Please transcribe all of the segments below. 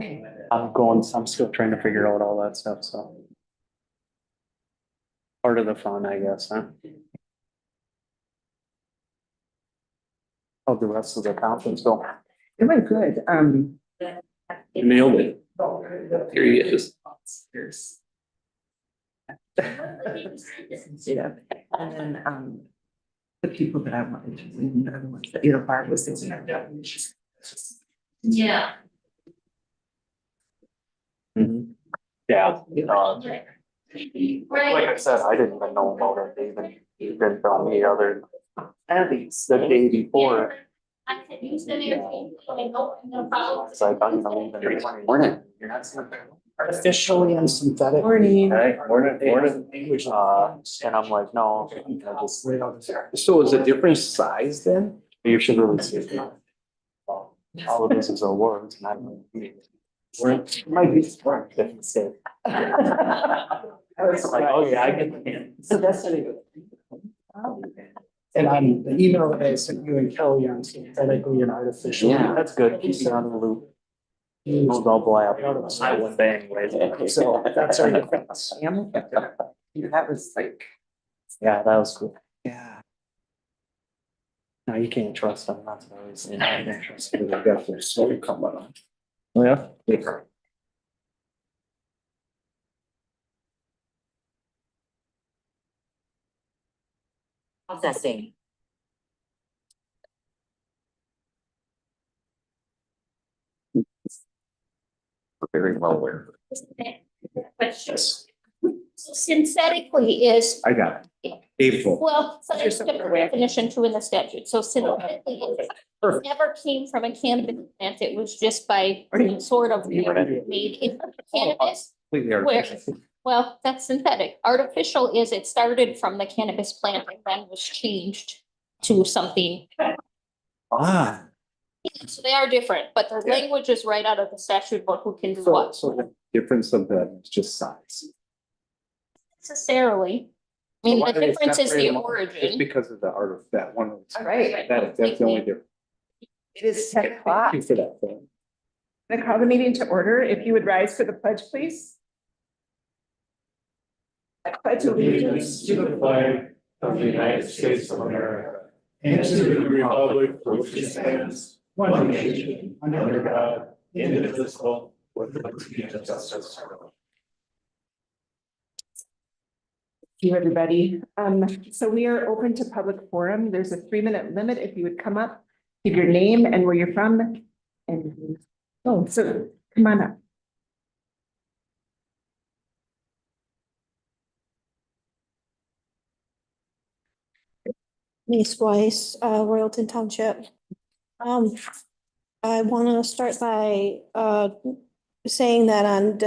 I'm still trying to figure out all that stuff, so. Part of the fun, I guess, huh? Oh, the rest of the conference go. It went good. You nailed it. Here he is. Yeah, and then, the people that I wanted to win are the ones that, you know, Barb was thinking of. Yeah. Yeah, Right. like I said, I didn't even know about it, they didn't tell me other at least the day before. I could use the name. No problem. It's like, I'm gonna leave in the morning. Morning. You're not seeing that? Artificially and synthetic. Morning. Hey, morning, morning. And I'm like, no, I just, So is it different size then? you should really see it. All of this is awards and I don't. Might be smart. Different state. It's like, oh yeah, I get the hint. So that's what it. And on the email that I sent you and Kelly on synthetically and artificially. Yeah, that's good. Keep it on the loop. Those all blab. I wouldn't anyways. So that's our difference. That was like. Yeah, that was cool. Yeah. No, you can't trust them. That's what I was saying. I can't trust them. They got their soul coming on. Oh, yeah. Processing. Very well aware. Question. So synthetically is, I got it. April. well, so there's a different definition too in the statute. So synthetically is never came from a cannabis plant. It was just by sort of made in cannabis. Completely artificial. Well, that's synthetic. Artificial is it started from the cannabis plant and then was changed to something. Ah. So they are different, but the Yeah. language is right out of the statute book who can do So, what. so the difference of that is just size. Necessarily. I mean, Why the do they difference is separate the them out? Just origin. because of the art of that one. All right, That's the only difference. it is 10 o'clock. Thank you for that, Phil. I call the meeting to order. If you would rise for the pledge, please. I pledge allegiance To the flag of the United States of America and to the republic for which it stands, one nation, under God, indivisible, with liberty and justice for all. Thank you, everybody. So we are open to public forum. There's a 3-minute limit. If you would come up, give your name and where you're from. And, so come on up. Denise Weiss, Royalton Township. I want to start by saying that on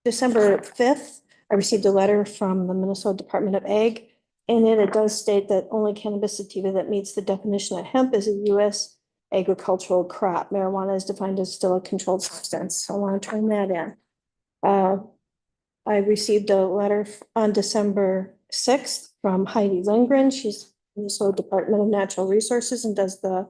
December 5th, I received a letter from the Minnesota Department of Ag. And it does state that only cannabis sativa that meets the definition of hemp is a U.S. agricultural crop. Marijuana is defined as still a controlled substance. I want to turn that in. I received a letter on December 6th from Heidi Lindgren. She's Minnesota Department of Natural Resources and does the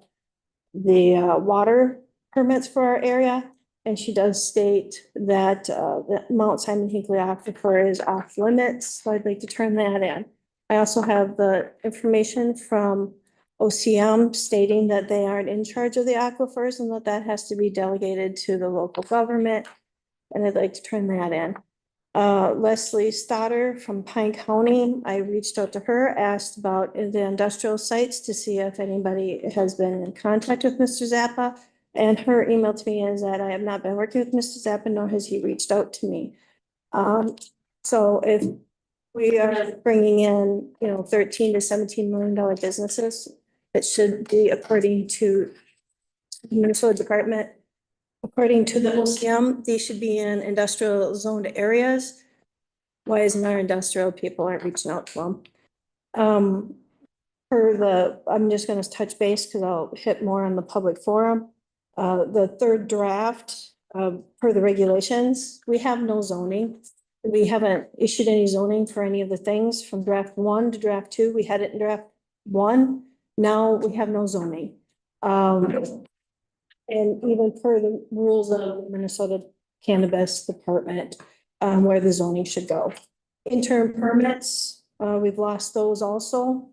water permits for our area. And she does state that the Mount Simon Hinckley Aquifer is off limits, so I'd like to turn that in. I also have the information from OCM stating that they aren't in charge of the aquifers and that has to be delegated to the local government. And I'd like to turn that in. Leslie Stoddard from Pine County, I reached out to her, asked about the industrial sites to see if anybody has been in contact with Mr. Zappa. And her email to me is that I have not been working with Mr. Zappa, nor has he reached out to me. So if we are bringing in, $13 to $17 million businesses, it should be according to the Minnesota Department. According to the OCM, these should be in industrial zoned areas. Why isn't our industrial people aren't reaching out to them? I'm just gonna touch base because I'll hit more on the public forum. The third draft, per the regulations, we have no zoning. We haven't issued any zoning for any of the things from draft 1 to draft 2. We had it in draft 1. Now we have no zoning. And even per the rules of the Minnesota Cannabis Department, where the zoning should go. Interim permits, we've lost those also.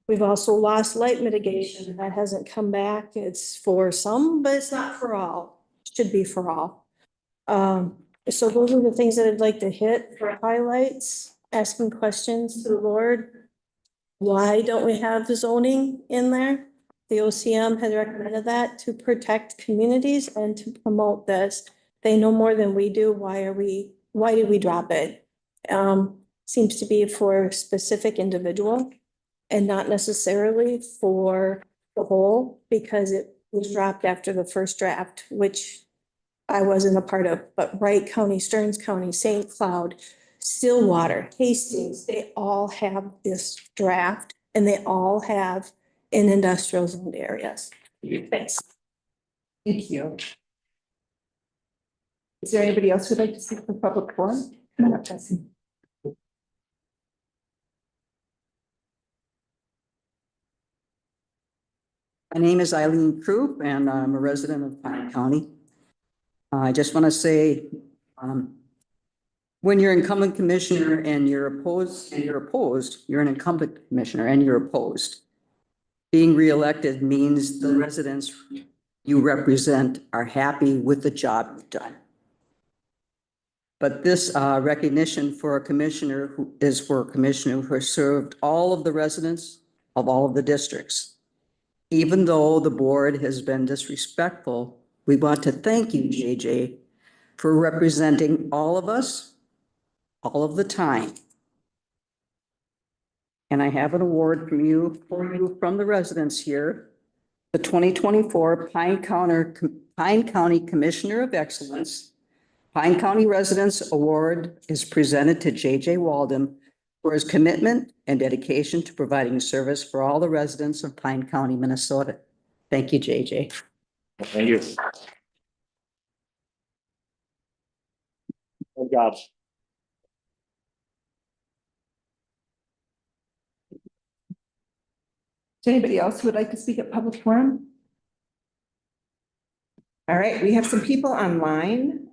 We've also lost light mitigation. That hasn't come back. It's for some, but it's not for all. Should be for all. So those are the things that I'd like to hit for highlights, asking questions to the Lord. Why don't we have the zoning in there? The OCM had recommended that to protect communities and to promote this. They know more than we do. Why did we drop it? Seems to be for a specific individual and not necessarily for the whole, because it was dropped after the first draft, which I wasn't a part of, but Wright County, Stearns County, St. Cloud, Stillwater, Hastings, they all have this draft and they all have in industrial zoned areas. Thanks. Thank you. Is there anybody else who'd like to speak for public forum? Come on up, Jesse. My name is Eileen Krupp and I'm a resident of Pine County. I just want to say, when you're incumbent commissioner and you're opposed, you're an incumbent commissioner and you're opposed. Being reelected means the residents you represent are happy with the job you've done. But this recognition for a commissioner who is for a commissioner who has served all of the residents of all of the districts. Even though the board has been disrespectful, we want to thank you, JJ, for representing all of us, all of the time. And I have an award for you from the residents here. The 2024 Pine County Commissioner of Excellence, Pine County Residents Award is presented to JJ Walden for his commitment and dedication to providing service for all the residents of Pine County, Minnesota. Thank you, JJ. Thank you. Oh, God. Is there anybody else who would like to speak at public forum? All right, we have some people online.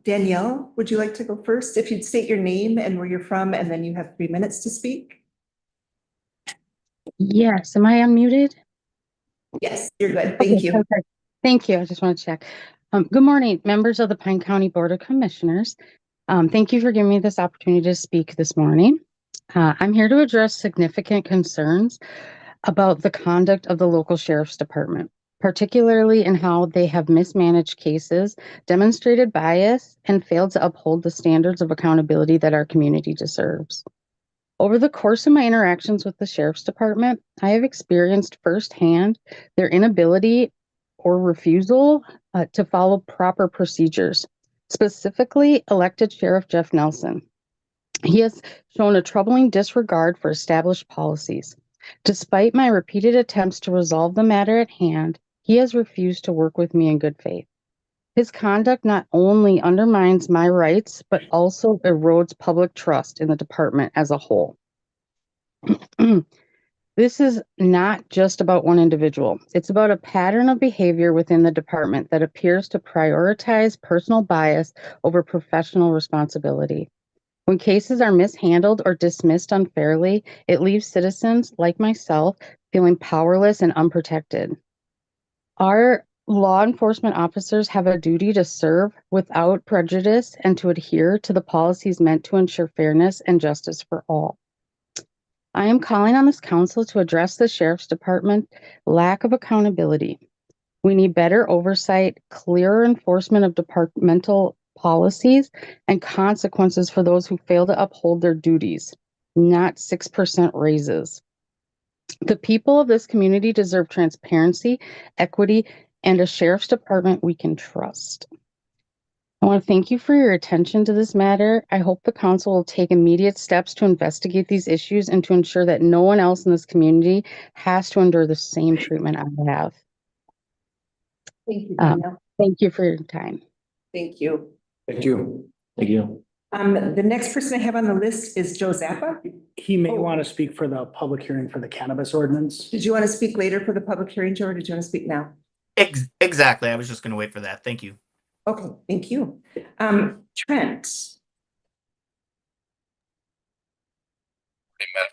Danielle, would you like to go first? If you'd state your name and where you're from, and then you have 3 minutes to speak. Yes, am I unmuted? Yes, you're good. Thank you. Perfect. Thank you. I just want to check. Good morning, members of the Pine County Board of Commissioners. Thank you for giving me this opportunity to speak this morning. I'm here to address significant concerns about the conduct of the local sheriff's department, particularly in how they have mismanaged cases, demonstrated bias, and failed to uphold the standards of accountability that our community deserves. Over the course of my interactions with the sheriff's department, I have experienced firsthand their inability or refusal to follow proper procedures, specifically elected Sheriff Jeff Nelson. He has shown a troubling disregard for established policies. Despite my repeated attempts to resolve the matter at hand, he has refused to work with me in good faith. His conduct not only undermines my rights, but also erodes public trust in the department as a whole. This is not just about one individual. It's about a pattern of behavior within the department that appears to prioritize personal bias over professional responsibility. When cases are mishandled or dismissed unfairly, it leaves citizens like myself feeling powerless and unprotected. Our law enforcement officers have a duty to serve without prejudice and to adhere to the policies meant to ensure fairness and justice for all. I am calling on this council to address the sheriff's department lack of accountability. We need better oversight, clearer enforcement of departmental policies, and consequences for those who fail to uphold their duties, not 6% raises. The people of this community deserve transparency, equity, and a sheriff's department we can trust. I want to thank you for your attention to this matter. I hope the council will take immediate steps to investigate these issues and to ensure that no one else in this community has to endure the same treatment I have. Thank you, Danielle. Thank you for your time. Thank you. Thank you. Thank you. The next person I have on the list is Joe Zappa. He may Oh. want to speak for the public hearing for the cannabis ordinance. Did you want to speak later for the public hearing, Joe, or did you want to speak now? Exactly. I was just gonna wait for that. Thank you. Okay, thank you. Trent, Madam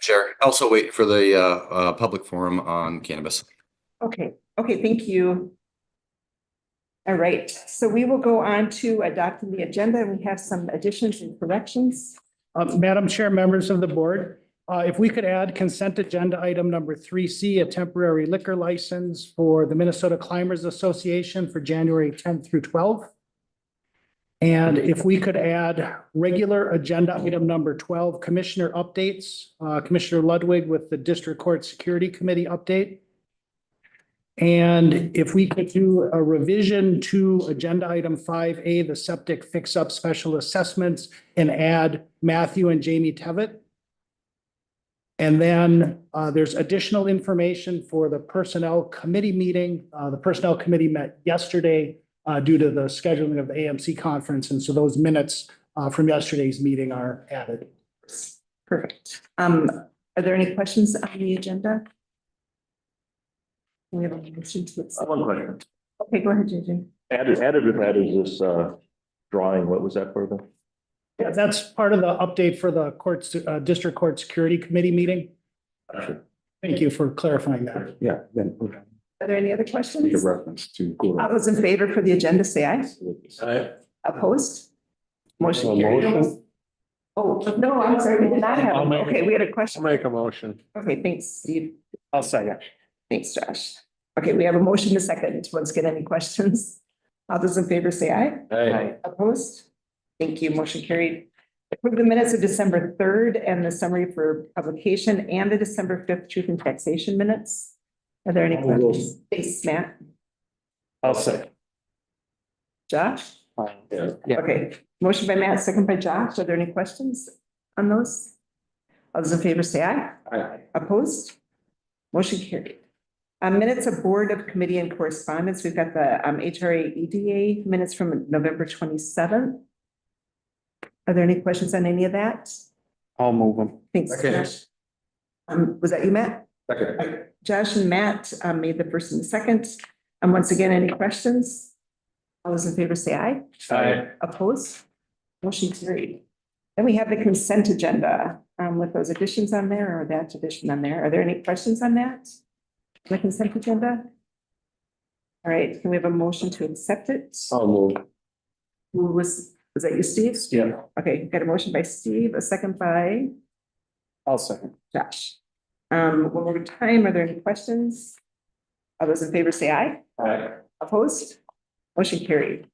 Chair, also wait for the public forum on cannabis. okay, thank you. All right, so we will go on to adopting the agenda, and we have some additions and corrections. Madam Chair, members of the board, if we could add consent agenda item number 3C, a temporary liquor license for the Minnesota Climbers Association for January 10th through 12th. And if we could add regular agenda item number 12, commissioner updates, Commissioner Ludwig with the District Court Security Committee update. And if we could do a revision to agenda item 5A, the septic fix-up special assessments, and add Matthew and Jamie Tevitt. And then there's additional information for the Personnel Committee meeting. The Personnel Committee met yesterday due to the scheduling of the AMC conference. And so those minutes from yesterday's meeting are added. Perfect. Are there any questions on the agenda? We have a motion to accept. One question. Okay, go ahead, JJ. Added with that is this drawing, what was that for them? Yeah, that's part of the update for the courts, District Court Security Committee meeting. Thank you for clarifying that. Yeah. Then Are there any other make a questions? reference to. All those in favor for the agenda, say aye. Opposed? Motion carried. Motion. Oh, no, I'm sorry, we did not have, I'll make- okay, we had a question. Make a motion. Okay, thanks, Steve. I'll second. Thanks, Josh. Okay, we have a motion to second. Once again, any questions? All those in favor say aye. Aye. Opposed? Thank you. Motion carried. Approve the minutes of December 3rd and the summary for publication and the December 5th truth and taxation minutes. Are there any All those. questions? Thanks, Matt. I'll say. Josh? Yeah. Okay, motion by Matt, second by Josh. Are there any questions on those? All those in favor say aye. Aye. Opposed? Motion carried. Minutes of Board of Committee and Correspondence. We've got the HRA EDA minutes from November 27th. Are there any questions on any of that? I'll move them. Thanks, Okay. Josh. Was that you, Matt? Second. Josh and Matt made the first and the second. And once again, any questions? All those in favor say aye. Aye. Opposed? Motion carried. Then we have the consent agenda with those additions on there or that addition on there. Are there any questions on that? The consent agenda? All right, can we have a motion to accept it? I'll move. Who was that you, Steve? Yeah. Okay, got a motion by Steve, a second by I'll second. Josh. One more time, are there any questions? All those in favor say aye. Aye. Opposed? Motion carried.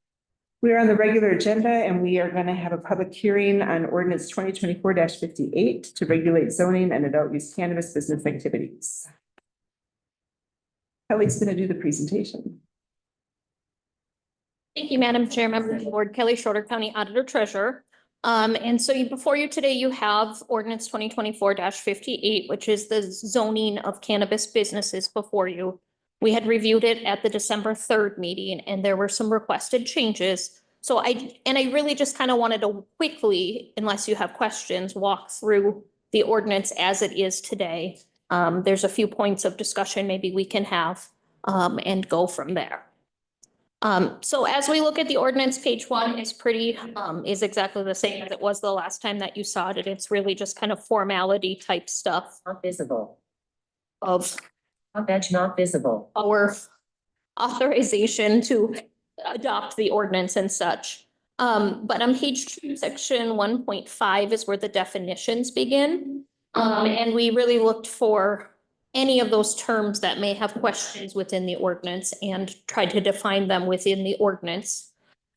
We are on the regular agenda and we are going to have a public hearing on ordinance 2024-58 to regulate zoning and adult use cannabis business activities. Kelly's going to do the presentation. Thank you, Madam Chair, Member of the Board, Kelly Schroeder, County Auditor Treasurer. And so before you today, you have ordinance 2024-58, which is the zoning of cannabis businesses before you. We had reviewed it at the December 3rd meeting and there were some requested changes. So I really just kind of wanted to quickly, unless you have questions, walk through the ordinance as it is today. There's a few points of discussion maybe we can have and go from there. So as we look at the ordinance, page 1 is is exactly the same as it was the last time that you saw it. It's really just kind of formality type stuff Not visible. of How about not visible? our authorization to adopt the ordinance and such. But on page 2, section 1.5 is where the definitions begin. And we really looked for any of those terms that may have questions within the ordinance and tried to define them within the ordinance.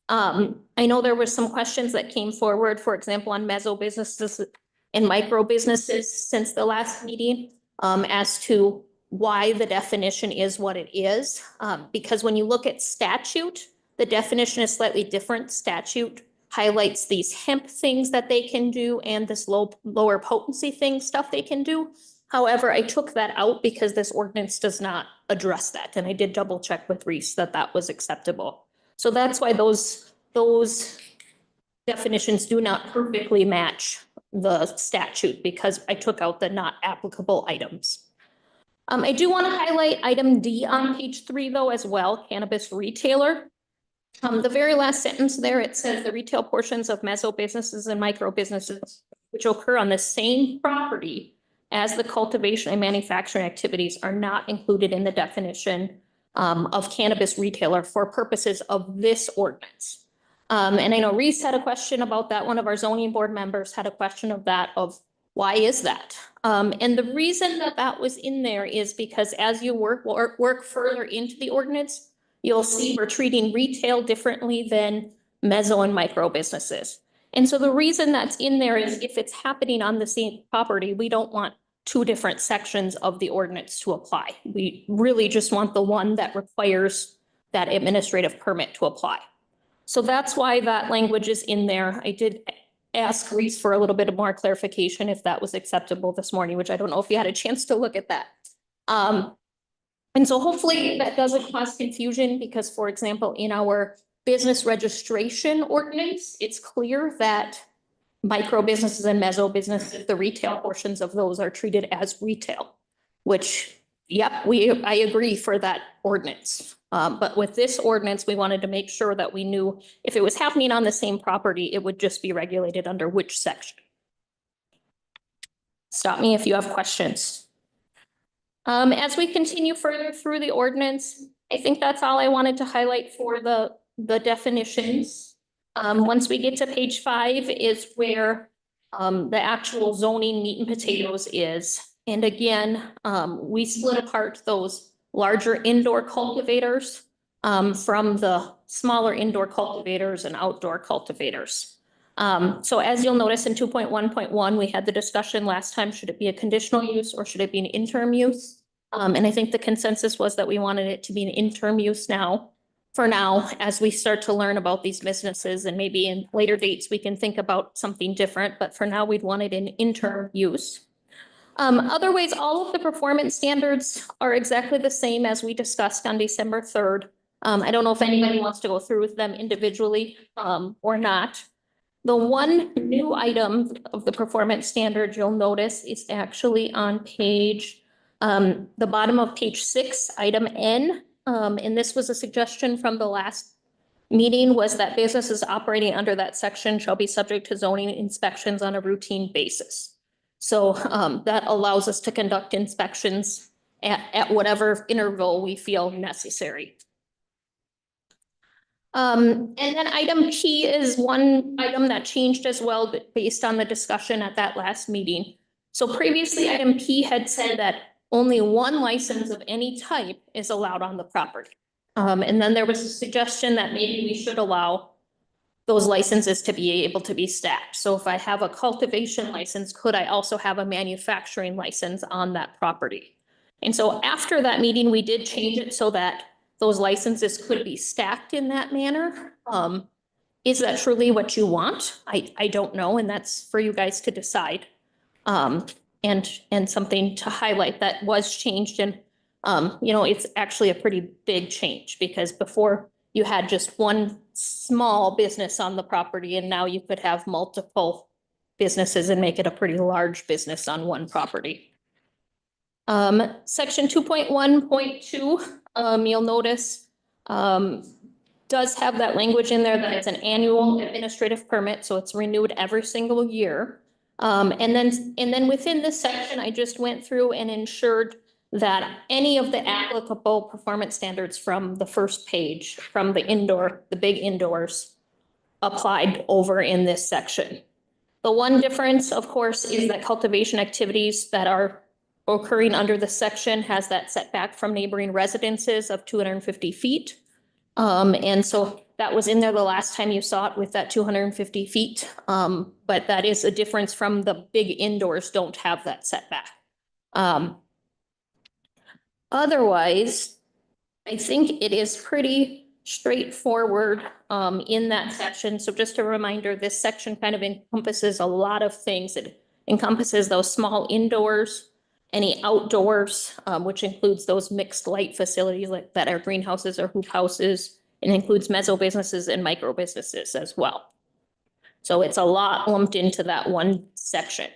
I know there were some questions that came forward, for example, on meso businesses and micro businesses since the last meeting, as to why the definition is what it is. Because when you look at statute, the definition is slightly different. Statute highlights these hemp things that they can do and this lower potency stuff they can do. However, I took that out because this ordinance does not address that. And I did double check with Reese that that was acceptable. So that's why those definitions do not perfectly match the statute because I took out the not applicable items. I do want to highlight item D on page 3 though as well, cannabis retailer. The very last sentence there, it says the retail portions of meso businesses and micro businesses which occur on the same property as the cultivation and manufacturing activities are not included in the definition of cannabis retailer for purposes of this ordinance. And I know Reese had a question about that. One of our zoning board members had a question of that, of why is that? And the reason that that was in there is because as you work further into the ordinance, you'll see we're treating retail differently than meso and micro businesses. And so the reason that's in there is if it's happening on the same property, we don't want two different sections of the ordinance to apply. We really just want the one that requires that administrative permit to apply. So that's why that language is in there. I did ask Reese for a little bit of more clarification if that was acceptable this morning, which I don't know if you had a chance to look at that. And so hopefully that doesn't cause confusion because, for example, in our business registration ordinance, it's clear that micro businesses and meso businesses, the retail portions of those are treated as retail, which, yep, I agree for that ordinance. But with this ordinance, we wanted to make sure that we knew if it was happening on the same property, it would just be regulated under which section. Stop me if you have questions. As we continue further through the ordinance, I think that's all I wanted to highlight for the definitions. Once we get to page 5 is where the actual zoning meat and potatoes is. And again, we split apart those larger indoor cultivators from the smaller indoor cultivators and outdoor cultivators. So as you'll notice in 2.1.1, we had the discussion last time, should it be a conditional use or should it be an interim use? And I think the consensus was that we wanted it to be an interim use now. For now, as we start to learn about these businesses and maybe in later dates, we can think about something different, but for now we'd want it in interim use. Otherwise, all of the performance standards are exactly the same as we discussed on December 3rd. I don't know if anybody wants to go through with them individually or not. The one new item of the performance standard you'll notice is actually on page, the bottom of page 6, item N. And this was a suggestion from the last meeting, was that businesses operating under that section shall be subject to zoning inspections on a routine basis. So that allows us to conduct inspections at whatever interval we feel necessary. And then item P is one item that changed as well, but based on the discussion at that last meeting. So previously item P had said that only one license of any type is allowed on the property. And then there was a suggestion that maybe we should allow those licenses to be able to be stacked. So if I have a cultivation license, could I also have a manufacturing license on that property? And so after that meeting, we did change it so that those licenses could be stacked in that manner. Is that truly what you want? I don't know, and that's for you guys to decide. And something to highlight that was changed, and it's actually a pretty big change because before you had just one small business on the property and now you could have multiple businesses and make it a pretty large business on one property. Section 2.1.2, you'll notice, does have that language in there that it's an annual administrative permit, so it's renewed every single year. And then within this section, I just went through and ensured that any of the applicable performance standards from the first page, from the big indoors, applied over in this section. The one difference, of course, is that cultivation activities that are occurring under the section has that setback from neighboring residences of 250 feet. And so that was in there the last time you saw it with that 250 feet. But that is a difference from the big indoors don't have that setback. Otherwise, I think it is pretty straightforward in that section. So just a reminder, this section kind of encompasses a lot of things. It encompasses those small indoors, any outdoors, which includes those mixed light facilities like that are greenhouses or hoop houses. It includes meso businesses and micro businesses as well. So it's a lot lumped into that one section.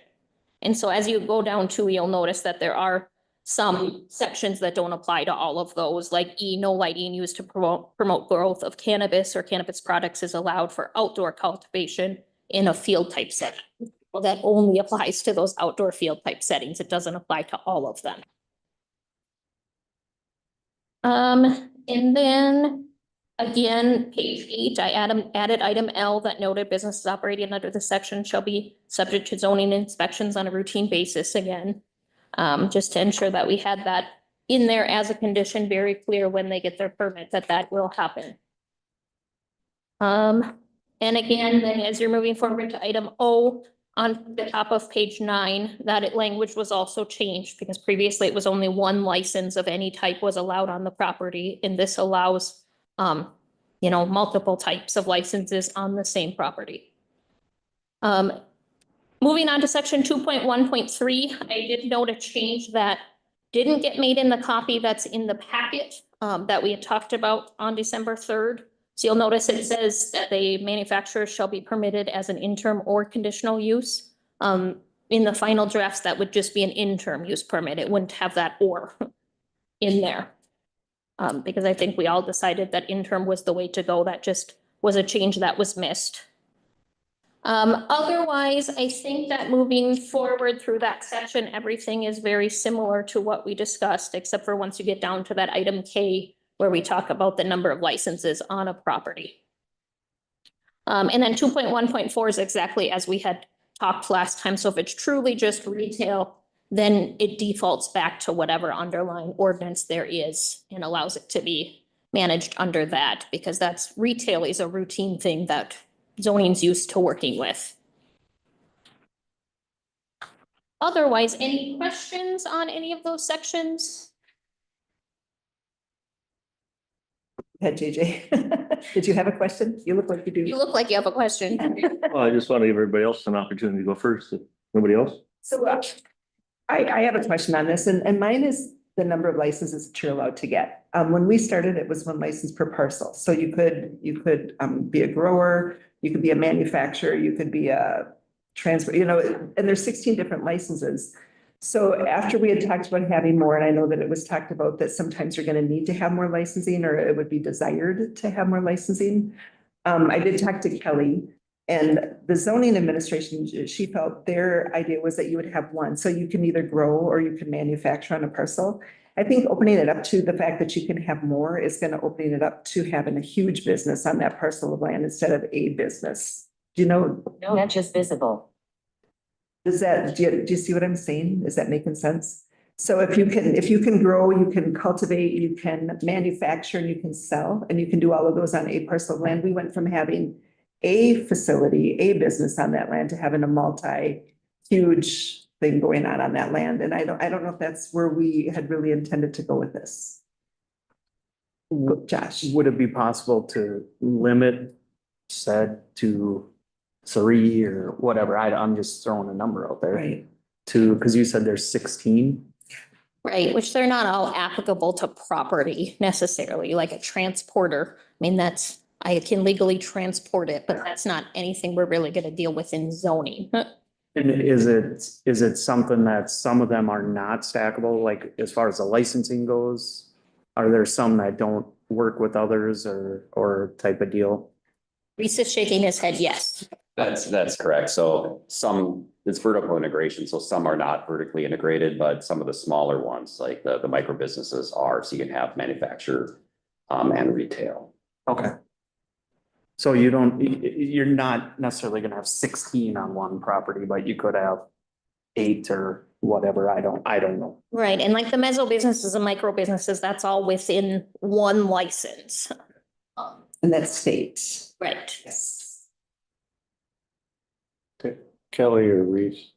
And so as you go down too, you'll notice that there are some sections that don't apply to all of those, like E, no lighting used to promote growth of cannabis or cannabis products is allowed for outdoor cultivation in a field type setting. Well, that only applies to those outdoor field type settings. It doesn't apply to all of them. And then again, page 8, I added item L that noted businesses operating under this section shall be subject to zoning inspections on a routine basis again. Just to ensure that we had that in there as a condition, very clear when they get their permit that will happen. And again, then as you're moving forward to item O, on the top of page 9, that language was also changed because previously it was only one license of any type was allowed on the property, and this allows, multiple types of licenses on the same property. Moving on to section 2.1.3, I did note a change that didn't get made in the copy that's in the packet that we had talked about on December 3rd. So you'll notice it says that the manufacturer shall be permitted as an interim or conditional use. In the final drafts, that would just be an interim use permit. It wouldn't have that or in there. Because I think we all decided that interim was the way to go. That just was a change that was missed. Otherwise, I think that moving forward through that section, everything is very similar to what we discussed, except for once you get down to that item K, where we talk about the number of licenses on a property. And then 2.1.4 is exactly as we had talked last time. So if it's truly just retail, then it defaults back to whatever underlying ordinance there is and allows it to be managed under that, because that's retail is a routine thing that zoning's used to working with. Otherwise, any questions on any of those sections? Head JJ. Did you have a question? You look like you do. You look like you have a question. Well, I just want to give everybody else an opportunity to go first. If nobody else? So I have a question on this, and mine is the number of licenses that you're allowed to get. When we started, it was 1 license per parcel. So you could be a grower, you could be a manufacturer, you could be a transfer, and there's 16 different licenses. So after we had talked about having more, and I know that it was talked about that sometimes you're going to need to have more licensing, or it would be desired to have more licensing. I did talk to Kelly, and the zoning administration, she felt their idea was that you would have 1. So you can either grow or you can manufacture on a parcel. I think opening it up to the fact that you can have more is going to open it up to having a huge business on that parcel of land instead of a business. Do you know? No, that's just visible. Do you see what I'm saying? Is that making sense? So if you can grow, you can cultivate, you can manufacture, and you can sell, and you can do all of those on a parcel of land. We went from having a facility, a business on that land to having a huge thing going on that land. And I don't know if that's where we had really intended to go with this. Josh. Would it be possible to limit said to 3 or whatever? I'm just throwing a number out there. Right. Because you said there's 16. Right, which they're not all applicable to property necessarily, like a transporter. I mean, I can legally transport it, but that's not anything we're really gonna deal with in zoning. And is it something that some of them are not stackable, like as far as the licensing goes? Are there some that don't work with others or type of deal? Reese is shaking his head, yes. That's correct. So it's vertical integration. So some are not vertically integrated, but some of the smaller ones, like the micro businesses are, so you can have manufacturer and retail. Okay. So you're not necessarily gonna have 16 on one property, but you could have 8 or whatever. I don't know. Right, and like the meso businesses and micro businesses, that's all within 1 license. And that's state. Right. Yes. Kelly or Reese,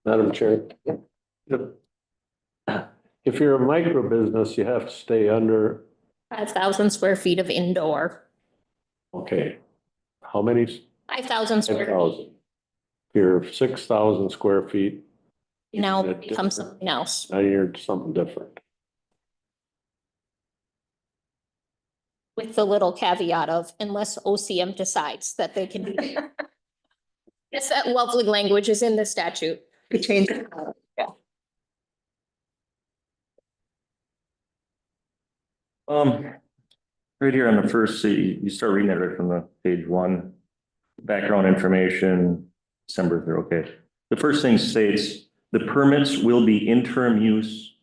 Madam Chair. If you're a micro business, you have to stay under, 5,000 square feet of indoor, okay, how many? 5,000 square feet. 5,000. If you're 6,000 square feet, Now That becomes different? something else. now you're something different. With the little caveat of unless OCM decides that they can. Yes, that lovely language is in the statute. Could change it. Right here on the first, you start reading it right from the page one. Background information, December 3rd, okay. The first thing states, the permits will be interim use,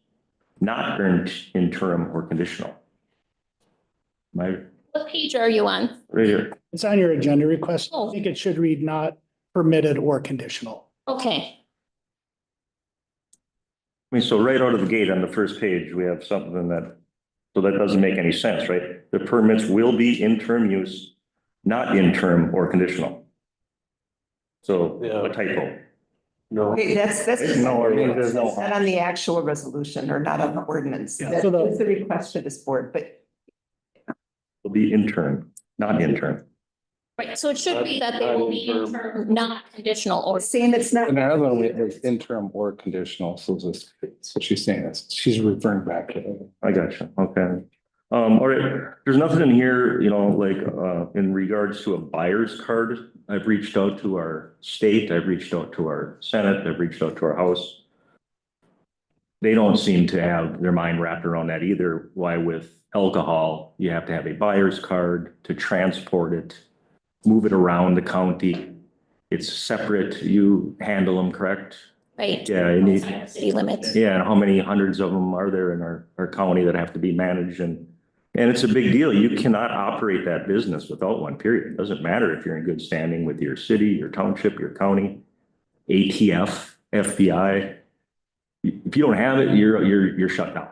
not interim or conditional. My, What page are you on? right here. It's on your agenda request. I Oh. think it should read not permitted or conditional. Okay, I mean, so right out of the gate on the first page, we have something that, so that doesn't make any sense, right? The permits will be interim use, not interim or conditional. So a typo. No. Okay, that's, No, I mean, there's no. not on the actual resolution or not on the ordinance. Yeah. That So the- was the request for this board, but Will be interim, not interim. right, so it should be that they will be interim, not conditional or. saying it's not. And the other one is interim or conditional, so this, so she's saying this, she's referring back to it. I got you, okay. All right, there's nothing in here, you know, like, in regards to a buyer's card. I've reached out to our state, I've reached out to our Senate, I've reached out to our House. They don't seem to have their mind wrapped around that either. Why with alcohol, you have to have a buyer's card to transport it, move it around the county. It's separate, you handle them, correct? Right. Yeah, you need. City limits. Yeah, and how many hundreds of them are there in our county that have to be managed and it's a big deal. You cannot operate that business without one, period. It doesn't matter if you're in good standing with your city, your township, your county, ATF, FBI. If you don't have it, you're shut down.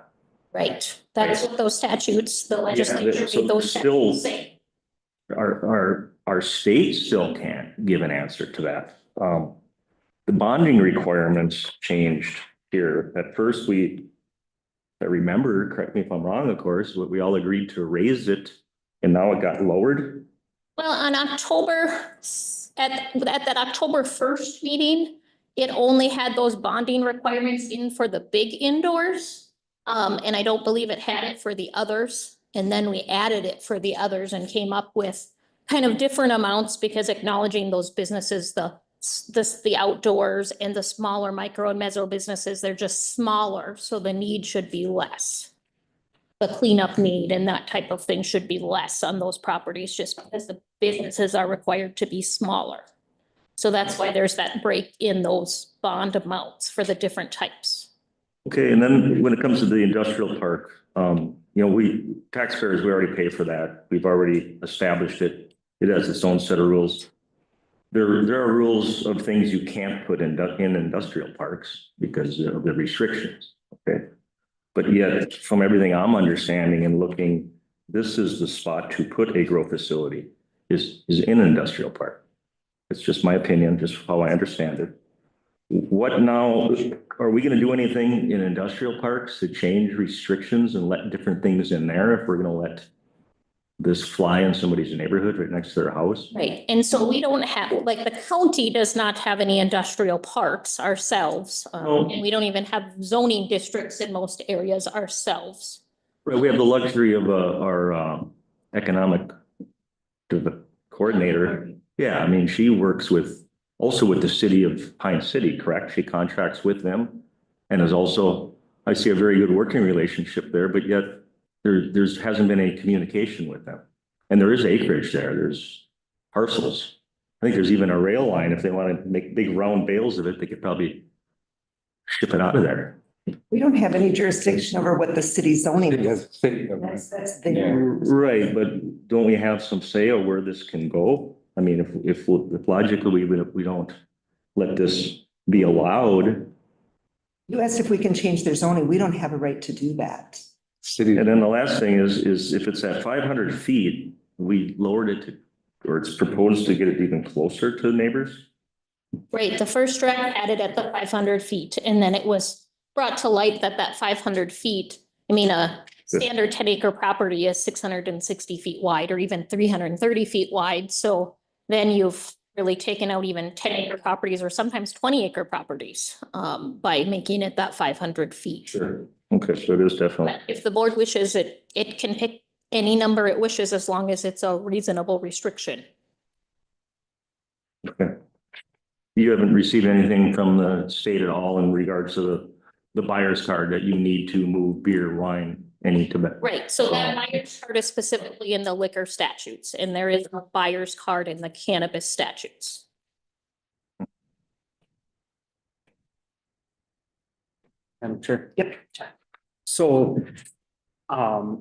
Right, that's what those statutes, the so legislature, made those still- statutes say. Our state still can't give an answer to that. The bonding requirements changed here. At first, I remember, correct me if I'm wrong, of course, we all agreed to raise it and now it got lowered. Well, on October, at that October 1st meeting, it only had those bonding requirements in for the big indoors. And I don't believe it had it for the others. And then we added it for the others and came up with kind of different amounts because acknowledging those businesses, the outdoors and the smaller micro and meso businesses, they're just smaller, so the need should be less. The cleanup need and that type of thing should be less on those properties just because the businesses are required to be smaller. So that's why there's that break in those bond amounts for the different types. Okay, and then when it comes to the industrial park, you know, taxpayers, we already pay for that. We've already established it. It has its own set of rules. There are rules of things you can't put in industrial parks because of the restrictions, okay? But yet, from everything I'm understanding and looking, this is the spot to put a grow facility is in an industrial park. It's just my opinion, just how I understand it. What now, are we gonna do anything in industrial parks to change restrictions and let different things in there if we're gonna let this fly in somebody's neighborhood right next to their house? Right, and so we don't have, like, the county does not have any industrial parks ourselves. Oh. And we don't even have zoning districts in most areas ourselves. Right, we have the luxury of our economic coordinator. Yeah, I mean, she works also with the city of Pine City, correct? She contracts with them and is also, I see a very good working relationship there, but yet there's hasn't been any communication with them. And there is acreage there, there's parcels. I think there's even a rail line. If they want to make big round bales of it, they could probably ship it out of there. We don't have any jurisdiction over what the city zoning It is. does say that, right? That's Yeah. Right, but don't we have some say of where this can go? I mean, if logically we don't let this be allowed. You asked if we can change their zoning. We don't have a right to do that. City. And then the last thing is if it's at 500 feet, we lowered it to, or it's proposed to get it even closer to neighbors. Right, the first draft had it at the 500 feet, and then it was brought to light that 500 feet, I mean, a standard 10-acre property is 660 feet wide or even 330 feet wide. So then you've really taken out even 10-acre properties or sometimes 20-acre properties by making it that 500 feet. Sure. Okay, so it is definitely. But if the board wishes it, it can pick any number it wishes as long as it's a reasonable restriction. Okay. You haven't received anything from the state at all in regards to the buyer's card that you need to move beer, wine, any tobacco. Right, so that buyer's card is specifically in the liquor statutes, and there is a buyer's card in the cannabis statutes. Madam Chair. Yep. So,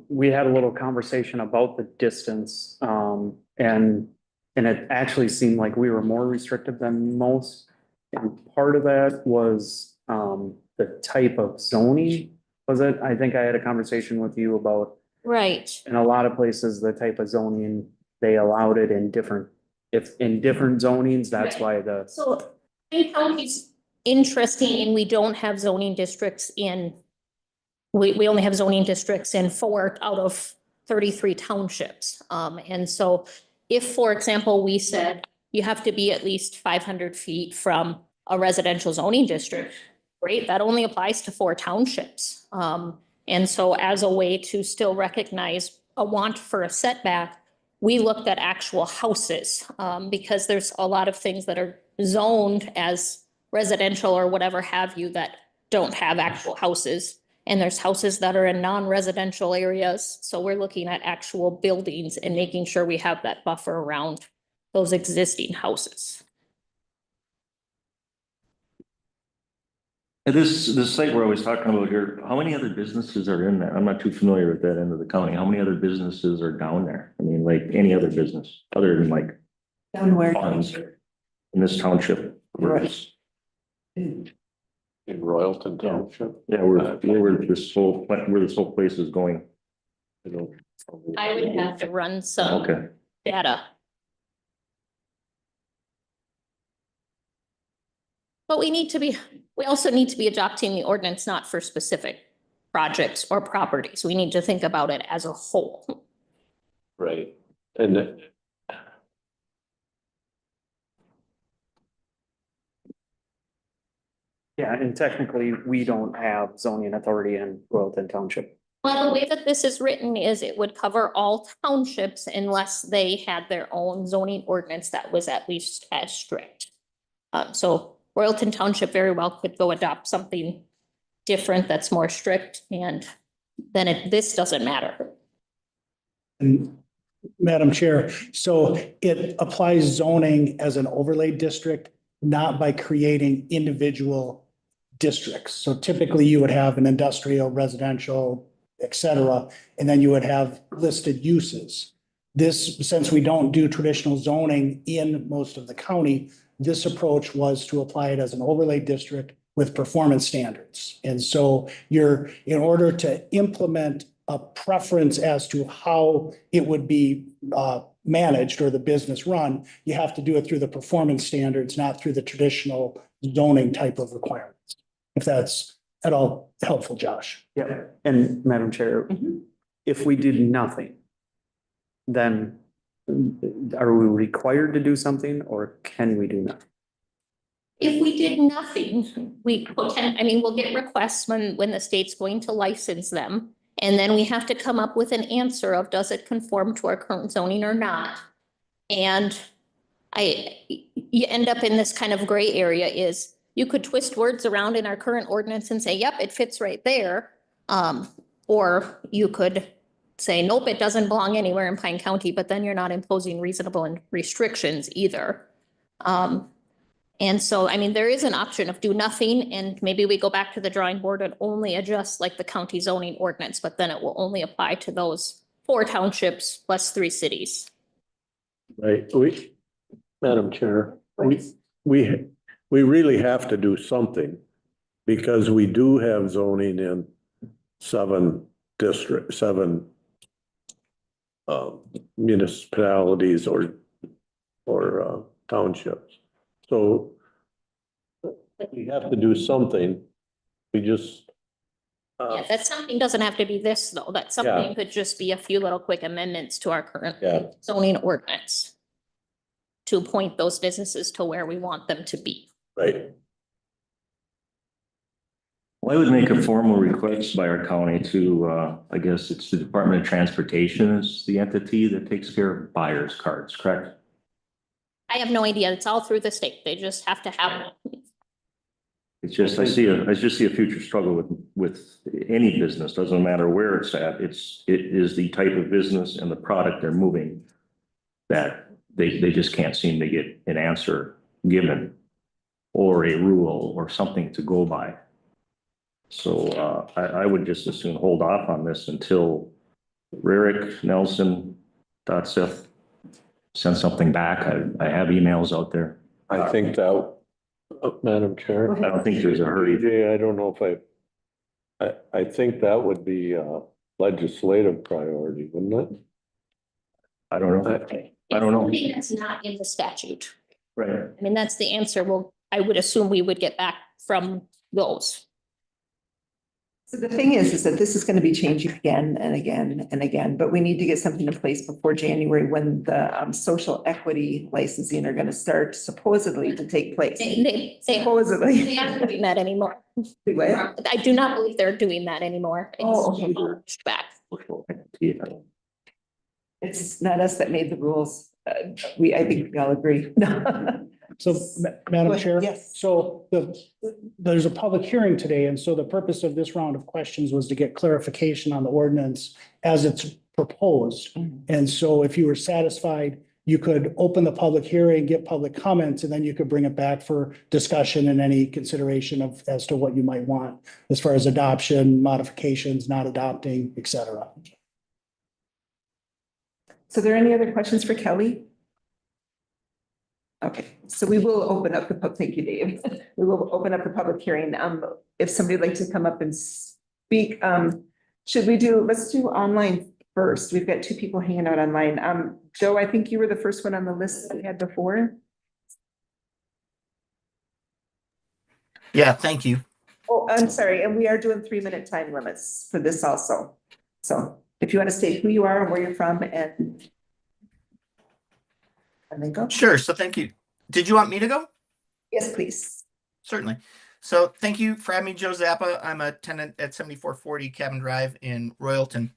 we had a little conversation about the distance, and it actually seemed like we were more restrictive than most. And part of that was, the type of zoning, was it? I think I had a conversation with you about, Right. in a lot of places, the type of zoning, they allowed it in different, if in different zonings, that's why the, So Plain County's interesting, and we don't have zoning districts in, we only have zoning districts in 4 out of 33 townships. And so if, for example, we said you have to be at least 500 feet from a residential zoning district, great, that only applies to 4 townships. And so as a way to still recognize a want for a setback, we looked at actual houses, because there's a lot of things that are zoned as residential or whatever have you that don't have actual houses. And there's houses that are in non-residential areas. So we're looking at actual buildings and making sure we have that buffer around those existing houses. And this site we're always talking about here, how many other businesses are in that? I'm not too familiar with that end of the county. How many other businesses are down there? I mean, like any other business other than like Down where? farms in this township? Right. In Royalton Township. Yeah, where this whole place is going. I would have to run some Okay. data. But we also need to be adopting the ordinance not for specific projects or properties. We need to think about it as a whole. Right, and yeah, and technically, we don't have zoning authority in Royalton Township. Well, the way that this is written is it would cover all townships unless they had their own zoning ordinance that was at least as strict. So Royalton Township very well could go adopt something different that's more strict, and then this doesn't matter. And Madam Chair, so it applies zoning as an overlay district, not by creating individual districts. So typically you would have an industrial, residential, et cetera, and then you would have listed uses. This, since we don't do traditional zoning in most of the county, this approach was to apply it as an overlay district with performance standards. And so in order to implement a preference as to how it would be managed or the business run, you have to do it through the performance standards, not through the traditional zoning type of requirements. If that's at all helpful, Josh. Yeah, and Madam Chair, if we did nothing, then are we required to do something, or can we do nothing? If we did nothing, we'll get requests when the state's going to license them. And then we have to come up with an answer of, does it conform to our current zoning or not? And you end up in this kind of gray area is you could twist words around in our current ordinance and say, yep, it fits right there. Or you could say, nope, it doesn't belong anywhere in Pine County, but then you're not imposing reasonable restrictions either. And so, there is an option of do nothing, and maybe we go back to the drawing board and only adjust like the county zoning ordinance, but then it will only apply to those 4 townships plus 3 cities. right, Madam Chair, we really have to do something because we do have zoning in 7 municipalities or townships. So we have to do something. We just. Yeah, that something doesn't have to be this though. That something could just be a few little quick amendments to our current zoning ordinance to point those businesses to where we want them to be. Right. Well, I would make a formal request by our county to, I guess it's the Department of Transportation is the entity that takes care of buyer's cards, correct? I have no idea. It's all through the state. They just have to have one. It's just, I just see a future struggle with any business, doesn't matter where it's at. It is the type of business and the product they're moving that they just can't seem to get an answer given or a rule or something to go by. So, I would just as soon hold off on this until Rarick, Nelson, Seth send something back. I have emails out there. I think that, Madam Chair. I don't think there's a hurry. BJ, I don't know if I think that would be a legislative priority, wouldn't it? I don't know. I don't know. Something that's not in the statute. Right. I mean, that's the answer. Well, I would assume we would get back from those. So the thing is that this is going to be changing again and again and again, but we need to get something in place before January when the social equity licensing are going to start supposedly to take place. They Supposedly. aren't doing that anymore. What? I do not believe they're doing that anymore. Oh, It's okay. pushed back. It's not us that made the rules. I think we all agree. So, Madam Go Chair? ahead, yes. So there's a public hearing today, and so the purpose of this round of questions was to get clarification on the ordinance as it's proposed. Mm-hmm. And so if you were satisfied, you could open the public hearing, get public comments, and then you could bring it back for discussion and any consideration of as to what you might want as far as adoption, modifications, not adopting, et cetera. So are there any other questions for Kelly? Okay, so we will open up thank you, Dave. We will open up the public hearing. If somebody would like to come up and speak, let's do online first. We've got two people hanging out online. Joe, I think you were the first one on the list that we had before. Yeah, thank you. Oh, I'm sorry, and we are doing 3-minute time limits for this also. So if you want to state who you are and where you're from and then go. Sure. So thank you. Did you want me to go? Yes, please. Certainly. So thank you for having me, Joe Zappa. I'm a tenant at 7440 Cabin Drive in Royalton.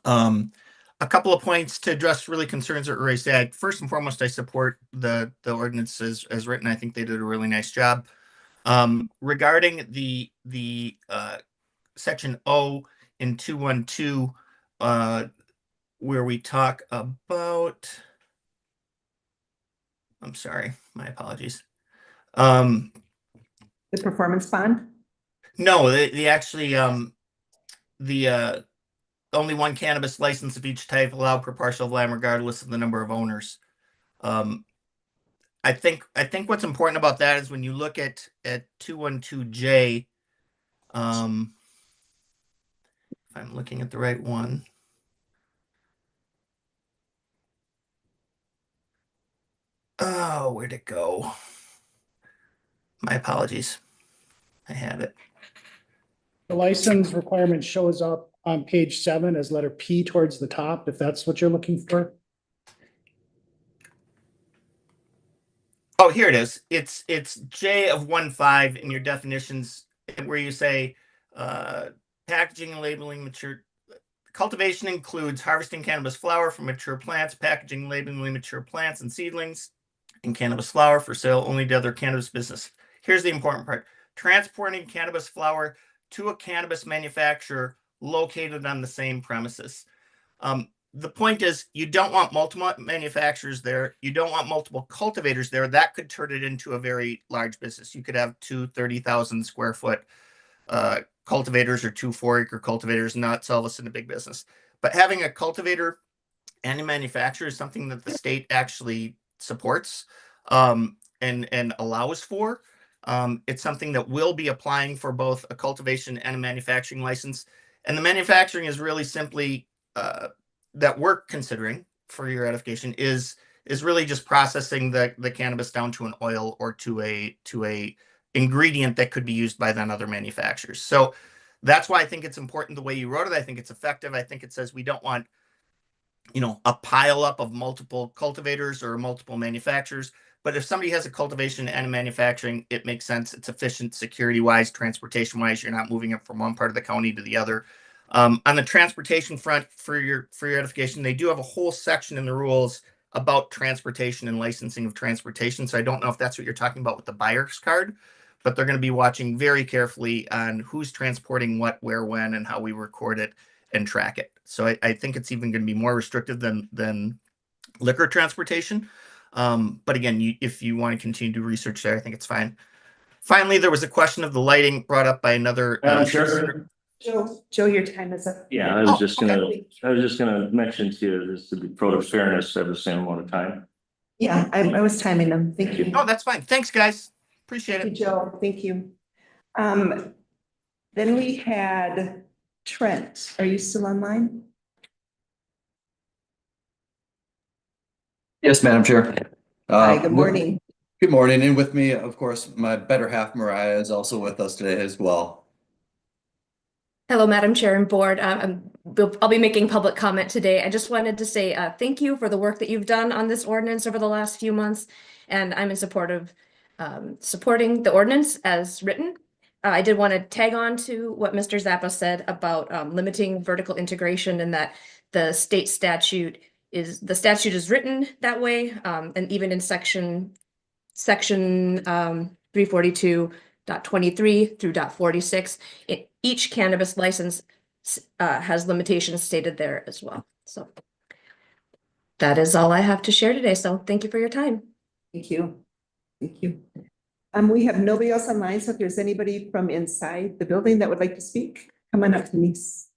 A couple of points to address really concerns that were raised. First and foremost, I support the ordinance as written. I think they did a really nice job. Regarding the section O in 212, where we talk about, I'm sorry, my apologies. The performance bond? No, they actually, the only one cannabis license of each type allowed per parcel of land regardless of the number of owners. I think what's important about that is when you look at 212J, if I'm looking at the right one. Oh, where'd it go? My apologies. I have it. The license requirement shows up on page 7 as letter P towards the top, if that's what you're looking for. Oh, here it is. It's J of 1.5 in your definitions where you say packaging and labeling mature. Cultivation includes harvesting cannabis flower from mature plants, packaging and labeling mature plants and seedlings, and cannabis flower for sale only to other cannabis business. Here's the important part. Transporting cannabis flower to a cannabis manufacturer located on the same premises. The point is you don't want multiple manufacturers there. You don't want multiple cultivators there. That could turn it into a very large business. You could have 2 30,000 square foot cultivators or 2 4-acre cultivators, not sell this in a big business. But having a cultivator and a manufacturer is something that the state actually supports and allows for. It's something that will be applying for both a cultivation and a manufacturing license. And the manufacturing is really simply that we're considering, for your edification, is really just processing the cannabis down to an oil or to a ingredient that could be used by then other manufacturers. So that's why I think it's important the way you wrote it. I think it's effective. I think it says we don't want, a pile up of multiple cultivators or multiple manufacturers. But if somebody has a cultivation and a manufacturing, it makes sense. It's efficient, security-wise, transportation-wise. You're not moving it from one part of the county to the other. On the transportation front, for your edification, they do have a whole section in the rules about transportation and licensing of transportation. So I don't know if that's what you're talking about with the buyer's card, but they're going to be watching very carefully on who's transporting what, where, when, and how we record it and track it. So I think it's even going to be more restrictive than liquor transportation. But again, if you want to continue to research there, I think it's fine. Finally, there was a question of the lighting brought up by another. Sure. Joe, your time is up. Yeah, I was just gonna mention to you, this to be pro of fairness, have the same amount of time. Yeah, I was timing them. Thank you. Oh, that's fine. Thanks, guys. Appreciate Thank you, it. Joe. Thank you. Then we had Trent. Are you still online? Yes, Madam Chair. Hi, good morning. Good morning. And with me, of course, my better half Mariah is also with us today as well. Hello, Madam Chair and Board. I'll be making public comment today. I just wanted to say thank you for the work that you've done on this ordinance over the last few months, and I'm in support of supporting the ordinance as written. I did want to tag on to what Mr. Zappa said about limiting vertical integration, and that the state statute is written that way, and even in section 342.23 through .46, each cannabis license has limitations stated there as well. So that is all I have to share today. So thank you for your time. Thank you. Thank you. We have nobody else online, so if there's anybody from inside the building that would like to speak, come on up, Denise.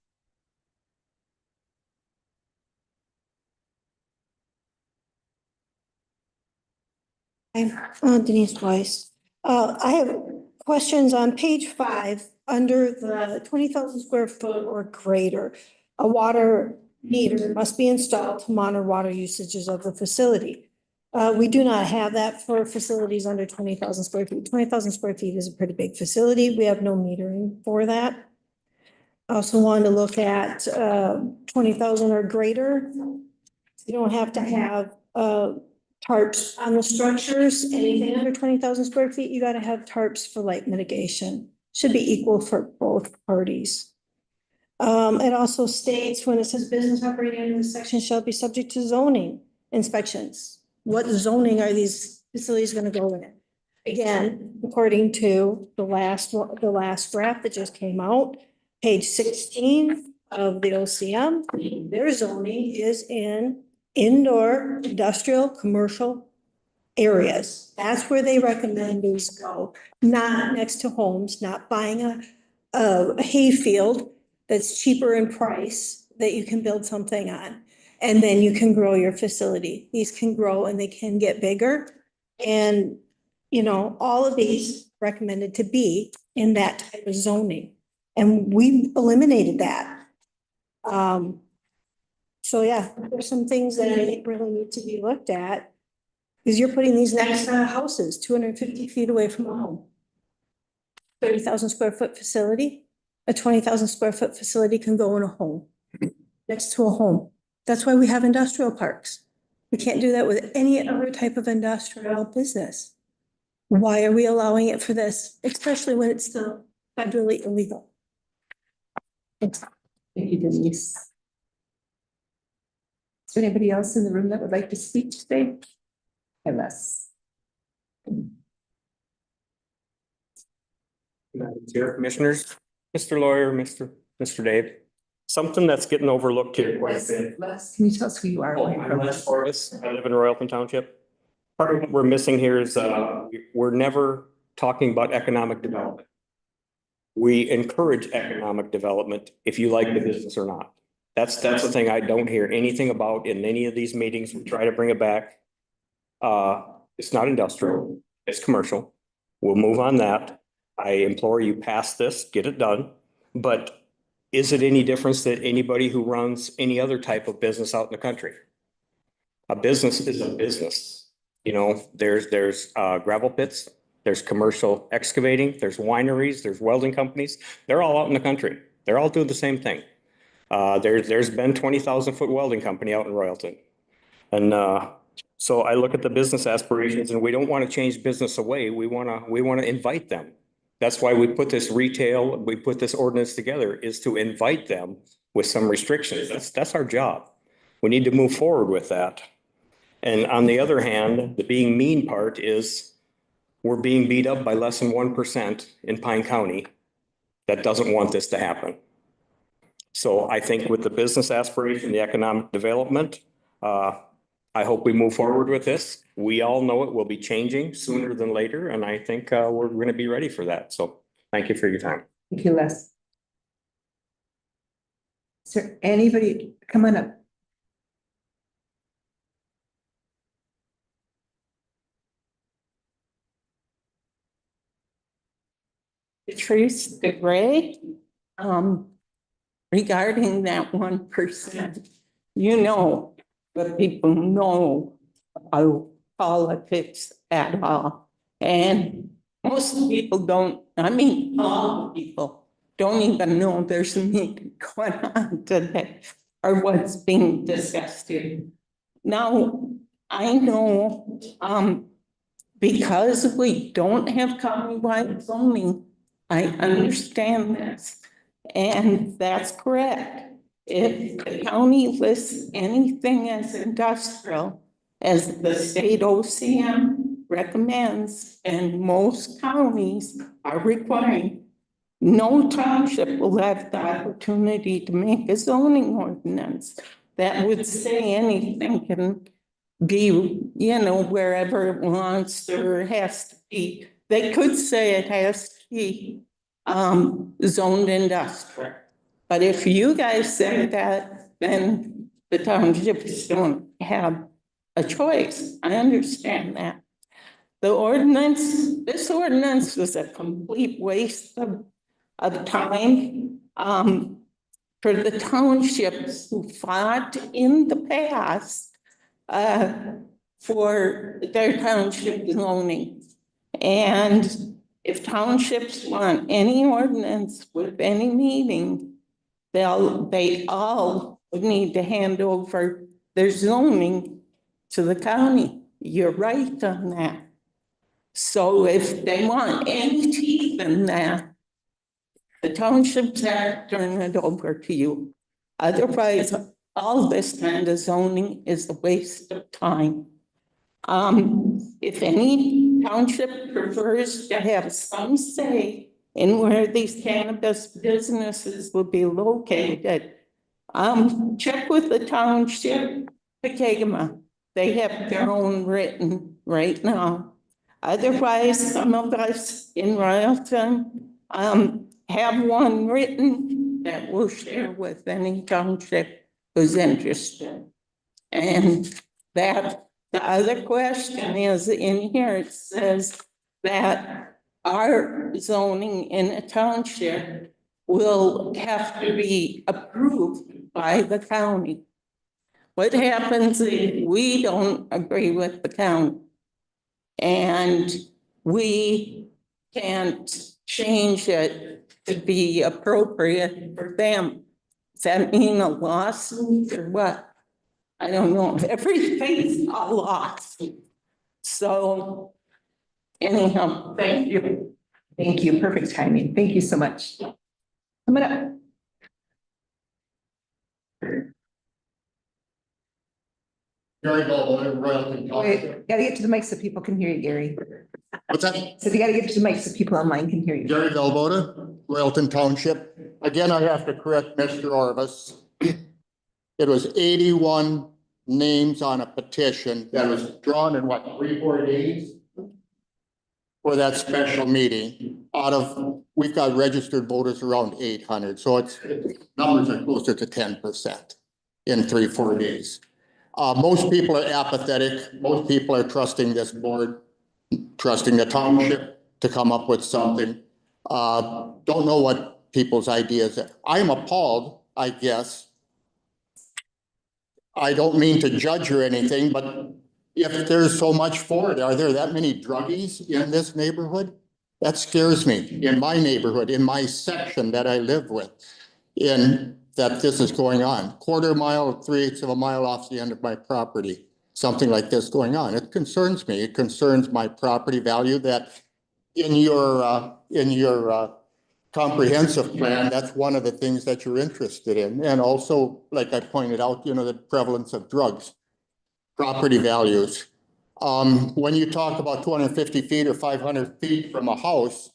I'm Denise Weiss. I have questions on page 5 under the 20,000 square foot or greater. A water meter must be installed to monitor water usages of the facility. We do not have that for facilities under 20,000 square feet. 20,000 square feet is a pretty big facility. We have no metering for that. I also wanted to look at 20,000 or greater. You don't have to have tarps on the structures. Anything under 20,000 square feet, you got to have tarps for light mitigation. Should be equal for both parties. It also states when it says business operating in this section shall be subject to zoning inspections. What zoning are these facilities going to go in? Again, according to the last draft that just came out, page 16 of the OCM, their zoning is in indoor industrial commercial areas. That's where they recommend these go, not next to homes, not buying a hay field that's cheaper in price that you can build something on. And then you can grow your facility. These can grow and they can get bigger. And, you know, all of these recommended to be in that type of zoning. And we eliminated that. So yeah, there's some things that I think really need to be looked at. Because you're putting these next to houses, 250 feet away from a home. 30,000 square foot facility, a 20,000 square foot facility can go in a home, next to a home. That's why we have industrial parks. We can't do that with any other type of industrial business. Why are we allowing it for this, especially when it's still federally illegal? Thanks. Thank you, Denise. Is there anybody else in the room that would like to speak today? MS. Madam Chair, Commissioners, Mr. Lawyer, Mr. Dave, something that's getting overlooked here quite a bit. Les, can you tell us who you are? I'm Les Forrest. I live in Royalton Township. Part of what we're missing here is we're never talking about economic development. We encourage economic development if you like the business or not. That's the thing I don't hear anything about in any of these meetings. We try to bring it back. It's not industrial, it's commercial. We'll move on that. I implore you pass this, get it done. But is it any difference that anybody who runs any other type of business out in the country? A business is a business. You know, there's gravel pits, there's commercial excavating, there's wineries, there's welding companies. They're all out in the country. They're all doing the same thing. There's been 20,000 foot welding company out in Royalton. And so I look at the business aspirations, and we don't want to change business away. We want to invite them. That's why we put this ordinance together, is to invite them with some restrictions. That's our job. We need to move forward with that. And on the other hand, the being mean part is we're being beat up by less than 1% in Pine County that doesn't want this to happen. So I think with the business aspiration, the economic development, I hope we move forward with this. We all know it will be changing sooner than later, and I think we're going to be ready for that. So thank you for your time. Thank you, Les. Is there anybody, come on up. Patrice DeGray, regarding that 1%, you know, but people know about politics at all. And most people don't, I mean, all people don't even know there's a meeting going on today or what's being discussed here. Now, I know, because we don't have countywide zoning, I understand this, and that's correct. If the county lists anything as industrial, as the state OCM recommends, and most counties are requiring, no township will have the opportunity to make a zoning ordinance that would say anything can be, you know, wherever it wants or has to be. They could say it has to be zoned industrial. But if you guys say that, then the townships don't have a choice. I understand that. The ordinance, this ordinance was a complete waste of time for the townships who fought in the past for their township zoning. And if townships want any ordinance with any meaning, they all need to hand over their zoning to the county. You're right on that. So if they want any teeth in that, the townships have to turn it over to you. Otherwise, all this kind of zoning is a waste of time. If any township prefers to have some say in where these cannabis businesses will be located, check with the township, Pekegama. They have their own written right now. Otherwise, some of us in Royalton have one written that we'll share with any township who's interested. And that the other question is in here, it says that our zoning in a township will have to be approved by the county. What happens if we don't agree with the county? And we can't change it to be appropriate for them. Does that mean a lawsuit or what? I don't know. Everything's a lawsuit. So anyhow, thank you. Thank you. Perfect timing. Thank you so much. I'm gonna. Gary Galbo, Royalton Township. Gotta get to the mic so people can hear you, Gary. What's that? So you gotta get to the mic so people online can hear you. Gary Galboda, Royalton Township. Again, I have to correct Mr. Orvis. It was 81 names on a petition that was drawn in what, 3-4 days? For that special meeting. We've got registered voters around 800, so numbers are closer to 10% in 3-4 days. Most people are apathetic. Most people are trusting this board, trusting the township to come up with something. Don't know what people's ideas are. I'm appalled, I guess. I don't mean to judge or anything, but if there's so much for it, are there that many druggies in this neighborhood? That scares me. In my neighborhood, in my section that I live with, that this is going on. 1/4 mile, 3/8 of a mile off the end of my property, something like this going on. It concerns me. It concerns my property value that in your comprehensive plan, that's one of the things that you're interested in. And also, like I pointed out, the prevalence of drugs, property values. when you talk about 250 feet or 500 feet from a house,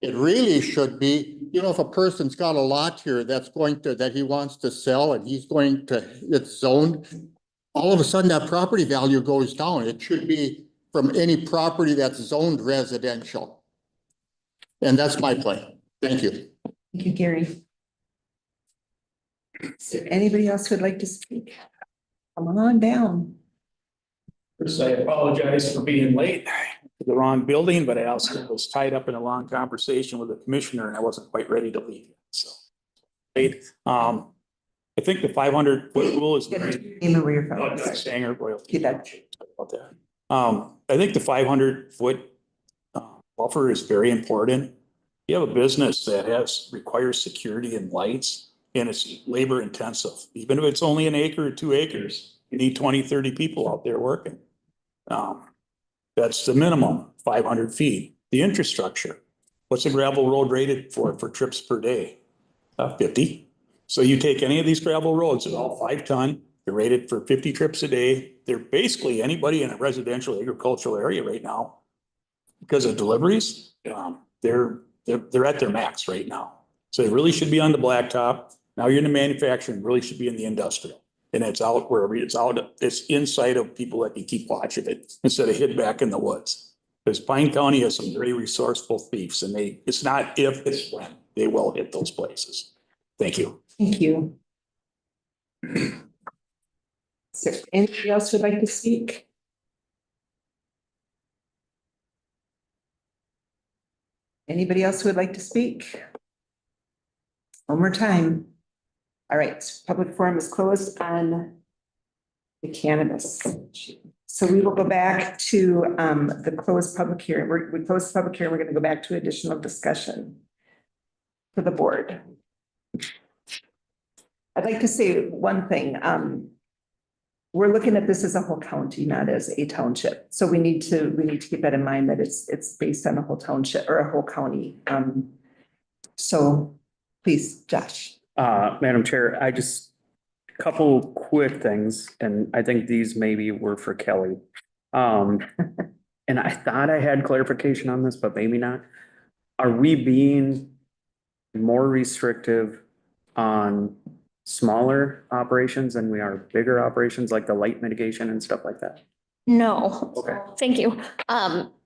it really should be, you know, if a person's got a lot here that he wants to sell and it's zoned, all of a sudden that property value goes down. It should be from any property that's zoned residential. And that's my plan. Thank you. Thank you, Gary. Is there anybody else who would like to speak? Come on down. First, I apologize for being late to the wrong building, but I also was tied up in a long conversation with the commissioner and I wasn't quite ready to leave. So, late. I think the 500-foot rule is. Name and where you're from. Stanger, Royal. Keep that. About that. I think the 500-foot buffer is very important. You have a business that requires security and lights and it's labor intensive. Even if it's only an acre or 2 acres, you need 20, 30 people out there working. That's the minimum, 500 feet. The infrastructure, what's a gravel road rated for trips per day? 50. So you take any of these gravel roads, they're all 5 ton, they're rated for 50 trips a day. They're basically anybody in a residential agricultural area right now. Because of deliveries, they're at their max right now. So it really should be on the blacktop. Now you're in the manufacturing, really should be in the industrial. And it's out wherever it's out, it's inside of people that can keep watch of it instead of hid back in the woods. Because Pine County has some very resourceful thieves and it's not if, it's when they will hit those places. Thank you. Thank you. Is there anybody else who would like to speak? Anybody else who would like to speak? One more time. All right, public forum is closed on the cannabis. So we will go back to the closed public hearing. We closed the public hearing. We're going to go back to additional discussion for the board. I'd like to say one thing. We're looking at this as a whole county, not as a township. So we need to keep that in mind that it's based on a whole township or a whole county. So please, Josh. Madam Chair, couple quick things, and I think these maybe were for Kelly. And I thought I had clarification on this, but maybe not. Are we being more restrictive on smaller operations than we are bigger operations, like the light mitigation and stuff like that? No. Okay. Thank you.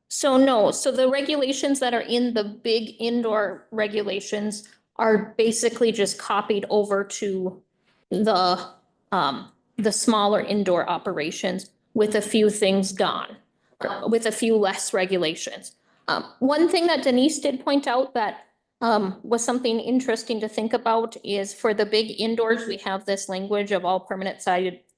So no, so the regulations that are in the big indoor regulations are basically just copied over to the smaller indoor operations with a few things gone, with a few less regulations. One thing that Denise did point out that was something interesting to think about is for the big indoors, we have this language of all permanent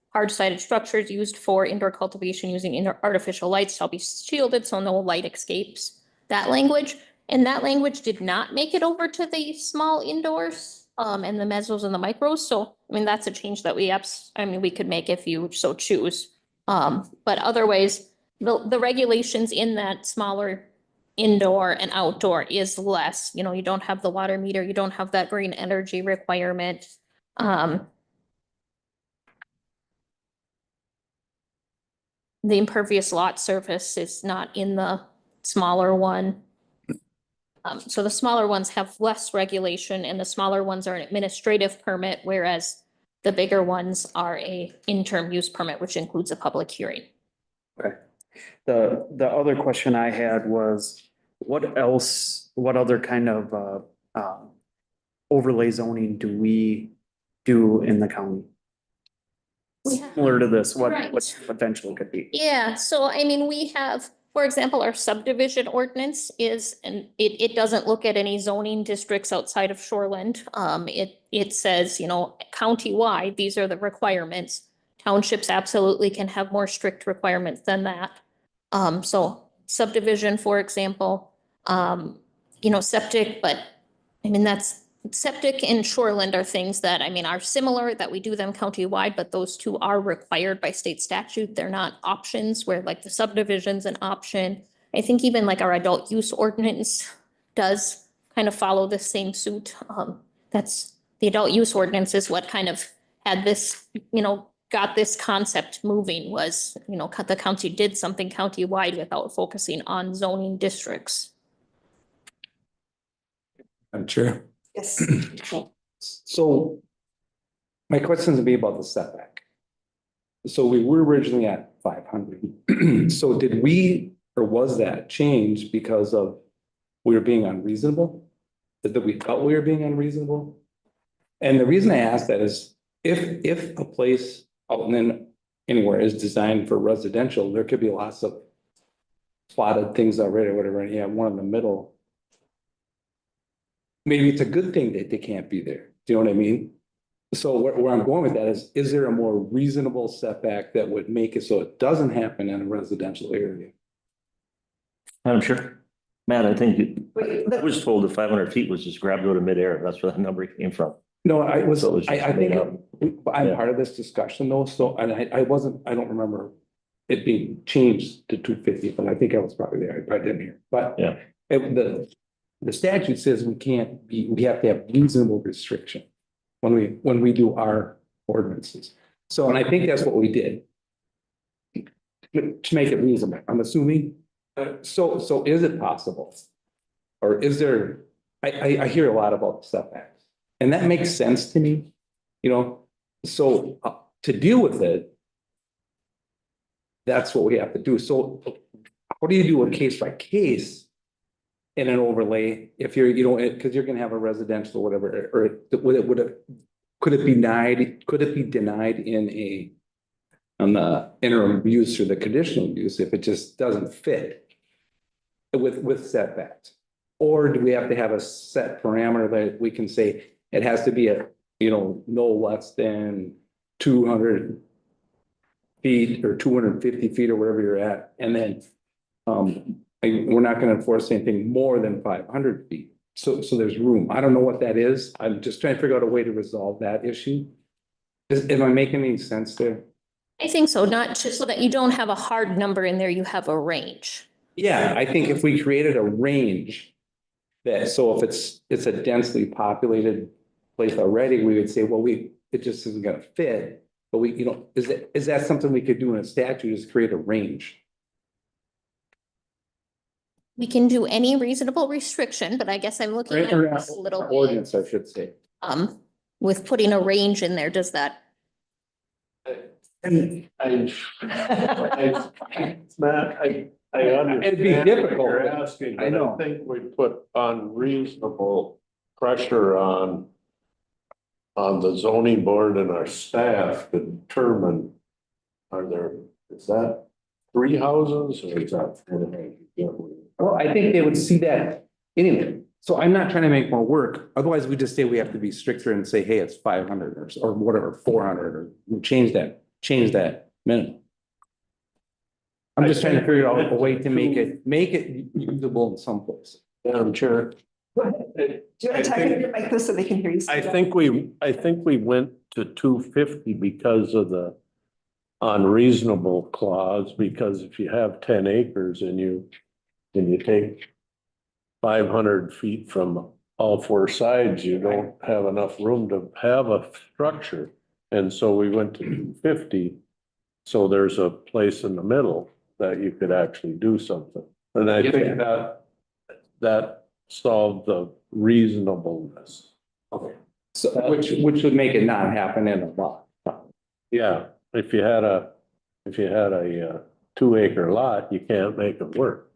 hard-sided structures used for indoor cultivation using artificial lights shall be shielded so no light escapes. That language. And that language did not make it over to the small indoors, and the mesos and the micros. So, I mean, that's a change that we could make if you so choose. But otherwise, the regulations in that smaller indoor and outdoor is less, you don't have the water meter, you don't have that green energy requirement. The impervious lot surface is not in the smaller one. So the smaller ones have less regulation and the smaller ones are an administrative permit, whereas the bigger ones are a interim use permit, which includes a public hearing. Okay. The other question I had was, what other kind of overlay zoning do we do in the county? Similar to this, what potentially could be? Yeah, so I mean, we have, for example, our subdivision ordinance is, and it doesn't look at any zoning districts outside of Shoreland. It says, countywide, these are the requirements. Townships absolutely can have more strict requirements than that. So subdivision, for example, septic, but I mean, septic and shoreland are things that, are similar, that we do them countywide, but those two are required by state statute. They're not options where like the subdivision's an option. I think even like our adult use ordinance does kind of follow the same suit. That's the adult use ordinance is what kind of had this, got this concept moving was, you know, the county did something county-wide without focusing on zoning districts. I'm sure. Yes. So my question is gonna be about the setback. So we were originally at 500. So did we, or was that changed because of we were being unreasonable? That we felt we were being unreasonable? And the reason I ask that is if a place out in anywhere is designed for residential, there could be lots of plotted things already or whatever, and you have one in the middle. Maybe it's a good thing that they can't be there. Do you know what I mean? So where I'm going with that is there a more reasonable setback that would make it so it doesn't happen in a residential area? Madam Chair, Matt, I think I was told that 500 feet was just grabbed out of midair. That's where that number came from. No, I was, So it was just I think made up. I'm Yeah. part of this discussion though, so, and I don't remember it being changed to 250, but I think I was probably there, I probably didn't hear, but Yeah. the statute says we have to have reasonable restriction when we do our ordinances. So, and I think that's what we did to make it reasonable, I'm assuming. So is it possible? Or is there, I hear a lot about setbacks. And that makes sense to me, you know, so to deal with it, that's what we have to do. So how do you do a case by case in an overlay if you're, you know, because you're gonna have a residential or whatever, or could it be denied in on the interim use or the conditional use if it just doesn't fit with setbacks? Or do we have to have a set parameter that we can say it has to be no less than 200 feet or 250 feet or wherever you're at, and then we're not going to enforce anything more than 500 feet. So there's room. I don't know what that is. I'm just trying to figure out a way to resolve that issue. Am I making any sense there? I think so, not just so that you don't have a hard number in there, you have a range. Yeah, I think if we created a range that, so if it's a densely populated place already, we would say, well, it just isn't gonna fit. But we, you know, is that something we could do in a statute, is create a range? We can do any reasonable restriction, but I guess I'm looking at Or this a little bit, ordinance, I should say. with putting a range in there, does that? And Matt, I understand. It'd be difficult, what You're but asking, I but know. I think we put unreasonable pressure on the zoning board and our staff to determine, is that 3 houses or is that 4? Well, I think they would see that anyway. So I'm not trying to make more work. Otherwise, we just say we have to be stricter and say, hey, it's 500 or whatever, 400, or we change that minimum. I'm just trying to figure out a way to make it usable in some places. Madam Chair. Do you want to talk into your mic though so they can hear you? I think we went to 250 because of the unreasonable clause, because if you have 10 acres and you take 500 feet from all 4 sides, you don't have enough room to have a structure. And so we went to 250. So there's a place in the middle that you could actually do something. And I think that solved the reasonableness. Okay. So which would make it not happen in a lot. Yeah, if you had a 2-acre lot, you can't make it work.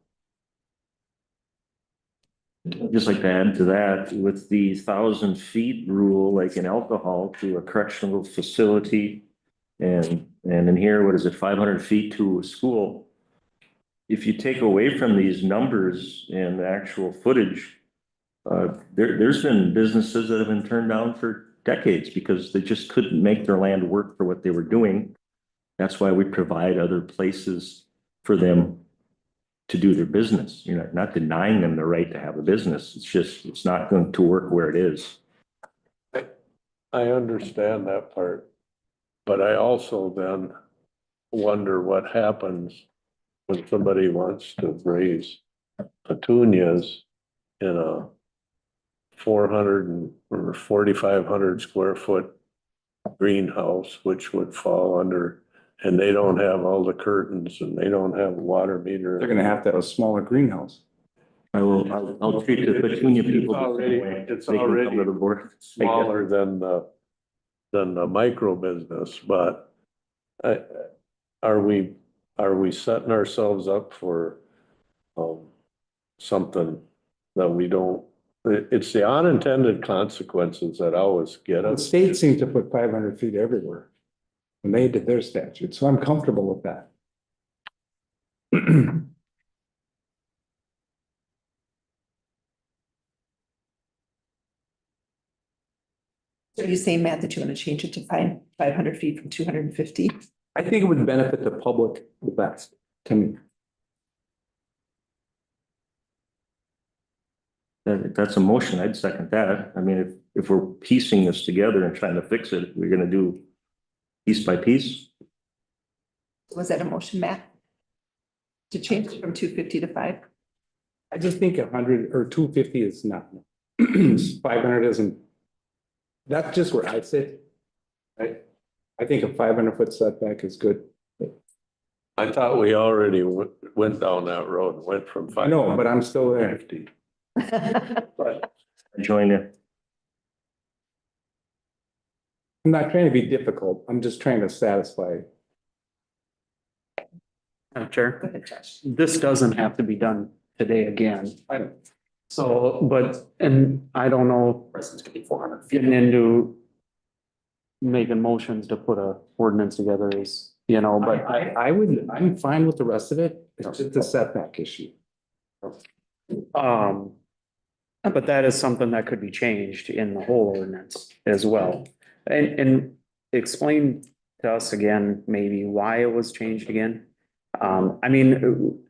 I'd just like to add to that, with the 1,000 feet rule, like in alcohol to a correctional facility. And in here, what is it, 500 feet to a school? If you take away from these numbers and the actual footage, there's been businesses that have been turned down for decades because they just couldn't make their land work for what they were doing. That's why we provide other places for them to do their business. You're not denying them the right to have a business. It's just, it's not going to work where it is. I understand that part, but I also then wonder what happens when somebody wants to raise petunias in a 400 or 4,500 square foot greenhouse, which would fall under, and they don't have all the curtains and they don't have a water meter. They're gonna have to have a smaller greenhouse. I'll treat the Petunia people. It's already, They can come to the board. smaller than the micro business, but are we setting ourselves up for something that we don't, it's the unintended consequences that always get The us. state seems to put 500 feet everywhere when they did their statute, so I'm comfortable with that. So you're saying, Matt, that you want to change it to 500 feet from 250? I think it would benefit the public the best, to me. That's a motion. I'd second that. I mean, if we're piecing this together and trying to fix it, we're gonna do piece by piece. Was that a motion, Matt? To change it from 250 to 5? I just think 100 or 250 is not. 500 isn't. That's just where I sit. I think a 500-foot setback is good. I thought we already went down that road, went from I know, but I'm still there. 50. But I join you. I'm not trying to be difficult. I'm just trying to satisfy. Chair, Go ahead, Josh. this doesn't have to be done today again. I don't. So, but, and I don't know, Residents could be 400 feet. getting into making motions to put a ordinance together is, you know, but I'm fine with the rest of it. It's just a setback issue. but that is something that could be changed in the whole ordinance as well. And explain to us again, maybe why it was changed again. I mean,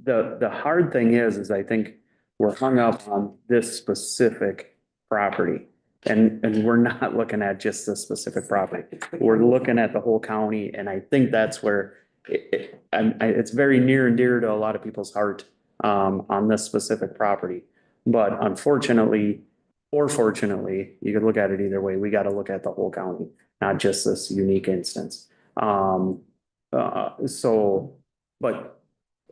the hard thing is I think we're hung up on this specific property. And we're not looking at just this specific property. We're looking at the whole county, and I think that's where it's very near and dear to a lot of people's heart on this specific property. But unfortunately, or fortunately, you could look at it either way. We got to look at the whole county, not just this unique instance. So, but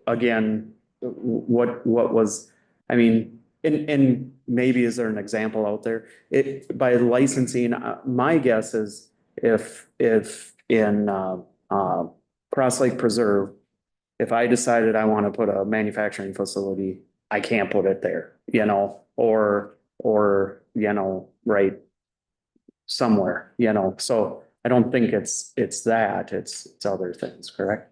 again, what was, I mean, and maybe is there an example out there? By licensing, my guess is if in Cross Lake Preserve, if I decided I want to put a manufacturing facility, I can't put it there, you know, or, you know, right somewhere, you know, so I don't think it's that, it's other things, correct?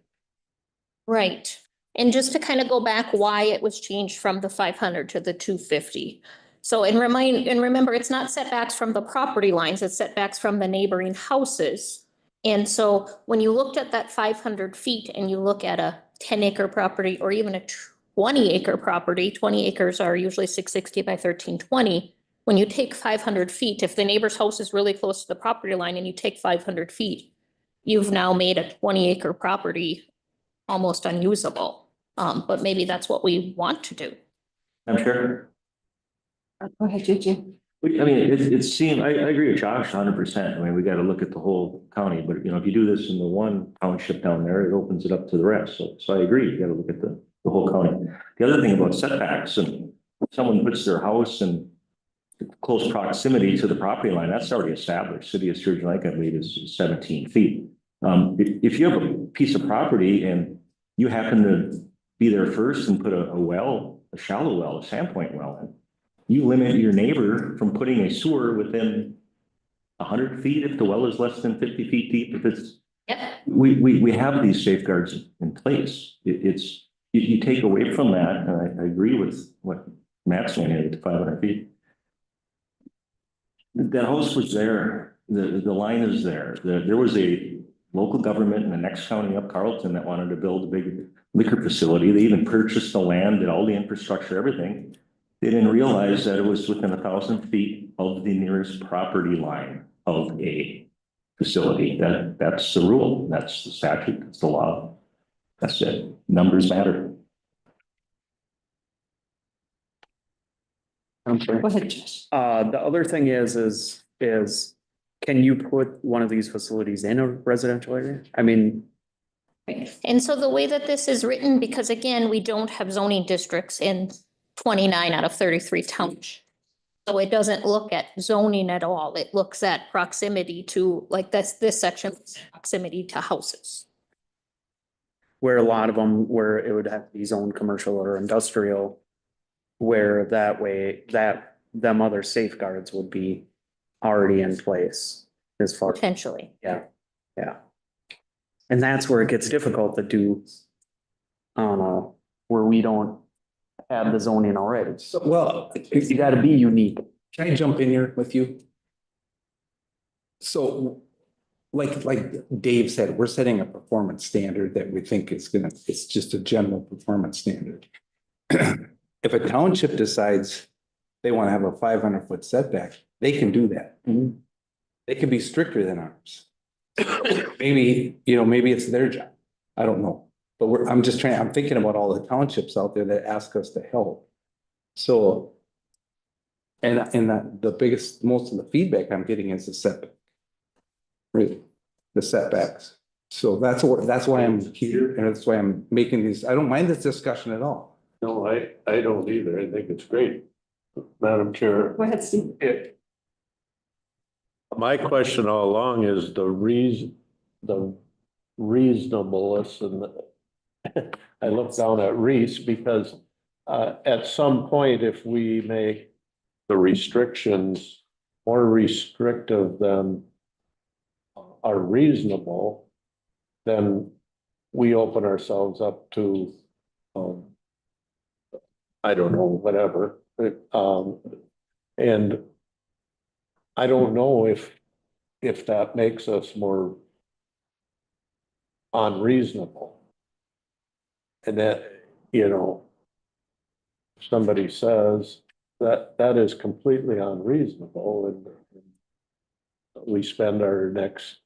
Right. And just to kind of go back why it was changed from the 500 to the 250. So and remember, it's not setbacks from the property lines, it's setbacks from the neighboring houses. And so when you looked at that 500 feet and you look at a 10-acre property or even a 20-acre property, 20 acres are usually 660 by 1320. When you take 500 feet, if the neighbor's house is really close to the property line and you take 500 feet, you've now made a 20-acre property almost unusable. But maybe that's what we want to do. I'm sure. Go ahead, JJ. I mean, it seemed, I agree with Josh 100%. I mean, we got to look at the whole county, but you know, if you do this in the one township down there, it opens it up to the rest. So I agree, you got to look at the whole county. The other thing about setbacks, and someone puts their house in close proximity to the property line, that's already established. City of Sturgeon Lake, I believe, is 17 feet. If you have a piece of property and you happen to be there first and put a well, a shallow well, a Sandpoint well in, you limit your neighbor from putting a sewer within 100 feet if the well is less than 50 feet deep. If it's, we have these safeguards in place. You take away from that, and I agree with what Matt's saying here, the 500 feet. That house was there, the line is there. There was a local government in the next county up, Carlton, that wanted to build a big liquor facility. They even purchased the land, did all the infrastructure, everything. They didn't realize that it was within 1,000 feet of the nearest property line of a facility. That's the rule. That's the statute. That's the law. That's it. Numbers matter. I'm sorry. Go ahead, Josh. The other thing is can you put one of these facilities in a residential area? I mean, And so the way that this is written, because again, we don't have zoning districts in 29 out of 33 townships. So it doesn't look at zoning at all. It looks at proximity to, like this section, proximity to houses. where a lot of them, where it would have to be zoned commercial or industrial, where that way, that, them other safeguards would be already in place as far. Potentially. Yeah, yeah. And that's where it gets difficult to do, where we don't have the zoning already. So, well, You gotta be unique. can I jump in here with you? So, like Dave said, we're setting a performance standard that we think is it's just a general performance standard. If a township decides they want to have a 500-foot setback, they can do that. They can be stricter than ours. Maybe, maybe it's their job. I don't know. But I'm thinking about all the townships out there that ask us to help. So, and most of the feedback I'm getting is the setback. Really, the setbacks. So that's why I'm here, and that's why I'm making these, I don't mind this discussion at all. No, I don't either. I think it's great. Madam Chair. Go ahead, Steve. My question all along is the reasonableness, and I look down at Reese because at some point, if we make the restrictions more restrictive than are reasonable, then we open ourselves up to, I don't know, whatever. And I don't know if that makes us more unreasonable. And that, somebody says that is completely unreasonable, and we spend our next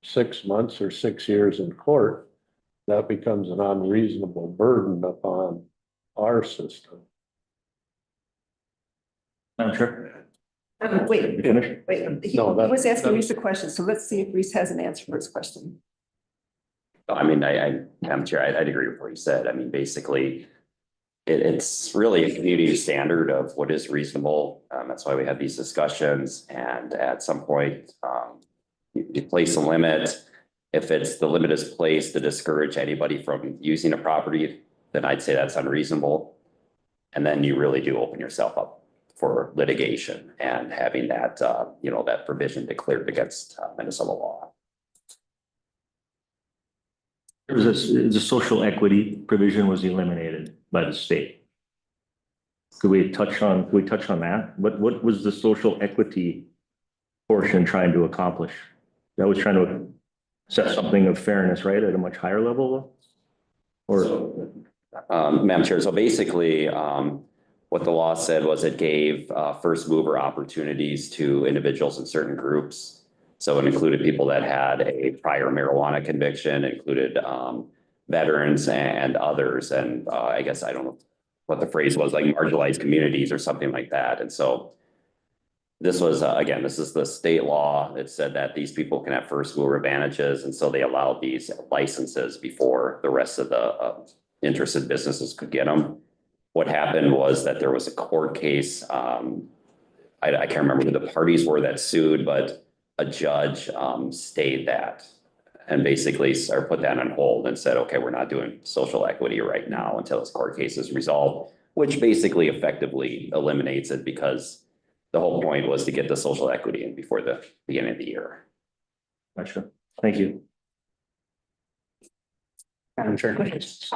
6 months or 6 years in court, that becomes an unreasonable burden upon our system. I'm sure. Wait, Finish. he No, was asking Reese a question, so let's see if Reese has an answer for his question. I mean, I'm sure I'd agree with what you said. I mean, basically, it's really a community standard of what is reasonable. That's why we have these discussions. And at some point, you place a limit. If the limit is placed to discourage anybody from using a property, then I'd say that's unreasonable. And then you really do open yourself up for litigation and having that, that provision declared against Minnesota law. The social equity provision was eliminated by the state. Could we touch on that? What was the social equity portion trying to accomplish? That was trying to set something of fairness, right, at a much higher level? Or Madam Chair, so basically, what the law said was it gave first mover opportunities to individuals in certain groups. So it included people that had a prior marijuana conviction, included veterans and others. And I guess I don't know what the phrase was, like marginalized communities or something like that. And so this was, again, this is the state law. It said that these people can have first mover advantages. And so they allowed these licenses before the rest of the interested businesses could get them. What happened was that there was a court case. I can't remember who the parties were that sued, but a judge stayed that and basically put that on hold and said, okay, we're not doing social equity right now until this court case is resolved, which basically effectively eliminates it because the whole point was to get the social equity in before the beginning of the year. Gotcha. Thank you. I'm sure.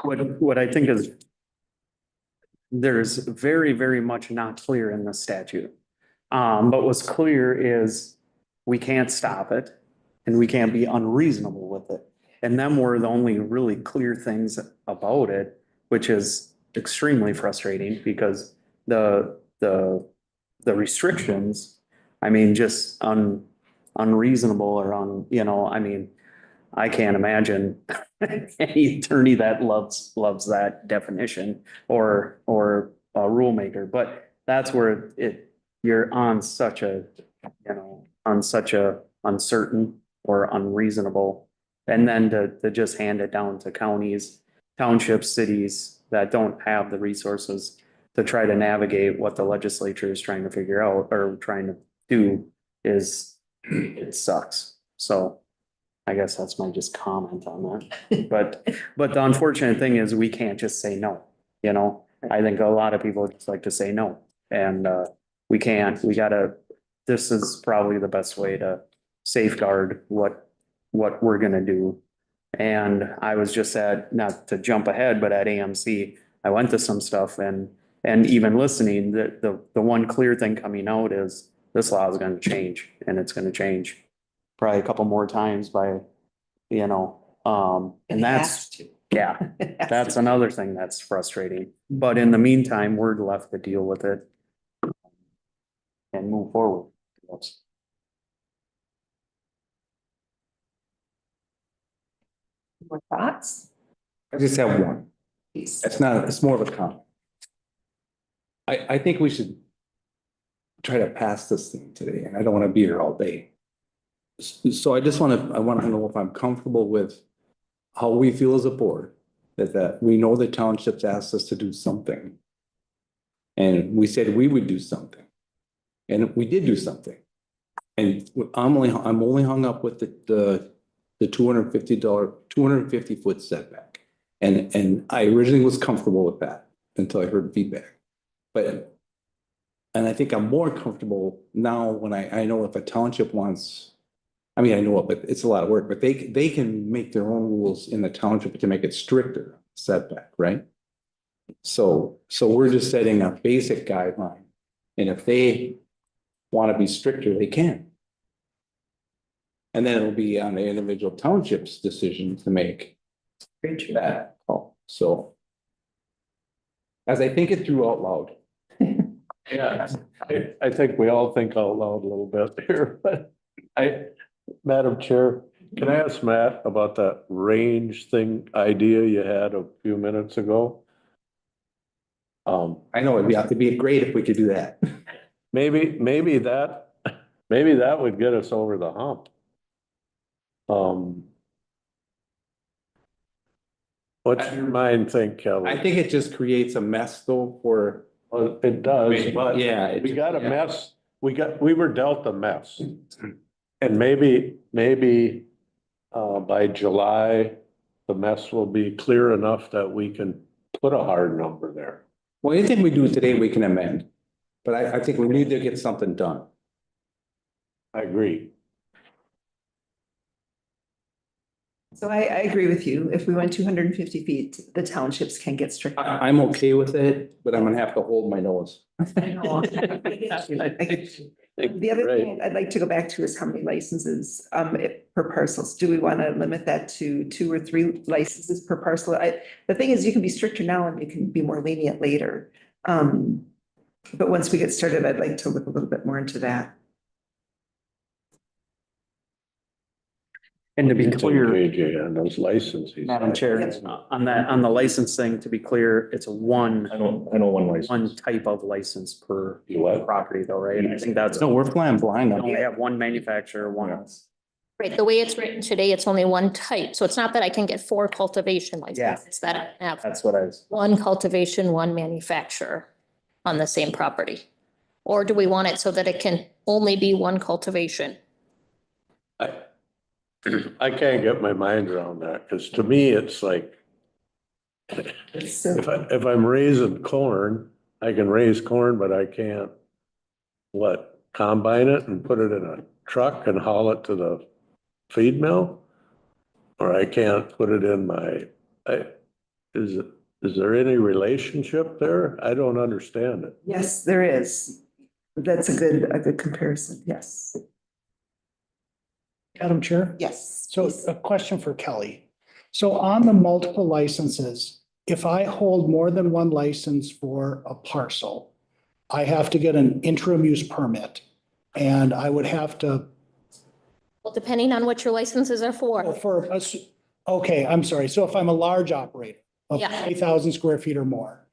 What I think is there's very, very much not clear in the statute. But what's clear is we can't stop it and we can't be unreasonable with it. And then were the only really clear things about it, which is extremely frustrating because the restrictions, I mean, just unreasonable or I mean, I can't imagine any attorney that loves that definition or a rule maker, but that's where you're on such a, on such a uncertain or unreasonable. And then to just hand it down to counties, townships, cities that don't have the resources to try to navigate what the legislature is trying to figure out or trying to do is, it sucks. So I guess that's my just comment on that. But the unfortunate thing is we can't just say no, you know? I think a lot of people just like to say no. And we can't, we gotta, this is probably the best way to safeguard what we're gonna do. And I was just at, not to jump ahead, but at AMC, I went to some stuff and even listening, the one clear thing coming out is this law is gonna change, and it's gonna change probably a couple more times by, you know, and that's, yeah, that's another thing that's frustrating. But in the meantime, we're left to deal with it and move forward. More thoughts? I just have one. It's not, it's more of a comment. I think we should try to pass this thing today, and I don't want to be here all day. So I want to know if I'm comfortable with how we feel as a board, that we know the townships asked us to do something. And we said we would do something. And we did do something. And I'm only hung up with the $250 setback. And I originally was comfortable with that until I heard feedback. And I think I'm more comfortable now when I know if a township wants, I mean, I know it, but it's a lot of work, but they can make their own rules in the township to make it stricter setback, right? So we're just setting a basic guideline. And if they want to be stricter, they can. And then it'll be on the individual township's decision to make that call. So as I think it through out loud. Yeah, I think we all think out loud a little bit here, but Madam Chair, can I ask Matt about that range thing idea you had a few minutes ago? I know it'd be great if we could do that. Maybe that would get us over the hump. What's your mind think, Kelly? I think it just creates a mess though for. Well, it does, but yeah, we got a mess. We were dealt a mess. And maybe by July, the mess will be clear enough that we can put a hard number there. Well, anything we do today, we can amend. But I think we need to get something done. I agree. So I agree with you. If we went 250 feet, the townships can get strict. I'm okay with it, but I'm gonna have to hold my nose. The other thing I'd like to go back to is how many licenses per parcels. Do we want to limit that to 2 or 3 licenses per parcel? The thing is, you can be stricter now and you can be more lenient later. But once we get started, I'd like to look a little bit more into that. And to be clear, KJ, on those licenses. Madam Chair, on the license thing, to be clear, it's one. I know one license. One type of license per What? property though, right? I think that's. No, we're flying blind We on only it. have one manufacturer, one. Right, the way it's written today, it's only one type, so it's not that I can get 4 cultivation Yeah. licenses, it's that I have That's what I was. one cultivation, one manufacturer on the same property. Or do we want it so that it can only be one cultivation? I can't get my mind around that, because to me, it's like, So if I'm raising corn, I can raise corn, but I can't, combine it and put it in a truck and haul it to the feed mill? Or I can't put it in is there any relationship there? I don't understand it. yes, there is. That's a good comparison. Yes. Madam Chair? Yes. So a question for Kelly. So on the multiple licenses, if I hold more than one license for a parcel, I have to get an interim use permit and I would have to. Well, depending on what your licenses are for. For us, okay, I'm sorry. So if I'm a large operator of Yeah. 8,000 square feet or more,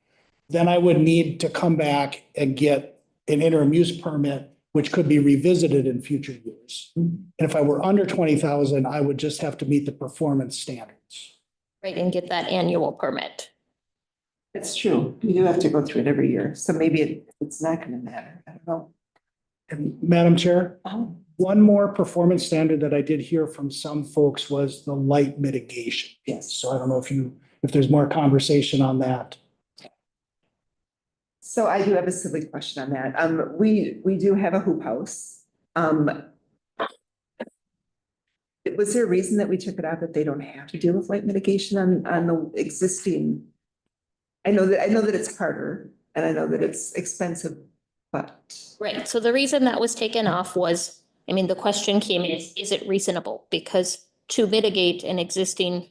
then I would need to come back and get an interim use permit which could be revisited in future years. And if I were under 20,000, I would just have to meet the performance standards. Right, and get that annual permit. It's true. You do have to go through it every year. So maybe it's not gonna matter. I don't know. And Madam Chair, Oh, one more performance standard that I did hear from some folks was the light mitigation. yes. So I don't know if there's more conversation on that. So I do have a silly question on that. We do have a hoop house. Was there a reason that we took it out that they don't have to deal with light mitigation on the existing? I know that it's harder and I know that it's expensive, but. Right, so the reason that was taken off was, I mean, the question came is it reasonable? Because to mitigate an existing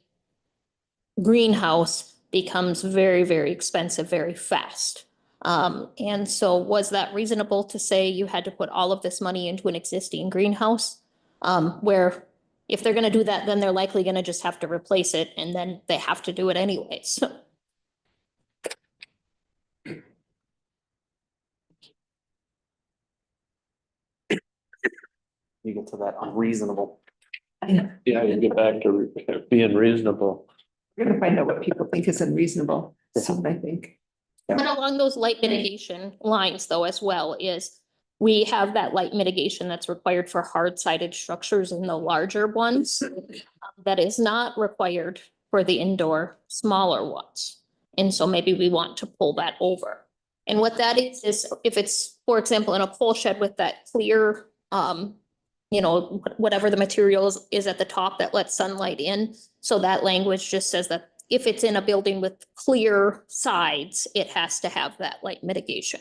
greenhouse becomes very, very expensive, very fast. And so was that reasonable to say you had to put all of this money into an existing greenhouse? Where if they're gonna do that, then they're likely gonna just have to replace it and then they have to do it anyways. You get to that unreasonable. Yeah, you get back to being reasonable. We're gonna find out what people think is unreasonable soon, I think. But along those light mitigation lines though as well is we have that light mitigation that's required for hard-sided structures in the larger ones. That is not required for the indoor smaller ones. And so maybe we want to pull that over. And what that is if it's, for example, in a pole shed with that clear, whatever the material is at the top that lets sunlight in. So that language just says that if it's in a building with clear sides, it has to have that light mitigation.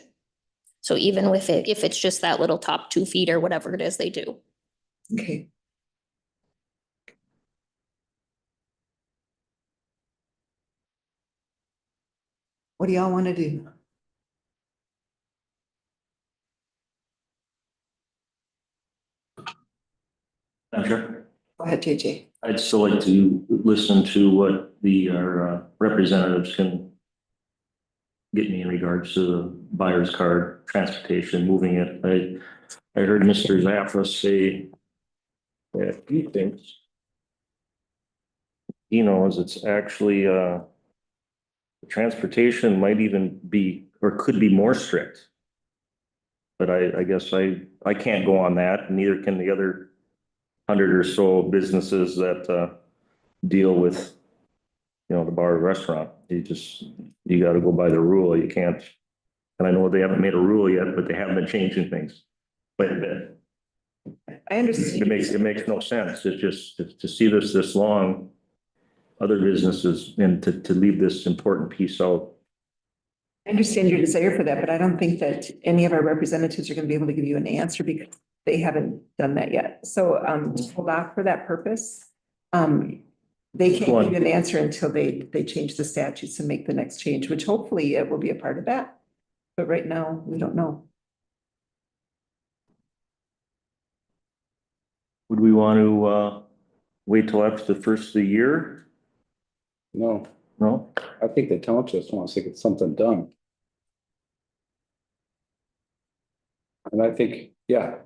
So even with it, if it's just that little top 2 feet or whatever it is they do. Okay. What do y'all want to do? Sure. Go ahead, JJ. I'd still like to listen to what our representatives can get me in regards to the buyer's card, transportation, moving it. I heard Mr. Zafra say that he thinks he knows it's actually transportation might even be or could be more strict. But I guess I can't go on that, and neither can the other 100 or so businesses that deal with, the bar or restaurant. You got to go by the rule. You can't. And I know they haven't made a rule yet, but they have been changing things quite a bit. I understand. It makes no sense. It's just to see this long, other businesses, and to leave this important piece out. I understand your desire for that, but I don't think that any of our representatives are going to be able to give you an answer because they haven't done that yet. So just hold off for that purpose. They can't give you an answer until they change the statutes and make the next change, which hopefully it will be a part of that. But right now, we don't know. Would we want to wait till after the first of the year? No, No? I think the townships wants to get something done. And I think, yeah,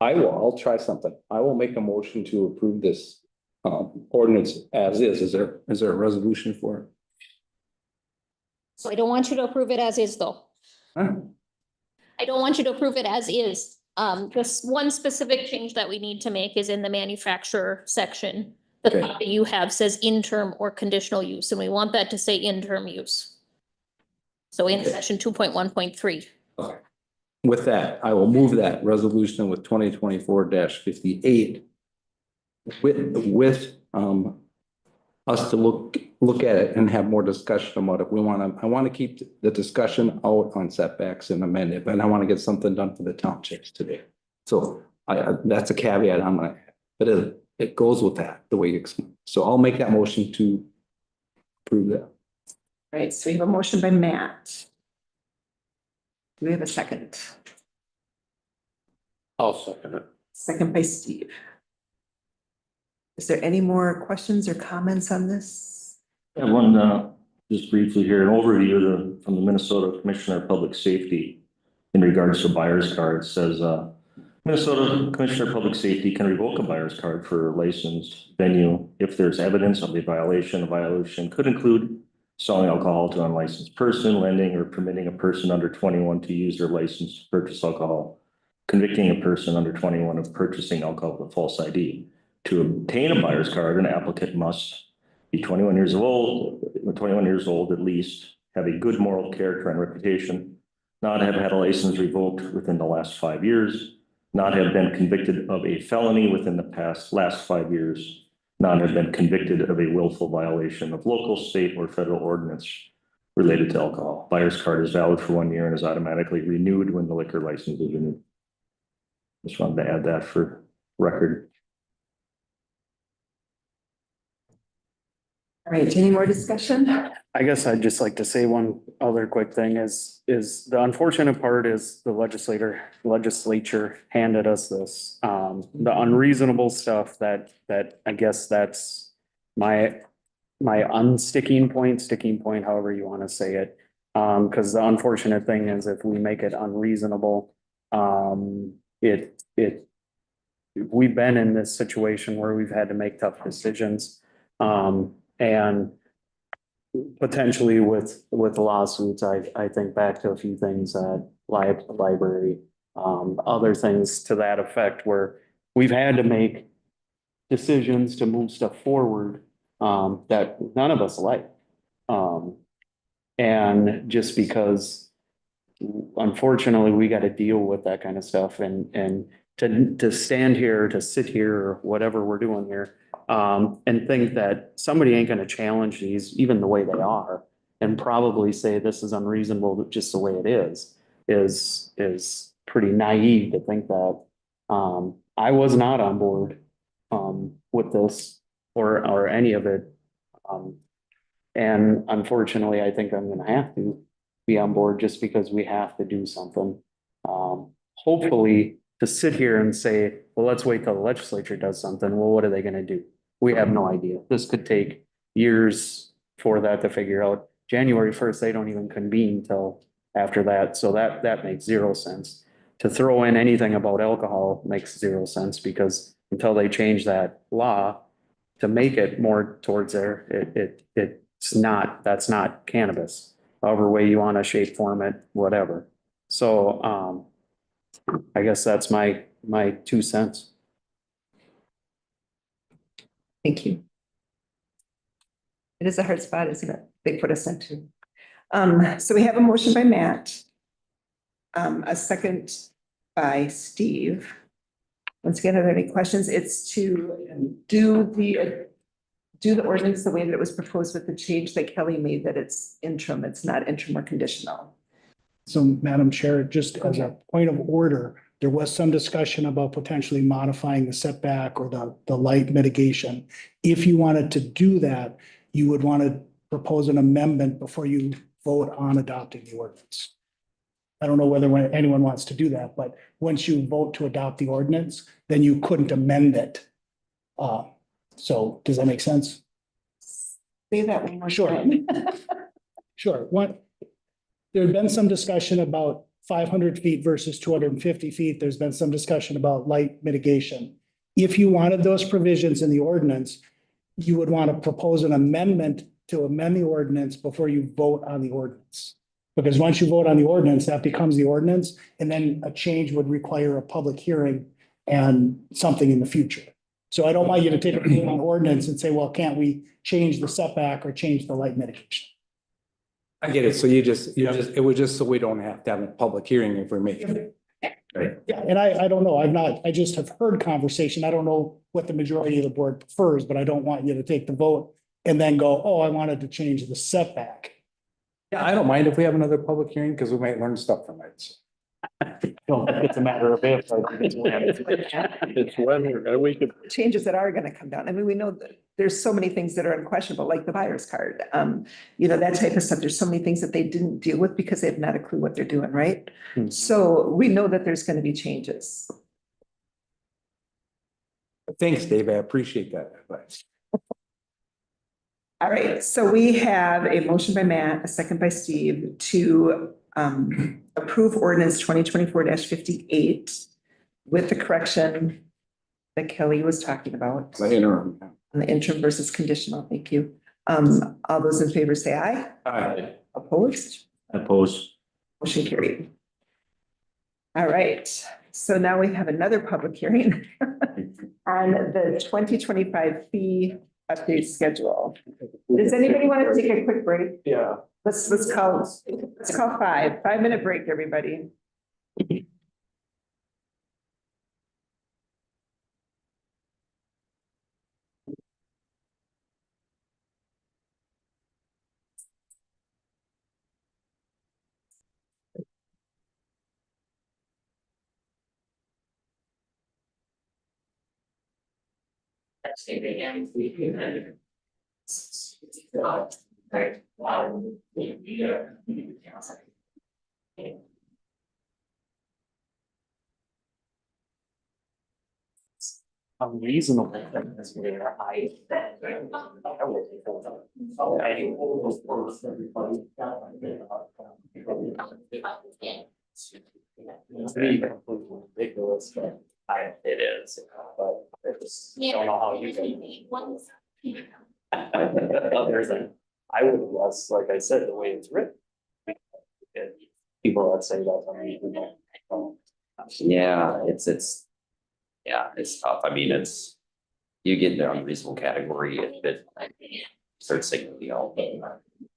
I'll try something. I will make a motion to approve this ordinance as is. Is there a resolution for it? So I don't want you to approve it as is though. Huh? I don't want you to approve it as is. Just one specific change that we need to make is in the manufacturer section. The Okay. copy you have says interim or conditional use, and we want that to say interim use. So in section 2.1.3. Okay. With that, I will move that resolution with 2024-58. With us to look at it and have more discussion about it. I want to keep the discussion out on setbacks and amend it, but I want to get something done for the townships today. So that's a caveat I'm gonna, but it goes with that, the way you explain. So I'll make that motion to approve that. Right, so we have a motion by Matt. Do we have a second? I'll second it. Second by Steve. Is there any more questions or comments on this? Yeah, one, just briefly here, an overview from the Minnesota Commissioner of Public Safety in regards to buyer's cards says, Minnesota Commissioner of Public Safety can revoke a buyer's card for a licensed venue if there's evidence of a violation. A violation could include selling alcohol to an unlicensed person, lending or permitting a person under 21 to use their license to purchase alcohol, convicting a person under 21 of purchasing alcohol with false ID. To obtain a buyer's card, an applicant must be 21 years old at least, have a good moral character and reputation, not have had a license revoked within the last 5 years, not have been convicted of a felony within the last 5 years, not have been convicted of a willful violation of local, state, or federal ordinance related to alcohol. Buyer's card is valid for 1 year and is automatically renewed when the liquor license is renewed. Just wanted to add that for record. All right, any more discussion? I guess I'd just like to say one other quick thing is the unfortunate part is the legislature handed us this. The unreasonable stuff that I guess that's my sticking point, however you want to say it. Because the unfortunate thing is if we make it unreasonable, we've been in this situation where we've had to make tough decisions. And potentially with lawsuits, I think back to a few things at library, other things to that effect where we've had to make decisions to move stuff forward, that none of us like. And just because unfortunately we got to deal with that kind of stuff and to stand here, to sit here or whatever we're doing here, and think that somebody ain't gonna challenge these even the way they are and probably say this is unreasonable just the way it is pretty naive to think that. I was not on board with this or any of it. And unfortunately, I think I'm gonna have to be on board just because we have to do something. Hopefully to sit here and say, well, let's wait till the legislature does something. Well, what are they gonna do? We have no idea. This could take years for that to figure out. January 1st, they don't even convene till after that. So that makes zero sense. To throw in anything about alcohol makes zero sense because until they change that law to make it more towards there, that's not cannabis. However way you want to shape, form it, whatever. So, I guess that's my 2 cents. Thank you. It is a hard spot, isn't it? They put us into. So we have a motion by Matt. A second by Steve. Once again, are there any questions? It's to do the ordinance the way that it was proposed with the change that Kelly made, that it's interim, it's not interim or conditional. So Madam Chair, just as a point of order, there was some discussion about potentially modifying the setback or the light mitigation. If you wanted to do that, you would want to propose an amendment before you vote on adopting the ordinance. I don't know whether anyone wants to do that, but once you vote to adopt the ordinance, then you couldn't amend it. So does that make sense? Say that one more Sure. time. Sure. There had been some discussion about 500 feet versus 250 feet. There's been some discussion about light mitigation. If you wanted those provisions in the ordinance, you would want to propose an amendment to amend the ordinance before you vote on the ordinance. Because once you vote on the ordinance, that becomes the ordinance, and then a change would require a public hearing and something in the future. So I don't want you to take a vote on ordinance and say, well, can't we change the setback or change the light mitigation? I get it. So it was just so we don't have to have a public hearing if we're making it. Right. Yeah, and I don't know. I just have heard conversation. I don't know what the majority of the board prefers, but I don't want you to take the vote and then go, oh, I wanted to change the setback. Yeah, I don't mind if we have another public hearing because we might learn stuff from it. Don't think it's a matter of if, I think it's when. It's when, and we could. Changes that are gonna come down. I mean, we know that there's so many things that are unquestionable, like the buyer's card. That type of stuff. There's so many things that they didn't deal with because they have not a clue what they're doing, right? So we know that there's gonna be changes. Thanks, Dave. I appreciate that advice. All right, so we have a motion by Matt, a second by Steve to approve ordinance 2024-58 with the correction that Kelly was talking about. The interim. On the interim versus conditional, thank you. All those in favor say aye. Aye. Opposed? Opposed. Motion carried. All right, so now we have another public hearing on the 2025 fee update schedule. Does anybody want to take a quick break? Yeah. Let's call 5-minute break, everybody. Unreasonable thing is where I. Ridiculous, but it is, but I just don't know how you can. Other than, I would guess, like I said, the way it's written. People that say that's unreasonable. Yeah, it's tough. I mean, you get in the unreasonable category if it starts signaling,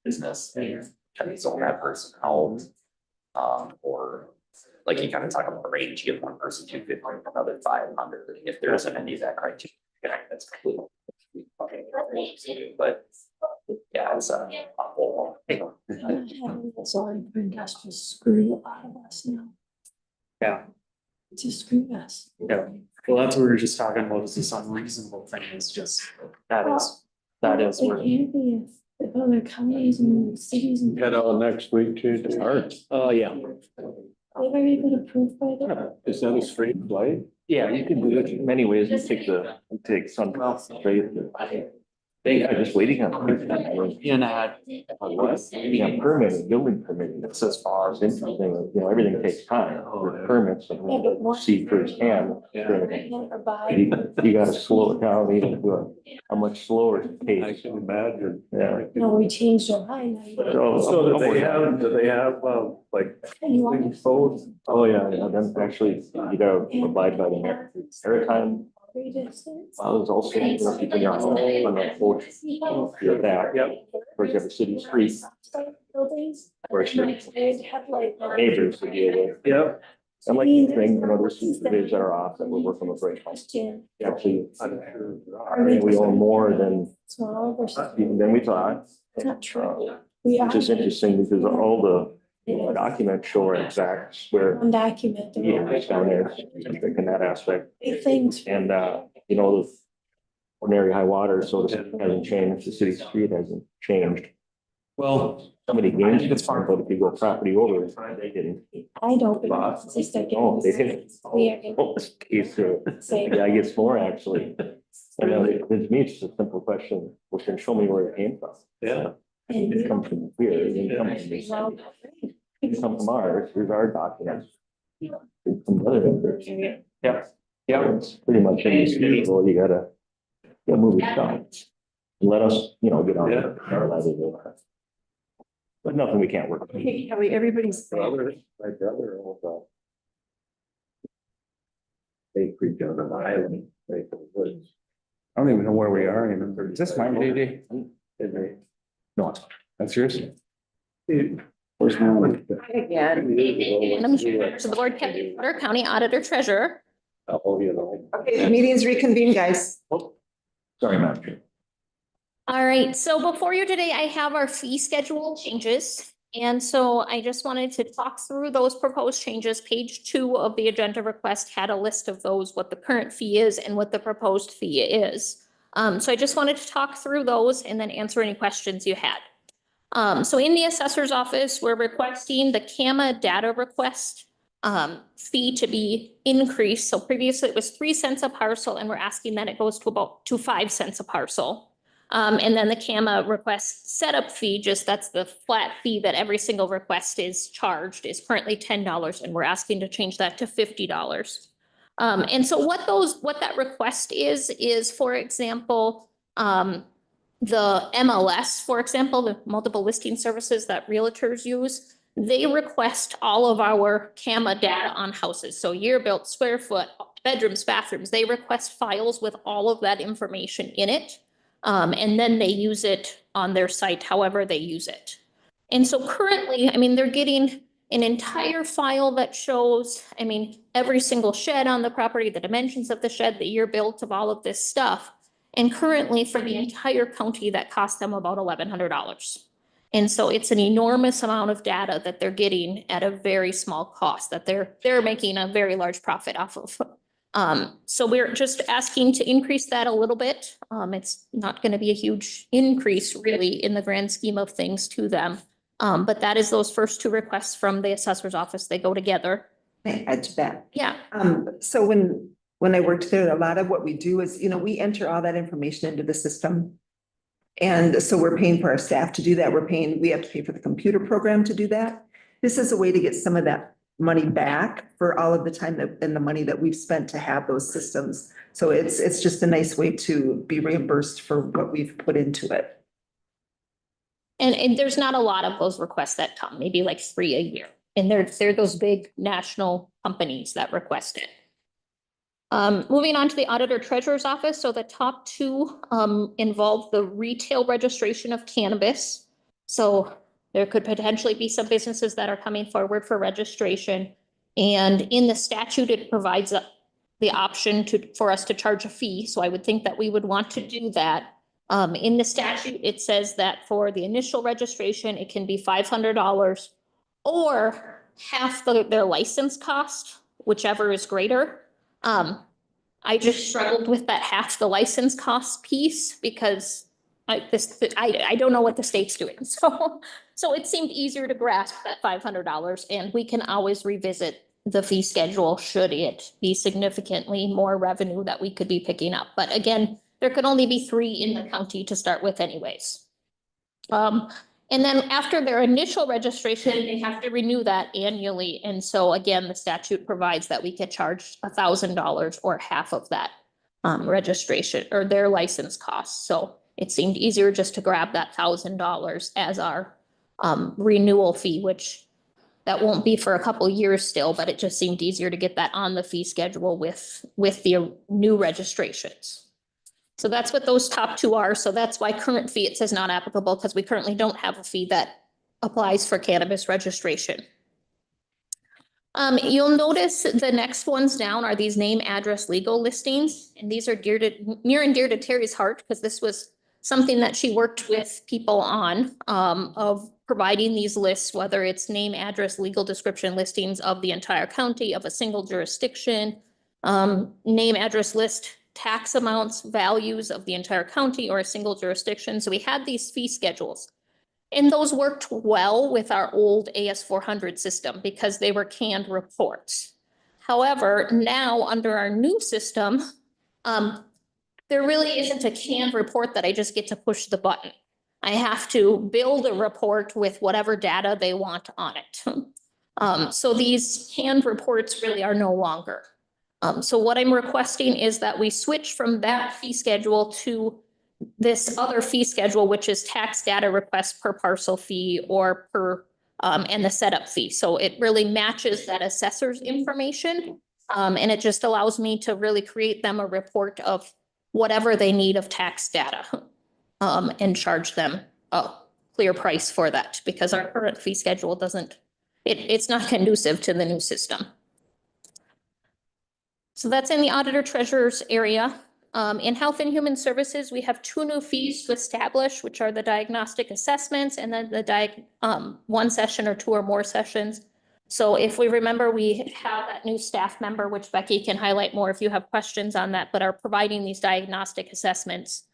business and trying to zone that person out. Or like you kind of talk about the range, you give one person 250, another 500, if there isn't any of that criteria, that's completely. But yeah, it's a whole. That's all I'm doing, guys, just screw a lot of us now. Yeah. Just screw us. Yeah, well, that's what we were just talking about, is this unreasonable thing is just, that is It where. can't be if other counties and cities and. Head on next week to the art. Oh, yeah. They've already been approved by the. Is that a straight flight? Yeah, you can do it in many ways. You take some straight. I'm just waiting on. In that. Waiting on permitting, building permitting. It's as far as. It's interesting, everything takes time, with permits and see firsthand. Or buy. You gotta slow it down even to a much slower I pace. can imagine. Yeah. No, we changed our mind. So do they have, like, You want to. both? Oh, yeah, then actually, you gotta abide by the maritime. There's also, keeping your eye on the approach. You're that. Yep. Of course, you have a city street, Buildings. where it's your Headlight. neighbors to deal with. Yep. And like you think, there's some bids that are off that we're working with right now. Question. Actually, I think we own more than Small versus. we thought. It's not true. We are. Which is interesting because all the documents show exact where Undocumented. it's down there, in that aspect. Big things. And, the ordinary high water, so to speak, hasn't changed, the city street hasn't changed. Well, Somebody gained it, but if you go property over, they didn't. I don't. It's just like. Oh, they didn't. We are. Oh, this case, the guy gets more actually. And to me, it's just a simple question, well, then show me where it came from. Yeah. It comes from here, it didn't come from this. It comes from ours, here's our documents. It's from other vendors. yeah, yeah, It's pretty much indisputable, you gotta move it down. Let us, get on our level. But nothing we can't work. with. Hey, Kelly, everybody's. My brother owns Bay Creek down on the island, right in the woods. I don't even know where we are anymore. Is this my DD? No, it's. That's yours? Where's my one? Again. Madam Chair, so the board kept order, County Auditor Treasurer. Oh, Okay, the meeting's reconvened, guys. Sorry, Madam Chair. All right, so before you today, I have our fee schedule changes. And so I just wanted to talk through those proposed changes. Page 2 of the agenda request had a list of those, what the current fee is and what the proposed fee is. So I just wanted to talk through those and then answer any questions you had. So in the assessor's office, we're requesting the CAMA data request fee to be increased. So previously it was 3 cents a parcel, and we're asking that it goes to 5 cents a parcel. And then the CAMA request setup fee, that's the flat fee that every single request is charged, is currently $10, and we're asking to change that to $50. And so what that request is, for example, the MLS, for example, the multiple listing services that realtors use, they request all of our CAMA data on houses. So year built, square foot, bedrooms, bathrooms, they request files with all of that information in it. And then they use it on their site, however they use it. And so currently, I mean, they're getting an entire file that shows, I mean, every single shed on the property, the dimensions of the shed, the year built of all of this stuff. And currently for the entire county, that costs them about $1,100. And so it's an enormous amount of data that they're getting at a very small cost that they're making a very large profit off of. So we're just asking to increase that a little bit. It's not going to be a huge increase really in the grand scheme of things to them. But that is those first two requests from the assessor's office. They go together. May I add to that? Yeah. So when I worked there, a lot of what we do is, you know, we enter all that information into the system. And so we're paying for our staff to do that. We have to pay for the computer program to do that. This is a way to get some of that money back for all of the time and the money that we've spent to have those systems. So it's just a nice way to be reimbursed for what we've put into it. And there's not a lot of those requests that come, maybe like 3 a year. And they're those big national companies that request it. Moving on to the auditor treasurer's office. So the top two involve the retail registration of cannabis. So there could potentially be some businesses that are coming forward for registration. And in the statute, it provides the option for us to charge a fee. So I would think that we would want to do that. In the statute, it says that for the initial registration, it can be $500 or half their license cost, whichever is greater. I just struggled with that half the license cost piece because I don't know what the state's doing. So it seemed easier to grasp that $500, and we can always revisit the fee schedule should it be significantly more revenue that we could be picking up. But again, there could only be 3 in the county to start with anyways. And then after their initial registration, they have to renew that annually. And so again, the statute provides that we could charge $1,000 or half of that registration or their license costs. So it seemed easier just to grab that $1,000 as our renewal fee, which that won't be for a couple years still, but it just seemed easier to get that on the fee schedule with the new registrations. So that's what those top 2 are. So that's why current fee, it says not applicable because we currently don't have a fee that applies for cannabis registration. You'll notice the next ones down are these name, address, legal listings. And these are near and dear to Terry's heart because this was something that she worked with people on of providing these lists, whether it's name, address, legal description listings of the entire county, of a single jurisdiction, name, address list, tax amounts, values of the entire county or a single jurisdiction. So we had these fee schedules. And those worked well with our old AS400 system because they were canned reports. However, now under our new system, there really isn't a canned report that I just get to push the button. I have to build a report with whatever data they want on it. So these canned reports really are no longer. So what I'm requesting is that we switch from that fee schedule to this other fee schedule, which is tax data request per parcel fee or per, and the setup fee. So it really matches that assessor's information. And it just allows me to really create them a report of whatever they need of tax data, and charge them a clear price for that because our current fee schedule doesn't, it's not conducive to the new system. So that's in the auditor treasurer's area. In Health and Human Services, we have 2 new fees to establish, which are the diagnostic assessments and then the 1 session or 2 or more sessions. So if we remember, we have that new staff member, which Becky can highlight more if you have questions on that, but are providing these diagnostic assessments.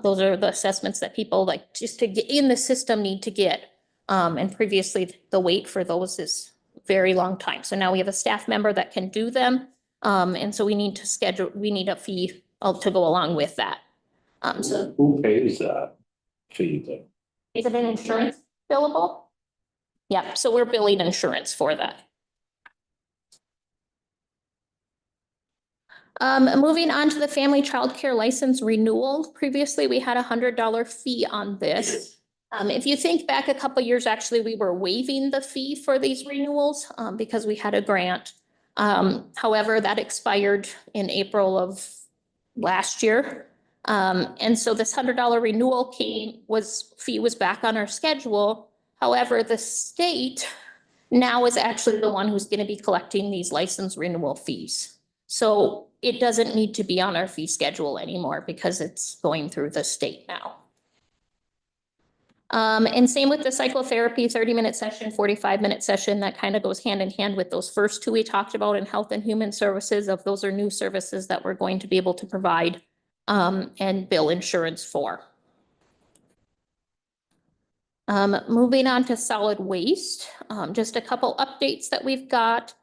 Those are the assessments that people like just to get in the system need to get. And previously the wait for those is very long time. So now we have a staff member that can do them. And so we need a fee to go along with that. So Who pays that fee then? is it an insurance billable? Yeah, so we're billing insurance for that. Moving on to the family childcare license renewal. Previously, we had $100 fee on this. If you think back a couple years, actually, we were waiving the fee for these renewals, because we had a grant. However, that expired in April of last year. And so this $100 renewal fee was back on our schedule. However, the state now is actually the one who's going to be collecting these license renewal fees. So it doesn't need to be on our fee schedule anymore because it's going through the state now. And same with the psychotherapy 30-minute session, 45-minute session, that kind of goes hand in hand with those first two we talked about in health and human services. Of those are new services that we're going to be able to provide and bill insurance for. Moving on to solid waste, just a couple updates that we've got.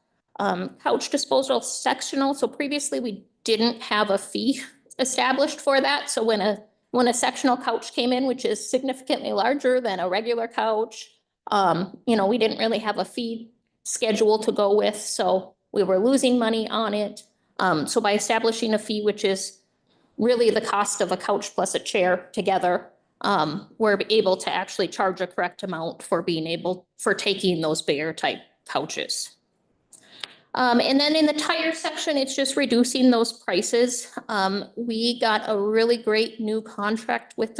Couch disposal sectional. So previously we didn't have a fee established for that. So when a sectional couch came in, which is significantly larger than a regular couch, we didn't really have a fee schedule to go with. So we were losing money on it. So by establishing a fee, which is really the cost of a couch plus a chair together, we're able to actually charge a correct amount for taking those bigger type couches. And then in the tire section, it's just reducing those prices. We got a really great new contract with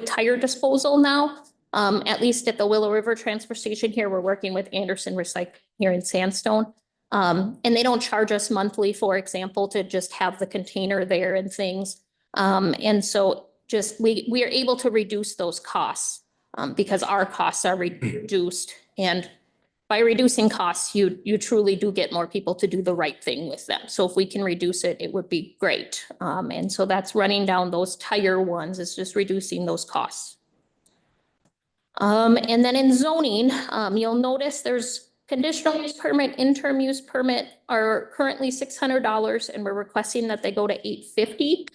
tire disposal now. At least at the Willow River Transfer Station here, we're working with Anderson Recycling here in Sandstone. And they don't charge us monthly, for example, to just have the container there and things. And so we are able to reduce those costs because our costs are reduced. And by reducing costs, you truly do get more people to do the right thing with them. So if we can reduce it, it would be great. And so that's running down those tire ones. It's just reducing those costs. And then in zoning, you'll notice there's conditional use permit, interim use permit are currently $600, and we're requesting that they go to $850.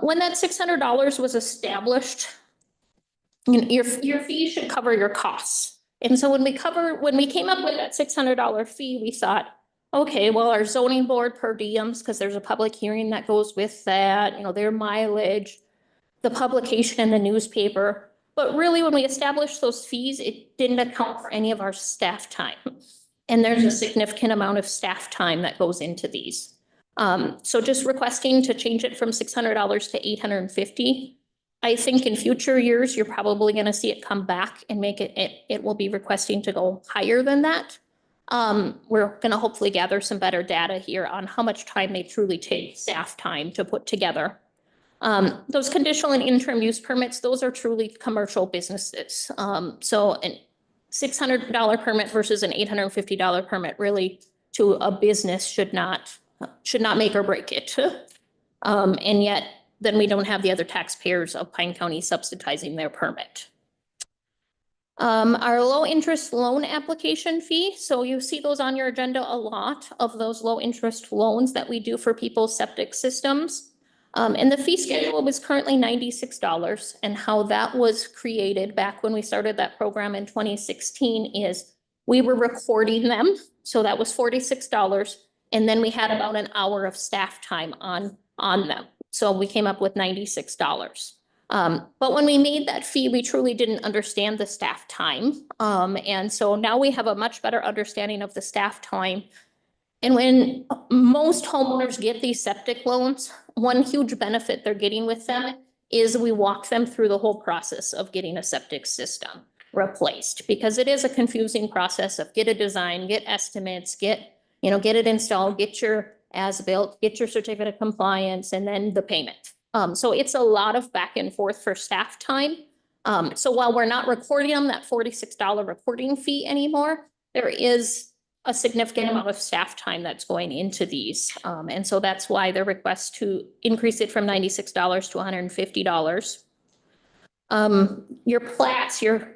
When that $600 was established, your fee should cover your costs. And so when we came up with that $600 fee, we thought, okay, well, our zoning board per diems, because there's a public hearing that goes with that, their mileage, the publication in the newspaper. But really, when we established those fees, it didn't account for any of our staff time. And there's a significant amount of staff time that goes into these. So just requesting to change it from $600 to $850. I think in future years, you're probably going to see it come back and make it will be requesting to go higher than that. We're going to hopefully gather some better data here on how much time they truly take, staff time, to put together. Those conditional and interim use permits, those are truly commercial businesses. So a $600 permit versus an $850 permit really to a business should not make or break it. And yet then we don't have the other taxpayers of Pine County subsidizing their permit. Our low interest loan application fee. So you see those on your agenda, a lot of those low interest loans that we do for people's septic systems. And the fee schedule was currently $96. And how that was created back when we started that program in 2016 is we were recording them. So that was $46. And then we had about an hour of staff time on them. So we came up with $96. But when we made that fee, we truly didn't understand the staff time. And so now we have a much better understanding of the staff time. And when most homeowners get these septic loans, one huge benefit they're getting with them is we walk them through the whole process of getting a septic system replaced, because it is a confusing process of get a design, get estimates, get it installed, get your as-built, get your certificate of compliance, and then the payment. So it's a lot of back and forth for staff time. So while we're not recording them that $46 recording fee anymore, there is a significant amount of staff time that's going into these. And so that's why the request to increase it from $96 to $150. Your plats, your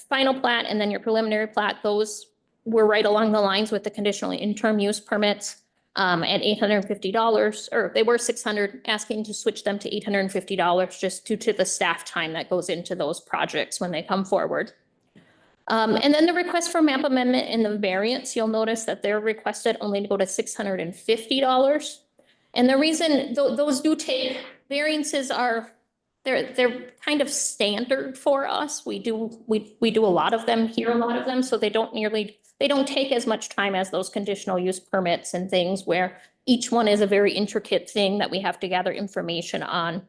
final plat and then your preliminary plat, those were right along the lines with the conditional interim use permits at $850, or they were $600, asking to switch them to $850 just due to the staff time that goes into those projects when they come forward. And then the request for map amendment and the variance, you'll notice that they're requested only to go to $650. And the reason those do take, variances are, they're kind of standard for us. We do a lot of them, hear a lot of them, so they don't take as much time as those conditional use permits and things where each one is a very intricate thing that we have to gather information on.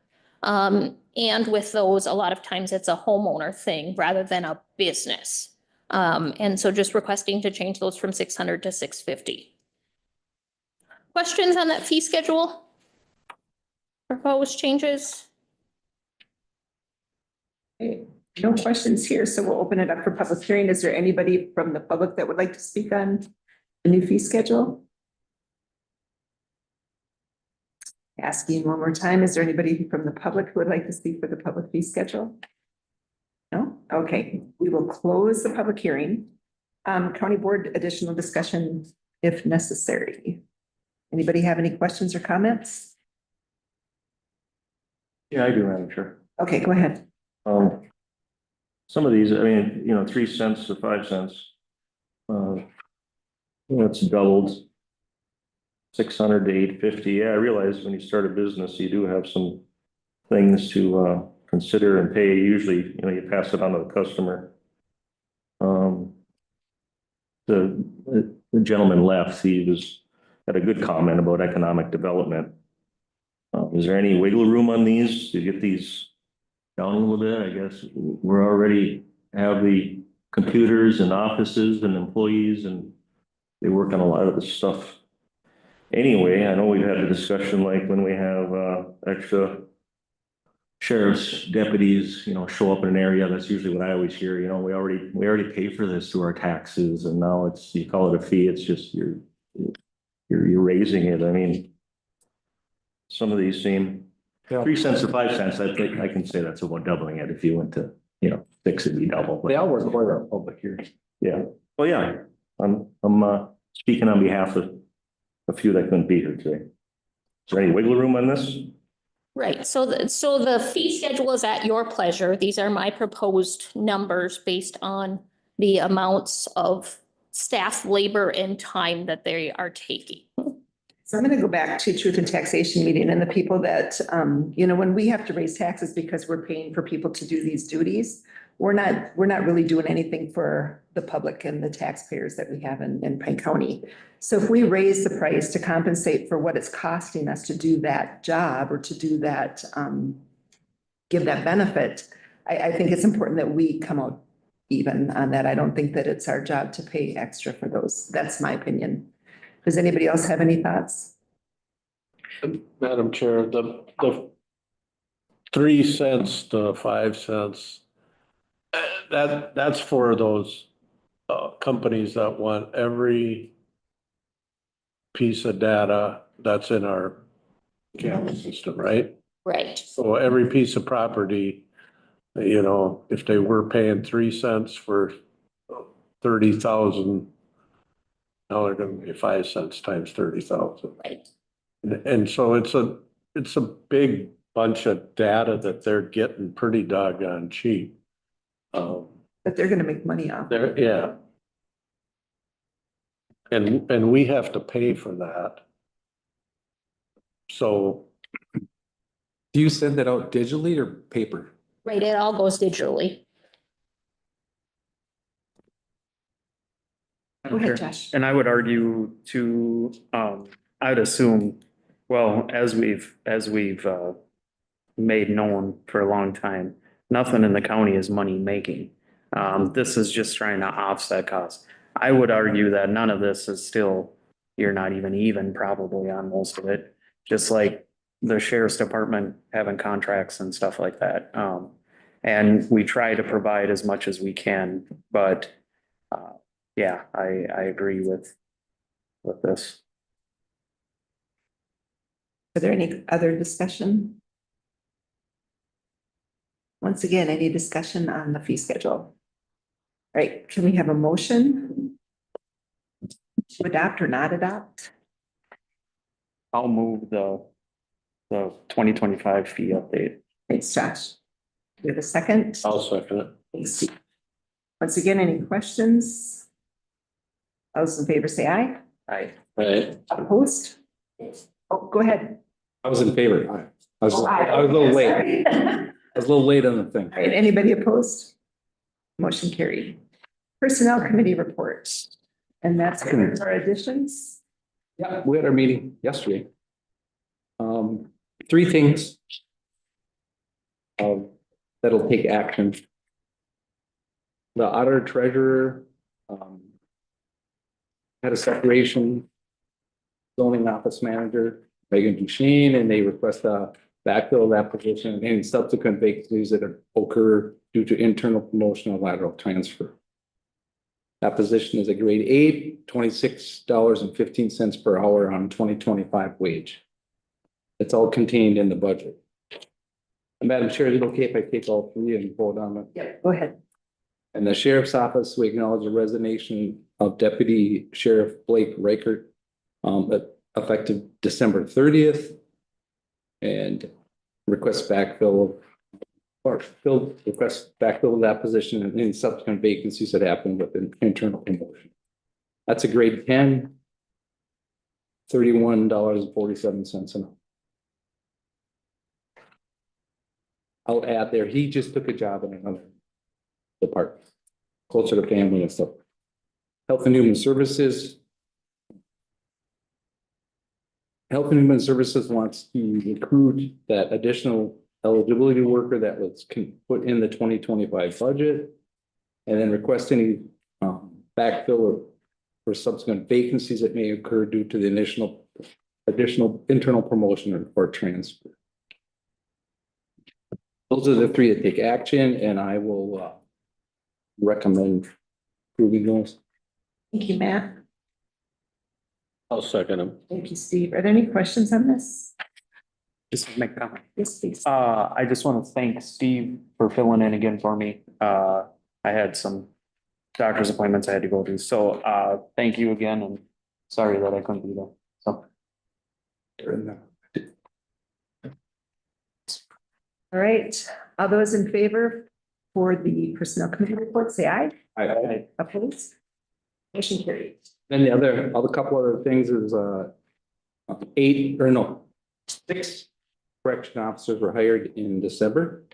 And with those, a lot of times it's a homeowner thing rather than a business. And so just requesting to change those from 600 to 650. Questions on that fee schedule? Proposed changes? Okay, no questions here, so we'll open it up for public hearing. Is there anybody from the public that would like to speak on the new fee schedule? Asking one more time, is there anybody from the public who would like to speak for the public fee schedule? No? Okay, we will close the public hearing. County board additional discussion if necessary. Anybody have any questions or comments? Yeah, I do, Madam Chair. Okay, go ahead. Some of these, I mean, 3 cents to 5 cents. It's doubled. 600 to 850. Yeah, I realize when you start a business, you do have some things to consider and pay. Usually, you pass it on to the customer. The gentleman left. He had a good comment about economic development. Is there any wiggle room on these to get these down a little bit? I guess we're already have the computers and offices and employees, and they work on a lot of the stuff. Anyway, I know we've had a discussion like when we have extra sheriff's deputies, show up in an area. That's usually what I always hear. We already pay for this through our taxes, and now you call it a fee. It's just you're raising it. I mean, some of these seem 3 cents to 5 cents. I think I can say that's about doubling it. If you went to 6, it'd be double. They all require our public hearing. Yeah. Well, yeah. I'm speaking on behalf of a few that couldn't be here today. Is there any wiggle room on this? Right, so the fee schedule is at your pleasure. These are my proposed numbers based on the amounts of staff labor and time that they are taking. So I'm going to go back to truth and taxation meeting and the people that, when we have to raise taxes because we're paying for people to do these duties, we're not really doing anything for the public and the taxpayers that we have in Pine County. So if we raise the price to compensate for what it's costing us to do that job or to do that, give that benefit, I think it's important that we come out even on that. I don't think that it's our job to pay extra for those. That's my opinion. Does anybody else have any thoughts? Madam Chair, the 3 cents to 5 cents, that's for those companies that want every piece of data that's in our camera system, right? Right. So every piece of property, if they were paying 3 cents for 30,000, now they're gonna be 5 cents times 30,000. Right. And so it's a big bunch of data that they're getting pretty doggone cheap. But they're going to make money off. Yeah. And we have to pay for that. So. Do you send that out digitally or paper? Right, it all goes digitally. Go ahead, Josh. And I would argue to, I would assume, well, as we've made known for a long time, nothing in the county is money making. This is just trying to offset costs. I would argue that none of this is still, you're not even probably on most of it, just like the sheriff's department having contracts and stuff like that. And we try to provide as much as we can, but yeah, I agree with this. Are there any other discussion? Once again, any discussion on the fee schedule? All right, can we have a motion to adopt or not adopt? I'll move the 2025 fee update. Thanks, Josh. Do we have a second? I'll second it. Thanks, Steve. Once again, any questions? Those in favor say aye. Aye. Right. Opposed? Oh, go ahead. I was in favor. I was Aye. a little late. Sorry. I was a little late on the thing. All right, anybody opposed? Motion carried. Personnel committee report. And that's our additions. Yeah, we had our meeting yesterday. Three things. That'll take action. The auditor treasurer, had a separation. Zoning office manager, Megan Duchesne, and they request a backfill of that position and any subsequent vacancies that occur due to internal promotion or lateral transfer. That position is a grade 8, $26.15 per hour on 2025 wage. It's all contained in the budget. And Madam Chair, is it okay if I take all three and vote on it? Yeah, go ahead. And the sheriff's office, we acknowledge the resignation of Deputy Sheriff Blake Reichert, effective December 30th. And request backfill of that position and any subsequent vacancies that happen with an internal promotion. That's a grade 10, $31.47 an hour. I'll add there, he just took a job in another department, closer to family and stuff. Health and Human Services. Health and Human Services wants to recruit that additional eligibility worker that was put in the 2025 budget. And then request any backfill or subsequent vacancies that may occur due to the additional internal promotion or transfer. Those are the three that take action, and I will recommend approving those. Thank you, Matt. I'll second them. Thank you, Steve. Are there any questions on this? Just make a comment. Yes, please. I just want to thank Steve for filling in again for me. I had some doctor's appointments I had to go to, so thank you again, and sorry that I couldn't be there, so. All right, all those in favor for the personnel committee report, say aye. Aye. Opposed? Motion carried. Then the other couple other things is 6 correction officers were hired in December.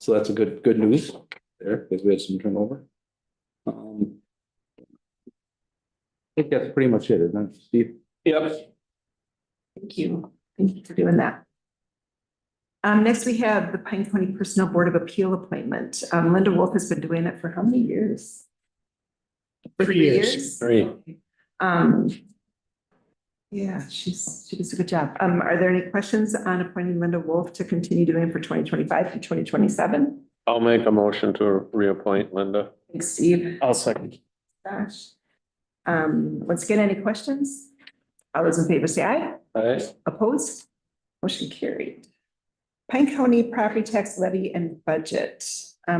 So that's a good news there because we had some turnover. I think that's pretty much it, isn't it, Steve? Yep. Thank you. Thank you for doing that. Next, we have the Pine County Personnel Board of Appeal appointment. Linda Wolf has been doing it for how many years? For 3 years? 3. Yeah, she does a good job. Are there any questions on appointing Linda Wolf to continue doing it for 2025 to 2027? I'll make a motion to reappoint Linda. Thanks, Steve. I'll second. Gosh. Once again, any questions? All those in favor say aye. Aye. Opposed? Motion carried. Pine County Property Tax Levy and Budget.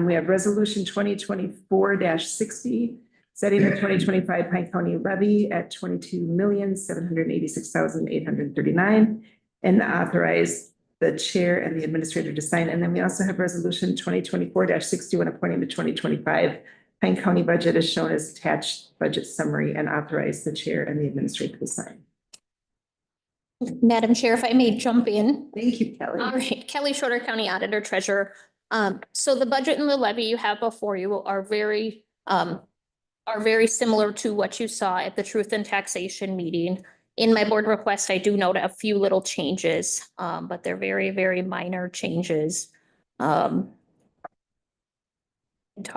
We have resolution 2024-60, setting the 2025 Pine County levy at $22,786,839 and authorize the chair and the administrator to sign. And then we also have resolution 2024-61, appointing the 2025 Pine County budget as shown as attached budget summary and authorize the chair and the administrator to sign. Madam Chair, if I may jump in. Thank you, Kelly. All right, Kelly Schroeder, County Auditor Treasurer. So the budget and the levy you have before you are very similar to what you saw at the Truth and Taxation meeting. In my board request, I do note a few little changes, but they're very, very minor changes. Talk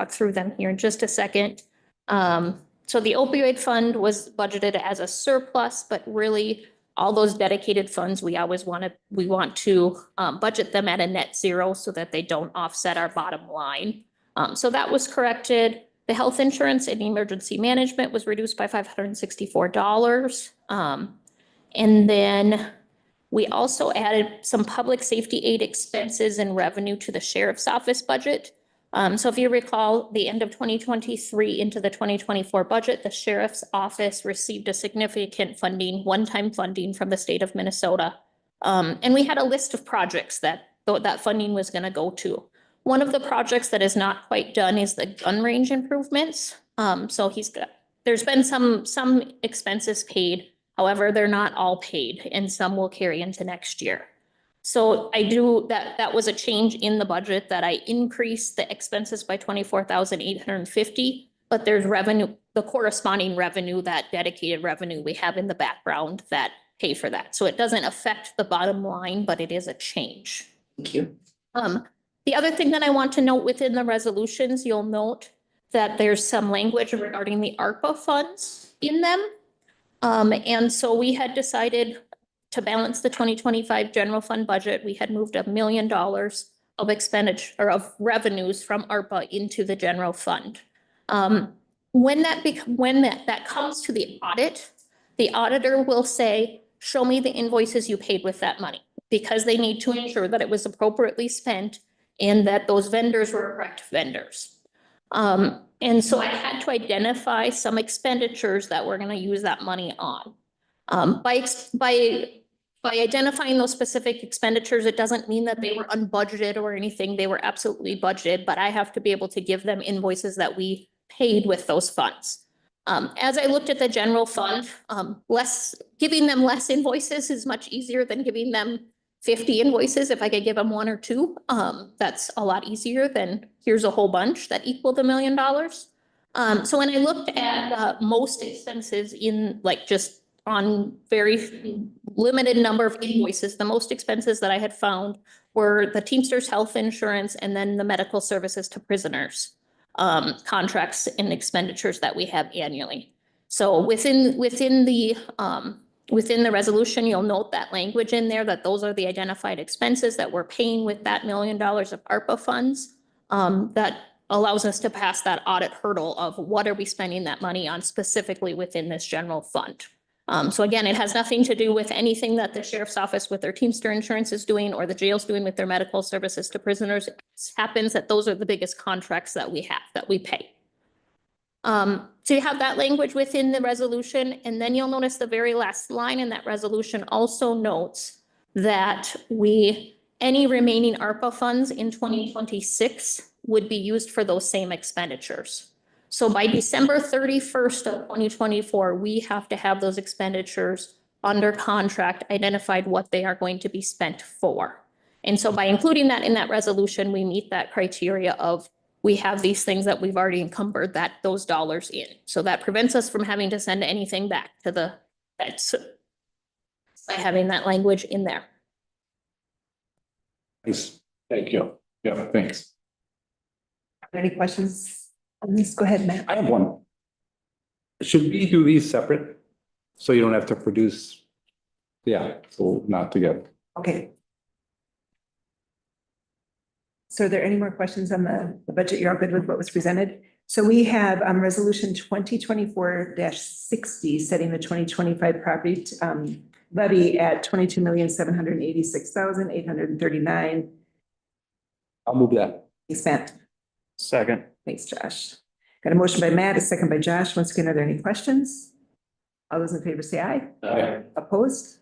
through them here in just a second. So the opioid fund was budgeted as a surplus, but really all those dedicated funds, we want to budget them at a net zero so that they don't offset our bottom line. So that was corrected. The health insurance and emergency management was reduced by $564. And then we also added some public safety aid expenses and revenue to the sheriff's office budget. So if you recall, the end of 2023 into the 2024 budget, the sheriff's office received a significant one-time funding from the state of Minnesota. And we had a list of projects that funding was going to go to. One of the projects that is not quite done is the gun range improvements. So there's been some expenses paid. However, they're not all paid and some will carry into next year. So that was a change in the budget that I increased the expenses by 24,850, but there's revenue, the corresponding revenue, that dedicated revenue we have in the background that pay for that. So it doesn't affect the bottom line, but it is a change. Thank you. The other thing that I want to note within the resolutions, you'll note that there's some language regarding the ARPA funds in them. And so we had decided to balance the 2025 general fund budget. We had moved $1 million of expenditure or of revenues from ARPA into the general fund. When that comes to the audit, the auditor will say, show me the invoices you paid with that money, because they need to ensure that it was appropriately spent and that those vendors were correct vendors. And so I had to identify some expenditures that we're going to use that money on. By identifying those specific expenditures, it doesn't mean that they were unbudgeted or anything. They were absolutely budgeted, but I have to be able to give them invoices that we paid with those funds. As I looked at the general fund, giving them less invoices is much easier than giving them 50 invoices. If I could give them 1 or 2, that's a lot easier than here's a whole bunch that equal $1 million. So when I looked at most expenses in just on very limited number of invoices, the most expenses that I had found were the Teamsters health insurance and then the medical services to prisoners contracts and expenditures that we have annually. So within the resolution, you'll note that language in there that those are the identified expenses that we're paying with that $1 million of ARPA funds. That allows us to pass that audit hurdle of what are we spending that money on specifically within this general fund. So again, it has nothing to do with anything that the sheriff's office with their Teamster insurance is doing or the jail's doing with their medical services to prisoners. It happens that those are the biggest contracts that we have, that we pay. So you have that language within the resolution, and then you'll notice the very last line in that resolution also notes that any remaining ARPA funds in 2026 would be used for those same expenditures. So by December 31st of 2024, we have to have those expenditures under contract, identified what they are going to be spent for. And so by including that in that resolution, we meet that criteria of we have these things that we've already encumbered those dollars in. So that prevents us from having to send anything back to the feds by having that language in there. Nice. Thank you. Yeah, thanks. Any questions on this? Go ahead, Matt. I have one. Should we do these separate? So you don't have to produce? Yeah, so not together. Okay. So are there any more questions on the budget? You're all good with what was presented? So we have resolution 2024-60, setting the 2025 property levy at 22,786,839. I'll move that. Thanks, Matt. Second. Thanks, Josh. Got a motion by Matt, a second by Josh. Once again, are there any questions? All those in favor say aye. Aye. Opposed?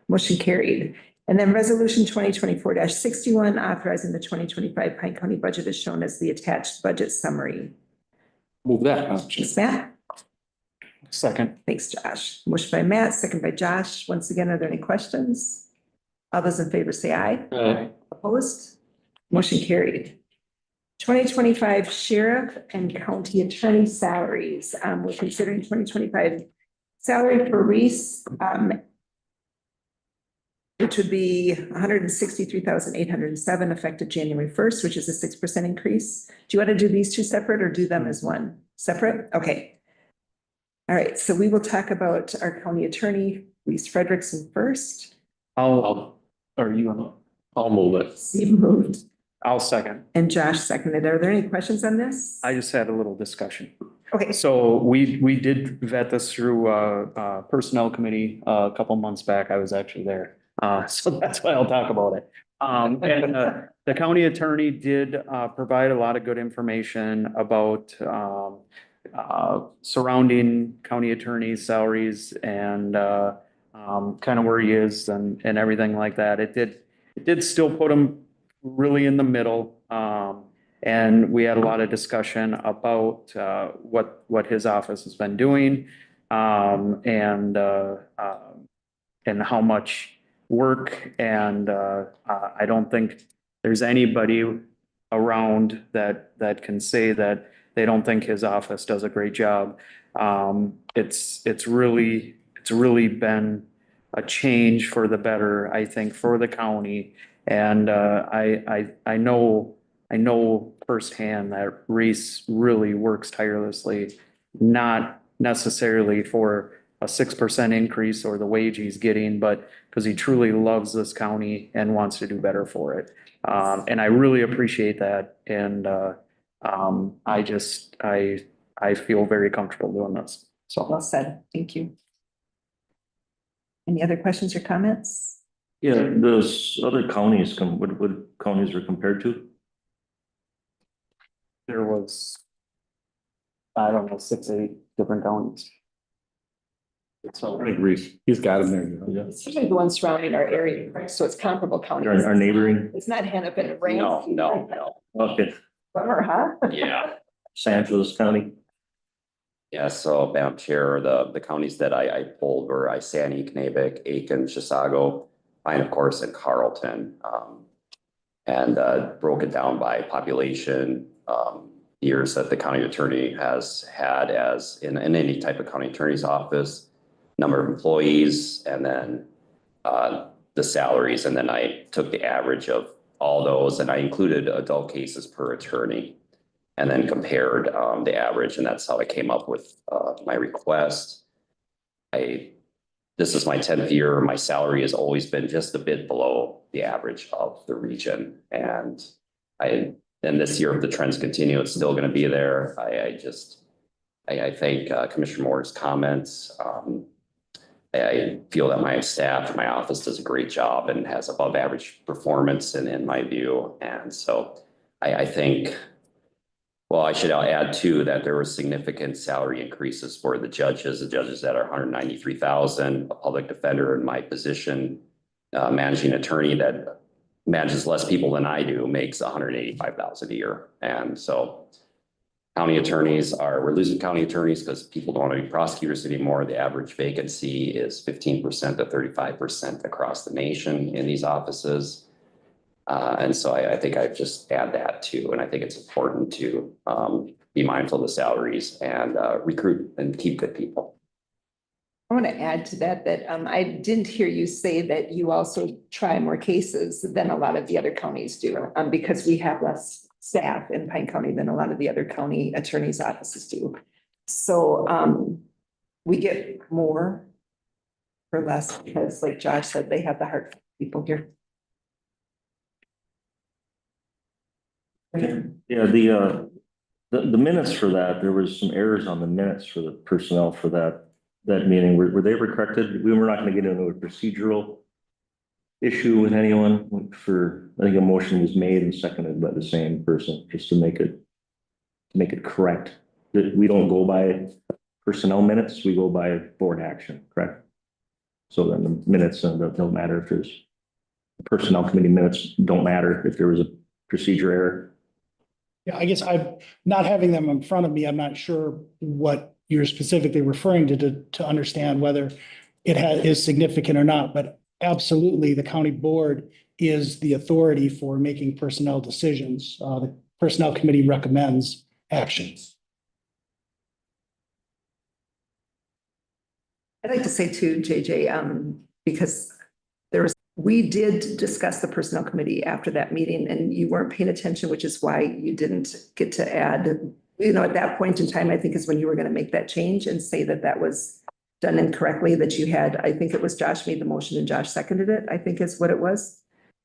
Motion carried. And then resolution 2024-61, authorizing the 2025 Pine County budget is shown as the attached budget summary. Move that. Thanks, Matt. Second. Thanks, Josh. Motion by Matt, second by Josh. Once again, are there any questions? All those in favor say aye. Aye. Opposed? Motion carried. 2025 sheriff and county attorney salaries. We're considering 2025 salary for Reese, which would be 163,807 effective January 1st, which is a 6% increase. Do you want to do these two separate or do them as one? Separate? Okay. All right, so we will talk about our county attorney, Reese Frederickson first. I'll move it. Steve moved I'll second. and Josh seconded. Are there any questions on this? I just had a little discussion. Okay, So we did vet this through personnel committee a couple months back. I was actually there. So that's why I'll talk about it. And the county attorney did provide a lot of good information about surrounding county attorney's salaries and kind of where he is and everything like that. It did still put him really in the middle. And we had a lot of discussion about what his office has been doing and how much work and, I don't think there's anybody around that can say that they don't think his office does a great job. It's really been a change for the better, I think, for the county. And, I know firsthand that Reese really works tirelessly, not necessarily for a 6% increase or the wage he's getting, but because he truly loves this county and wants to do better for it. And I really appreciate that. And, I feel very comfortable doing this. So. Well said. Thank you. Any other questions or comments? Yeah, those other counties what counties are compared to? There was, I don't know, 6, 8 different counties. So I agree. He's got him there. You know? It's usually the ones surrounding our area, right? So it's comparable counties. Our neighboring? It's not Hennepin and Ramsey. No. Okay, Bummer, huh? Yeah. San Luis County. Yeah, so Madam Chair, the counties that I pulled were Isani, Knabec, Aiken, Chisago, and of course in Carlton. And broke it down by population, years that the county attorney has had as in any type of county attorney's office, number of employees, and then the salaries. And then I took the average of all those and I included adult cases per attorney. And then compared the average, and that's how I came up with my request. This is my 10th year. My salary has always been just a bit below the average of the region. And this year, if the trends continue, it's still going to be there. I thank Commissioner Moore's comments. I feel that my staff, my office does a great job and has above average performance in my view. And so I think, well, I should add too that there were significant salary increases for the judges that are 193,000, a public defender in my position, managing attorney that manages less people than I do makes 185,000 a year. And so county attorneys we're losing county attorneys because people don't want to be prosecutors anymore. The average vacancy is 15% to 35% across the nation in these offices. And so I think I just add that too. And I think it's important to be mindful of the salaries and recruit and keep good people. I want to add to that, I didn't hear you say that you also try more cases than a lot of the other counties do, because we have less staff in Pine County than a lot of the other county attorneys' offices do. So we get more for less because like Josh said, they have the heart people here. Yeah, the minutes for that, there was some errors on the minutes for the personnel for that meeting. Were they ever corrected? We were not going to get into a procedural issue with anyone I think a motion was made and seconded by the same person, just to make it correct. That we don't go by personnel minutes, we go by board action, correct? So then the minutes don't matter if there's personnel committee minutes don't matter if there was a procedure error. Yeah, I guess I'm not having them in front of me. I'm not sure what you're specifically referring to understand whether it is significant or not, but absolutely the county board is the authority for making personnel decisions. The personnel committee recommends actions. I'd like to say too, JJ, because we did discuss the personnel committee after that meeting and you weren't paying attention, which is why you didn't get to add, at that point in time, I think is when you were going to make that change and say that that was done incorrectly, that you had, I think it was Josh made the motion and Josh seconded it, I think is what it was.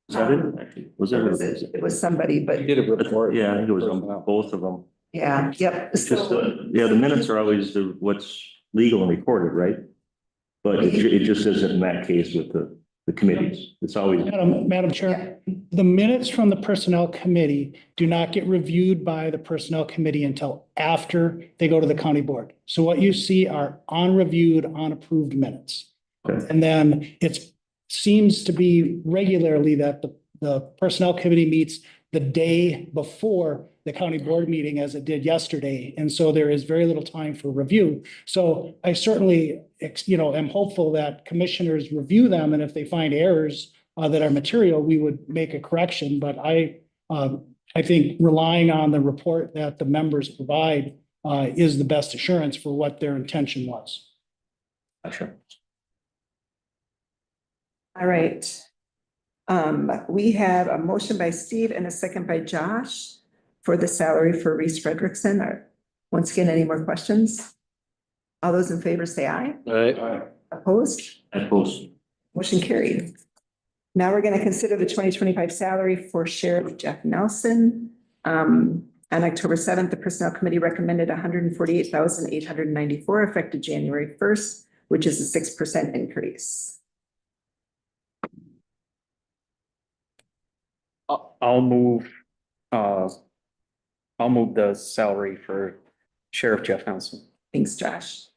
Was that it? Was it? It was somebody, but He did a report. Yeah, I think it was on both of them. yeah, yep. It's just, the minutes are always what's legal and recorded, right? But it just isn't in that case with the committees. It's always. Madam Chair, the minutes from the personnel committee do not get reviewed by the personnel committee until after they go to the county board. So what you see are unreviewed, unapproved minutes. Okay. And then it seems to be regularly that the personnel committee meets the day before the county board meeting as it did yesterday. And so there is very little time for review. So I certainly, am hopeful that commissioners review them, and if they find errors that are material, we would make a correction. But I think relying on the report that the members provide is the best assurance for what their intention was. Sure. All right. We have a motion by Steve and a second by Josh for the salary for Reese Frederickson. Once again, any more questions? All those in favor say aye. Aye. Opposed? Opposed. Motion carried. Now we're going to consider the 2025 salary for Sheriff Jeff Nelson. On October 7th, the Personnel Committee recommended $148,894 effective January 1st, which is a 6% increase. I'll move the salary for Sheriff Jeff Nelson. Thanks, Josh.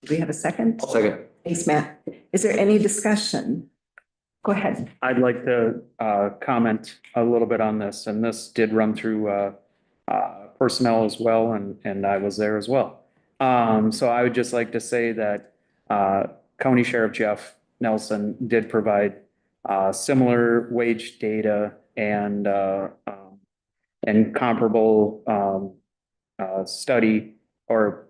Do we have a second? Second. Thanks, Matt. Is there any discussion? Go ahead. I'd like to comment a little bit on this, and this did run through personnel as well, and I was there as well. So I would just like to say that County Sheriff Jeff Nelson did provide similar wage data and comparable study or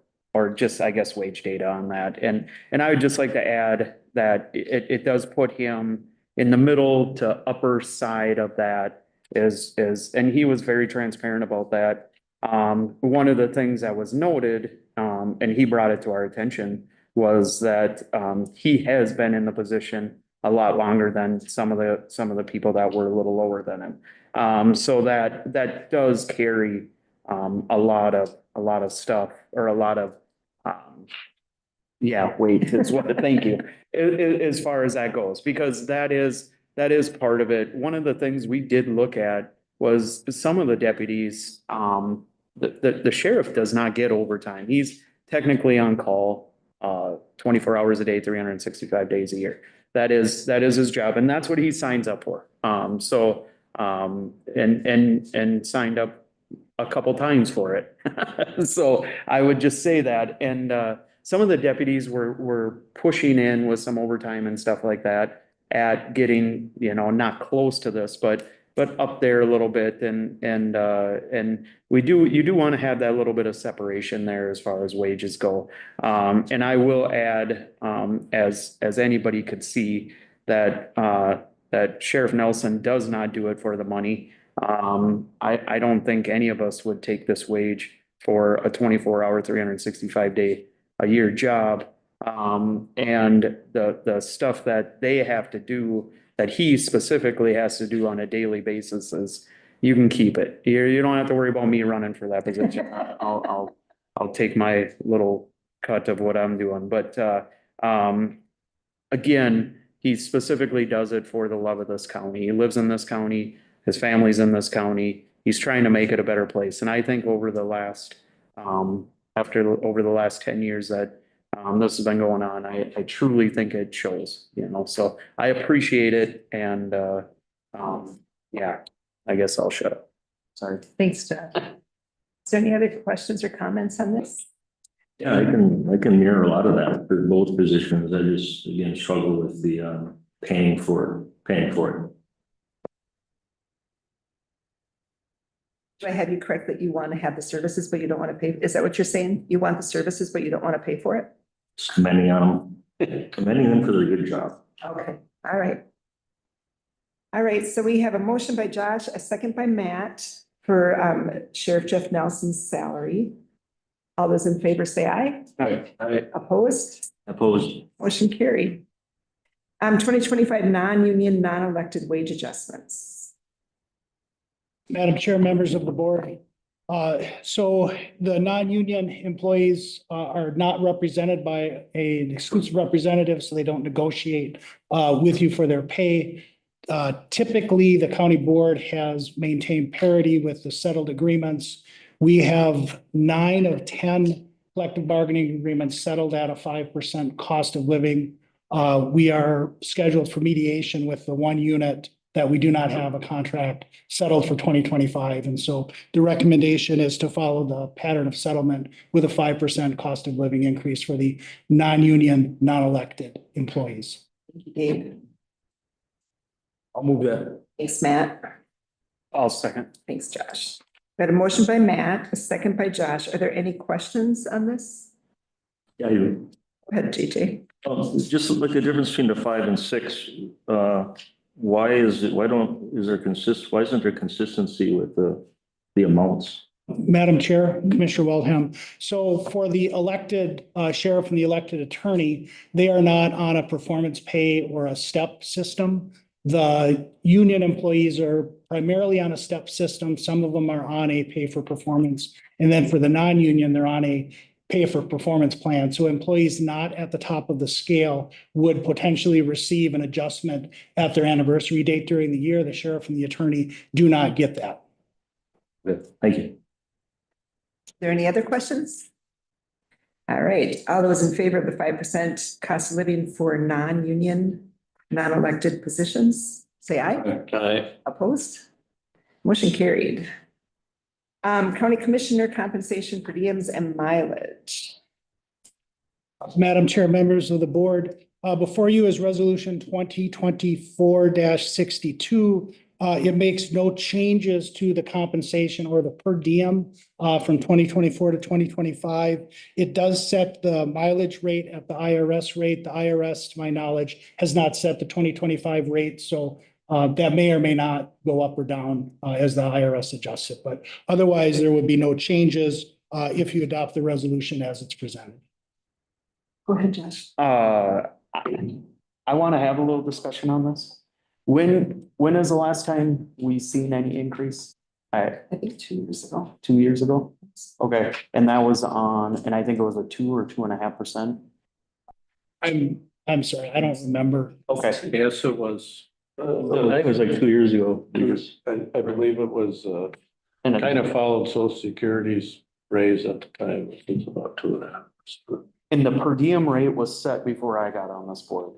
just, I guess, wage data on that. And I would just like to add that it does put him in the middle to upper side of that and he was very transparent about that. One of the things that was noted, and he brought it to our attention, was that he has been in the position a lot longer than some of the people that were a little lower than him. So that does carry a lot of stuff, or a lot of weight is what, thank you, as far as that goes, because that is part of it. One of the things we did look at was some of the deputies, the sheriff does not get overtime. He's technically on call 24 hours a day, 365 days a year. That is his job, and that's what he signs up for. And signed up a couple times for it. So I would just say that. And some of the deputies were pushing in with some overtime and stuff like that at getting, not close to this, but up there a little bit. And you do want to have that little bit of separation there as far as wages go. And I will add, as anybody could see, that Sheriff Nelson does not do it for the money. I don't think any of us would take this wage for a 24-hour, 365-day-a-year job. And the stuff that they have to do, that he specifically has to do on a daily basis, is you can keep it. You don't have to worry about me running for that position. I'll take my little cut of what I'm doing. But again, he specifically does it for the love of this county. He lives in this county. His family's in this county. He's trying to make it a better place. And I think over the last 10 years that this has been going on, I truly think it shows, so I appreciate it. And I guess I'll shut up. Sorry. Thanks, Josh. Is there any other questions or comments on this? Yeah, I can mirror a lot of that for both positions. I just, again, struggle with the paying for it. Do I have you correct that you want to have the services, but you don't want to pay? Is that what you're saying? You want the services, but you don't want to pay for it? Just commending them for their good job. Okay, all right. All right, so we have a motion by Josh, a second by Matt for Sheriff Jeff Nelson's salary. All those in favor say aye. Aye. Opposed? Opposed. Motion carried. 2025 non-union, non-elected wage adjustments. Madam Chair, members of the board. So the non-union employees are not represented by an exclusive representative, so they don't negotiate with you for their pay. Typically, the county board has maintained parity with the settled agreements. We have 9 of 10 collective bargaining agreements settled at a 5% cost of living. We are scheduled for mediation with the one unit that we do not have a contract settled for 2025. And so the recommendation is to follow the pattern of settlement with a 5% cost of living increase for the non-union, non-elected employees. Thank you, Dave. I'll move that. Thanks, Matt. I'll second. Thanks, Josh. Got a motion by Matt, a second by Josh. Are there any questions on this? Yeah, you. Go ahead, JJ. Just like the difference between the 5 and 6, why isn't there consistency with the amounts? Madam Chair, Commissioner Waldham. So for the elected sheriff and the elected attorney, they are not on a performance pay or a step system. The union employees are primarily on a step system. Some of them are on a pay for performance. And then for the non-union, they're on a pay for performance plan. So employees not at the top of the scale would potentially receive an adjustment at their anniversary date during the year. The sheriff and the attorney do not get that. Good, thank you. Are there any other questions? All right, all those in favor of the 5% cost of living for non-union, non-elected positions, say aye. Aye. Opposed? Motion carried. County Commissioner compensation per diems and mileage. Madam Chair, members of the board, before you is resolution 2024-62. It makes no changes to the compensation or the per diem from 2024 to 2025. It does set the mileage rate at the IRS rate. The IRS, to my knowledge, has not set the 2025 rate. So that may or may not go up or down as the IRS adjusts it. But otherwise, there would be no changes if you adopt the resolution as it's presented. Go ahead, Josh. I want to have a little discussion on this. When is the last time we seen any increase? I think 2 years ago. 2 years ago? Okay, and that was on, and I think it was a 2 or 2.5%. I'm sorry, I don't remember. Okay. Yes, it was. I think it was like 2 years ago. I believe it was, kind of followed Social Security's raise at the time. It was about 2.5%. And the per diem rate was set before I got on this board.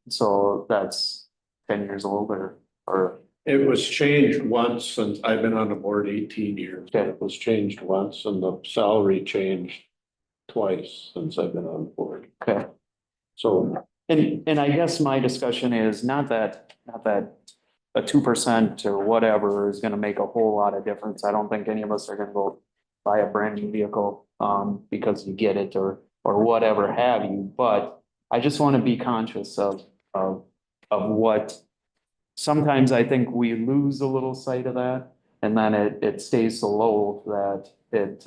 So that's 10 years old or. It was changed once since I've been on the board 18 years. Okay. It was changed once and the salary changed twice since I've been on the board. Okay. So. And I guess my discussion is not that a 2% or whatever is gonna make a whole lot of difference. I don't think any of us are gonna go buy a brand new vehicle because you get it or whatever have you, but I just want to be conscious of what sometimes I think we lose a little sight of that, and then it stays so low that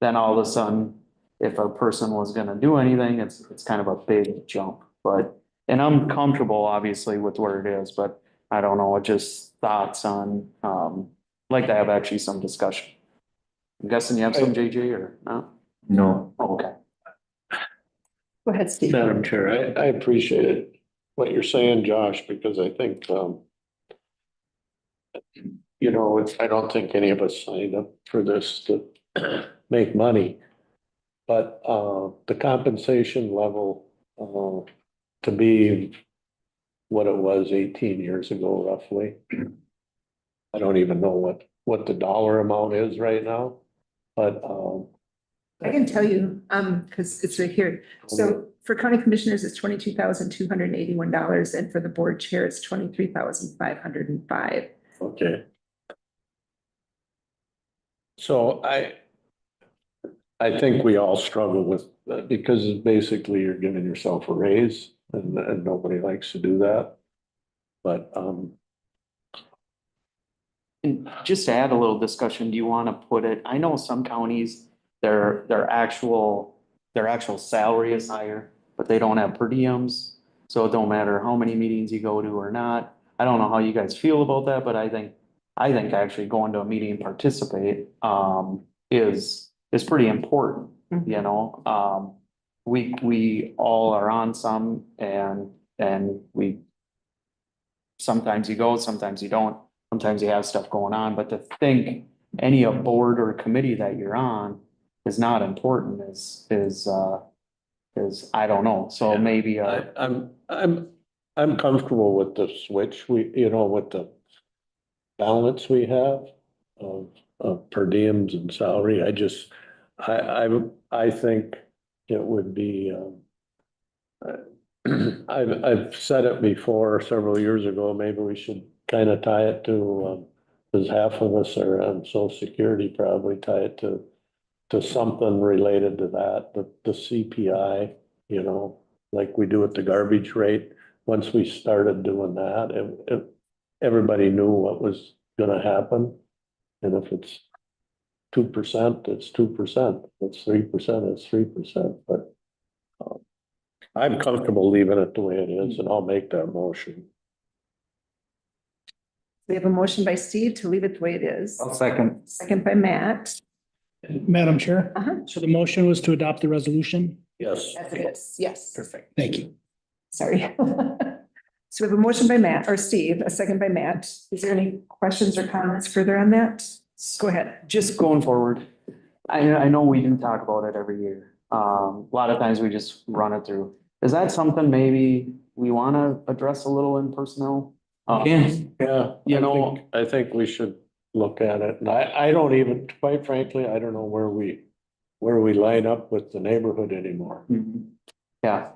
then all of a sudden, if a person was gonna do anything, it's kind of a big jump. But, and I'm comfortable obviously with where it is, but I don't know, just thoughts on, like to have actually some discussion. I'm guessing you have some, JJ, or no? No. Oh, okay. Go ahead, Steve. Madam Chair, I appreciate what you're saying, Josh, because I think, I don't think any of us signed up for this to make money. But the compensation level to be what it was 18 years ago, roughly. I don't even know what the dollar amount is right now, but I can tell you, because it's right here. So for county commissioners, it's $22,281, and for the board chair, it's $23,505. okay. So I think we all struggle with that because basically you're giving yourself a raise and nobody likes to do that. But And just to add a little discussion, do you want to put it, I know some counties, their actual salary is higher, but they don't have per diems. So it don't matter how many meetings you go to or not. I don't know how you guys feel about that, but I think actually going to a meeting and participate is pretty important, you know? We all are on some and we sometimes you go, sometimes you don't, sometimes you have stuff going on, but to think any board or committee that you're on is not important is I don't know, so maybe I'm I'm comfortable with the switch, with the balance we have of per diems and salary. I think it would be, I've said it before several years ago, maybe we should kind of tie it to, because half of us are on social security, probably tie it to something related to that, the CPI, like we do with the garbage rate. Once we started doing that, everybody knew what was gonna happen. And if it's 2%, it's 2%. If it's 3%, it's 3%. But I'm comfortable leaving it the way it is, and I'll make that motion. We have a motion by Steve to leave it the way it is. I'll second. Second by Matt. Madam Chair, Uh-huh. so the motion was to adopt the resolution? Yes. As it is, yes. Perfect. Thank you. Sorry. So we have a motion by Matt, or Steve, a second by Matt. Is there any questions or comments further on that? Go ahead. Just going forward, I know we do talk about it every year. A lot of times we just run it through. Is that something maybe we want to address a little in personnel? Yeah, You I think we should look at it. And I don't even, quite frankly, I don't know where we line up with the neighborhood anymore. Yeah.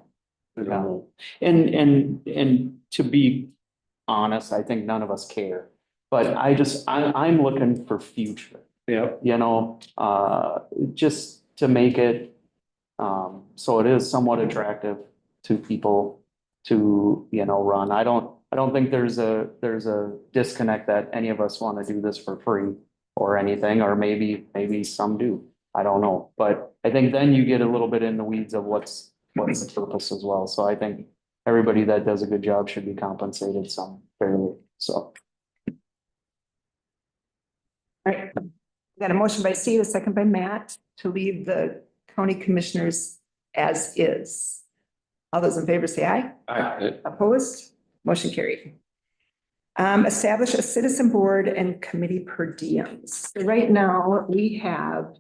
I don't know. And to be honest, I think none of us care. But I'm looking for future, Yeah. just to make it so it is somewhat attractive to people to, run. I don't think there's a disconnect that any of us want to do this for free or anything, or maybe some do. I don't know. But I think then you get a little bit in the weeds of what's the purpose as well. So I think everybody that does a good job should be compensated some fairly, so. All right, we got a motion by Steve, a second by Matt to leave the county commissioners as is. All those in favor say aye. Aye. Opposed? Motion carried. Establish a citizen board and committee per diems. So right now, we have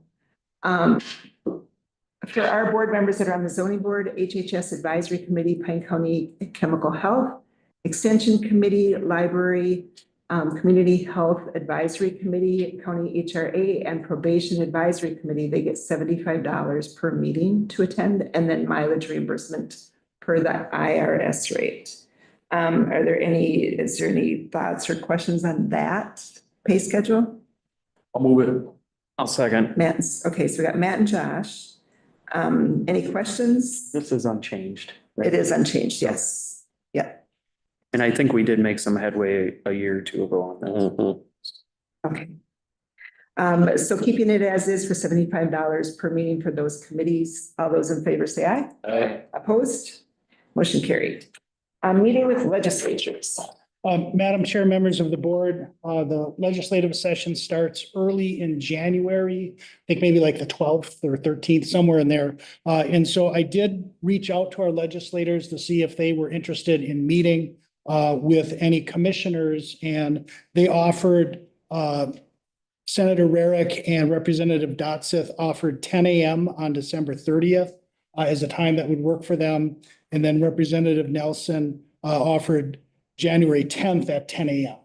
for our board members that are on the zoning board, HHS Advisory Committee, Pine County Chemical Health, Extension Committee, Library, Community Health Advisory Committee, County HRA, and Probation Advisory Committee. They get $75 per meeting to attend, and then mileage reimbursement per the IRS rate. Is there any thoughts or questions on that pay schedule? I'll move it. I'll second. Matt's, okay, so we got Matt and Josh. Any questions? This is unchanged. It is unchanged, yes. Yeah, And I think we did make some headway a year or two ago on that. okay. So keeping it as is for $75 per meeting for those committees. All those in favor say aye. Aye. Opposed? Motion carried. Meeting with legislatures. Madam Chair, members of the board, the legislative session starts early in January, I think maybe like the 12th or 13th, somewhere in there. And so I did reach out to our legislators to see if they were interested in meeting with any commissioners, and they offered, Senator Rarick and Representative Dotseth offered 10 a.m. on December 30th as a time that would work for them. And then Representative Nelson offered January 10th at 10 a.m.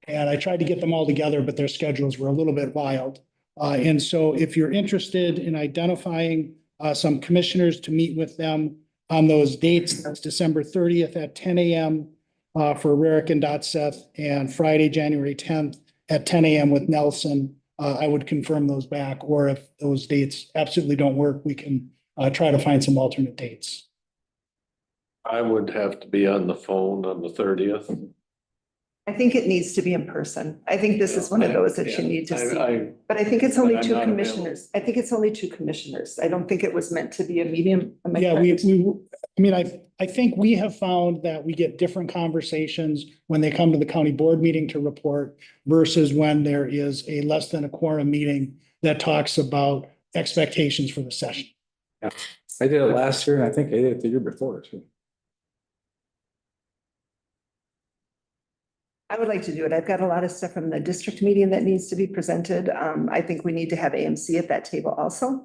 And I tried to get them all together, but their schedules were a little bit wild. And so if you're interested in identifying some commissioners to meet with them on those dates, that's December 30th at 10 a.m. For Rarick and Dotseth, and Friday, January 10th at 10 a.m. with Nelson. I would confirm those back, or if those dates absolutely don't work, we can try to find some alternate dates. I would have to be on the phone on the 30th. I think it needs to be in person. I think this is one of those that you need to see. I- But I think it's only I'm two not available. commissioners. I think it's only two commissioners. I don't think it was meant to be a medium. Am I Yeah, correct? I think we have found that we get different conversations when they come to the county board meeting to report versus when there is a less than a quorum meeting that talks about expectations for the session. Yeah. I did it last year, and I think I did it the year before too. I would like to do it. I've got a lot of stuff from the district meeting that needs to be presented. I think we need to have AMC at that table also.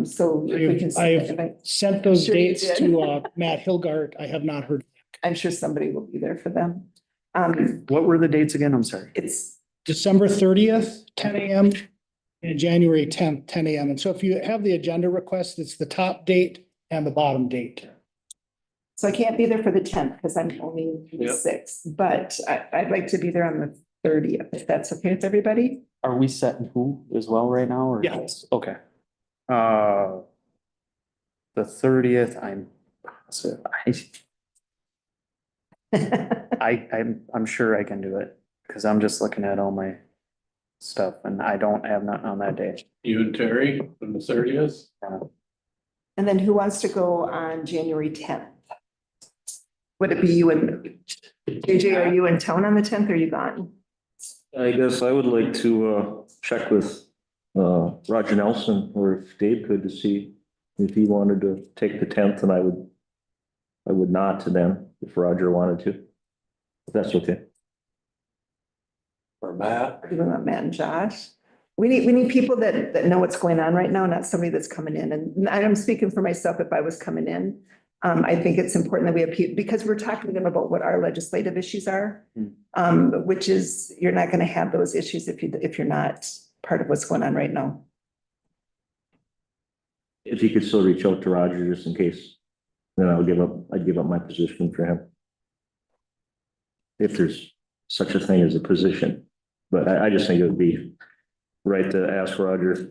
So if we can. I've sent those Sure you dates did. to Matt Hilgart. I have not heard. I'm sure somebody will be there for them. What were the dates again? I'm sorry. It's, December 30th, 10 AM, and January 10th, 10 AM. And so if you have the agenda request, it's the top date and the bottom date. so I can't be there for the 10th because I'm only the Yep. 6th, but I'd like to be there on the 30th, if that's okay with everybody. Are we setting who as well right now or? Yes. Okay. The 30th, I'm sure I can do it, because I'm just looking at all my stuff and I don't have nothing on that day. You and Terry on the 30th? And then who wants to go on January 10th? Would it be you and JJ, are you in town on the 10th or are you gone? I guess I would like to check with Roger Nelson, or if Dave could, to see if he wanted to take the 10th, and I would not to them if Roger wanted to. If that's okay. For Matt? Or do we want Matt and Josh? We need people that know what's going on right now, not somebody that's coming in. And I'm speaking for myself if I was coming in. I think it's important that we have people, because we're talking to them about what our legislative issues are. Which is, you're not gonna have those issues if you're not part of what's going on right now. If he could still reach out to Roger just in case, then I'd give up my position for him. If there's such a thing as a position, but I just think it would be right to ask Roger.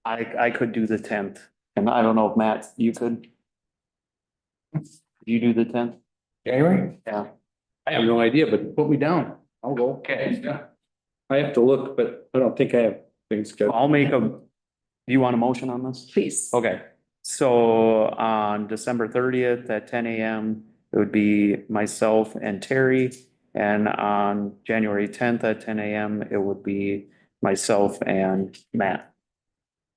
I could do the 10th, and I don't know if Matt, you could. You do the 10th? January? Yeah. I have no idea, but put me down. I'll go. Okay. I have to look, but I don't think I have things good. I'll make do you want a motion on this? Please. Okay, so on December 30th at 10 AM, it would be myself and Terry. And on January 10th at 10 AM, it would be myself and Matt.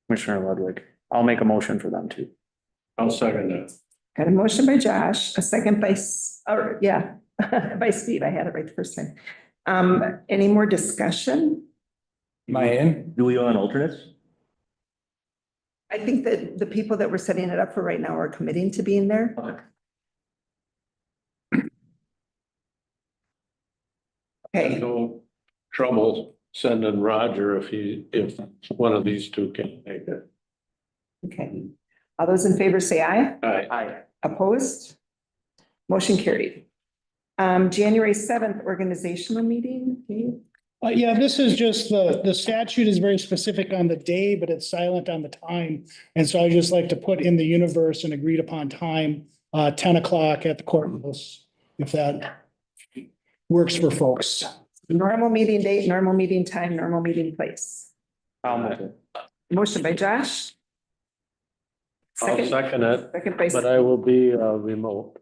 Commissioner Ludwig. I'll make a motion for them too. I'll second that. Got a motion by Josh, a second by, by Steve. I had it right the first time. Any more discussion? Am I in? Do we on alternates? I think that the people that we're setting it up for right now are committing to being there. Okay, No trouble sending Roger if one of these two can't make it. okay. All those in favor say aye. Aye. Opposed? Motion carried. January 7th, organizational meeting. Okay. Yeah, this is just the statute is very specific on the day, but it's silent on the time. And so I just like to put in the universe an agreed upon time, 10 o'clock at the courthouse, if that works for folks. Normal meeting date, normal meeting time, normal meeting place. Motion by Josh. I'll second it, Second by, but I will be remote.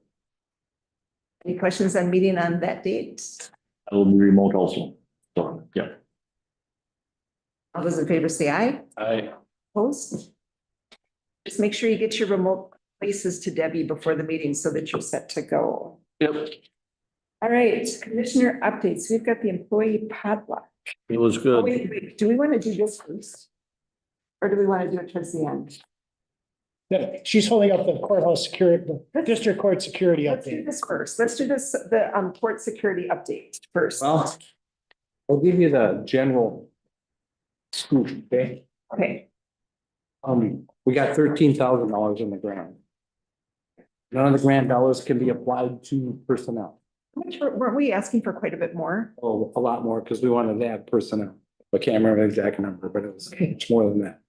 any questions on meeting on that date? I will be remote also. So, yeah. All those in favor say aye. Aye. Opposed? Just make sure you get your remote places to Debbie before the meeting so that you're set to go. Yep. All right, commissioner updates. We've got the employee potluck. It was Oh, good. wait, do we want to do this first? Or do we want to do it towards the end? She's holding up the courthouse security, the district court security Let's do update. this first. Let's do this, the port security update first. Well, I'll give you the general scoop, okay? Okay, We got $13,000 in the grant. None of the grant dollars can be applied to personnel. how much weren't we asking for quite a bit more? Oh, a lot more, because we wanted to add personnel. I can't remember the exact number, but it was much more than that.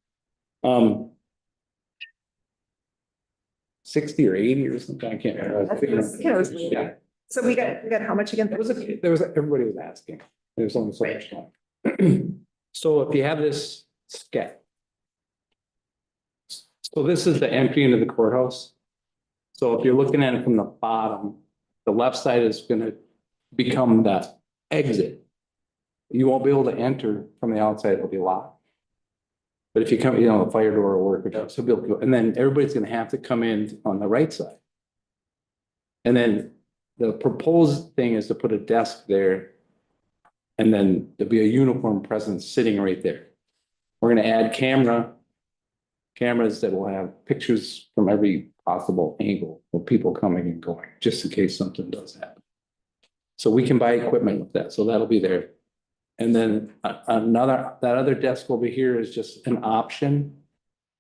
60 or 80 or something, I can't remember. Yeah. So we got how much again? Everybody was asking. There was only so much time. So if you have this sketch. So this is the entry into the courthouse. So if you're looking at it from the bottom, the left side is gonna become the exit. You won't be able to enter from the outside, it'll be locked. But if you come, the fire door will work, so be able to go, and then everybody's gonna have to come in on the right side. And then the proposed thing is to put a desk there. And then there'll be a uniform presence sitting right there. We're gonna add cameras that will have pictures from every possible angle of people coming and going, just in case something does happen. So we can buy equipment with that, so that'll be there. And then that other desk over here is just an option.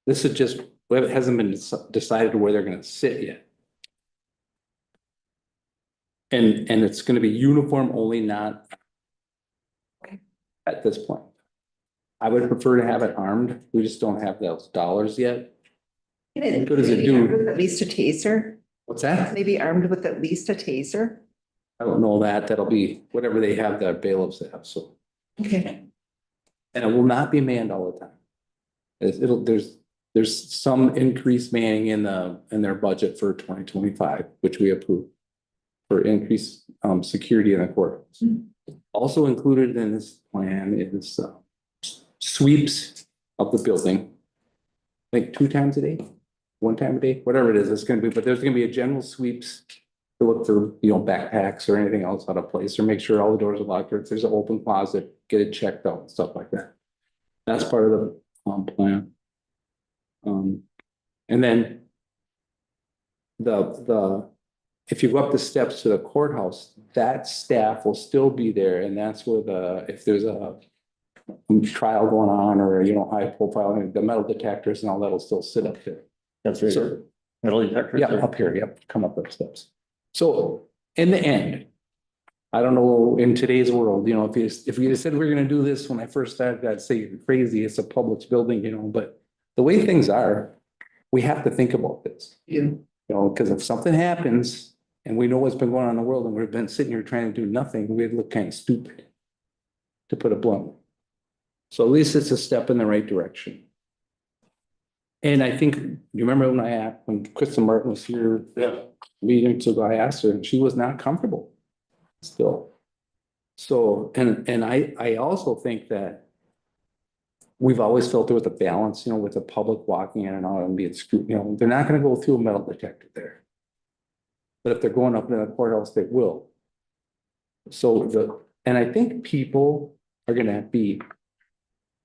This is just, it hasn't been decided where they're gonna sit yet. And it's gonna be uniform only, not at this point. I would prefer to have it armed. We just don't have those dollars yet. What good does it do? At least a taser? What's that? Maybe armed with at least a taser? I don't know that. That'll be whatever they have, the bailiffs have, so. Okay. And it will not be manned all the time. There's some increased manning in their budget for 2025, which we approved. For increased security in the courthouse. Also included in this plan is sweeps of the building. I think 2 times a day, 1 time a day, whatever it is, it's gonna be, but there's gonna be a general sweeps to look for, backpacks or anything else out of place, or make sure all the doors are locked, or if there's an open closet, get it checked out and stuff like that. That's part of the plan. And then if you go up the steps to the courthouse, that staff will still be there, and that's where if there's a trial going on, or, high profile, the metal detectors and all that'll still sit up there. That's right. So, Metal detectors? yeah, up here, yep, come up those steps. So, in the end, I don't know, in today's world, if you said we're gonna do this when I first started, I'd say you're crazy, it's a public building, but the way things are, we have to think about this. Because if something happens, and we know what's been going on in the world, and we've been sitting here trying to do nothing, we'd look kind of stupid, to put it bluntly. So at least it's a step in the right direction. And I think, you remember when Kristen Martin was here, meeting, so I asked her, and she was not comfortable still. So, and I also think that we've always felt there was a balance, with the public walking in and out and being screwed, they're not gonna go through a metal detector there. But if they're going up in the courthouse, they will. So and I think people are gonna be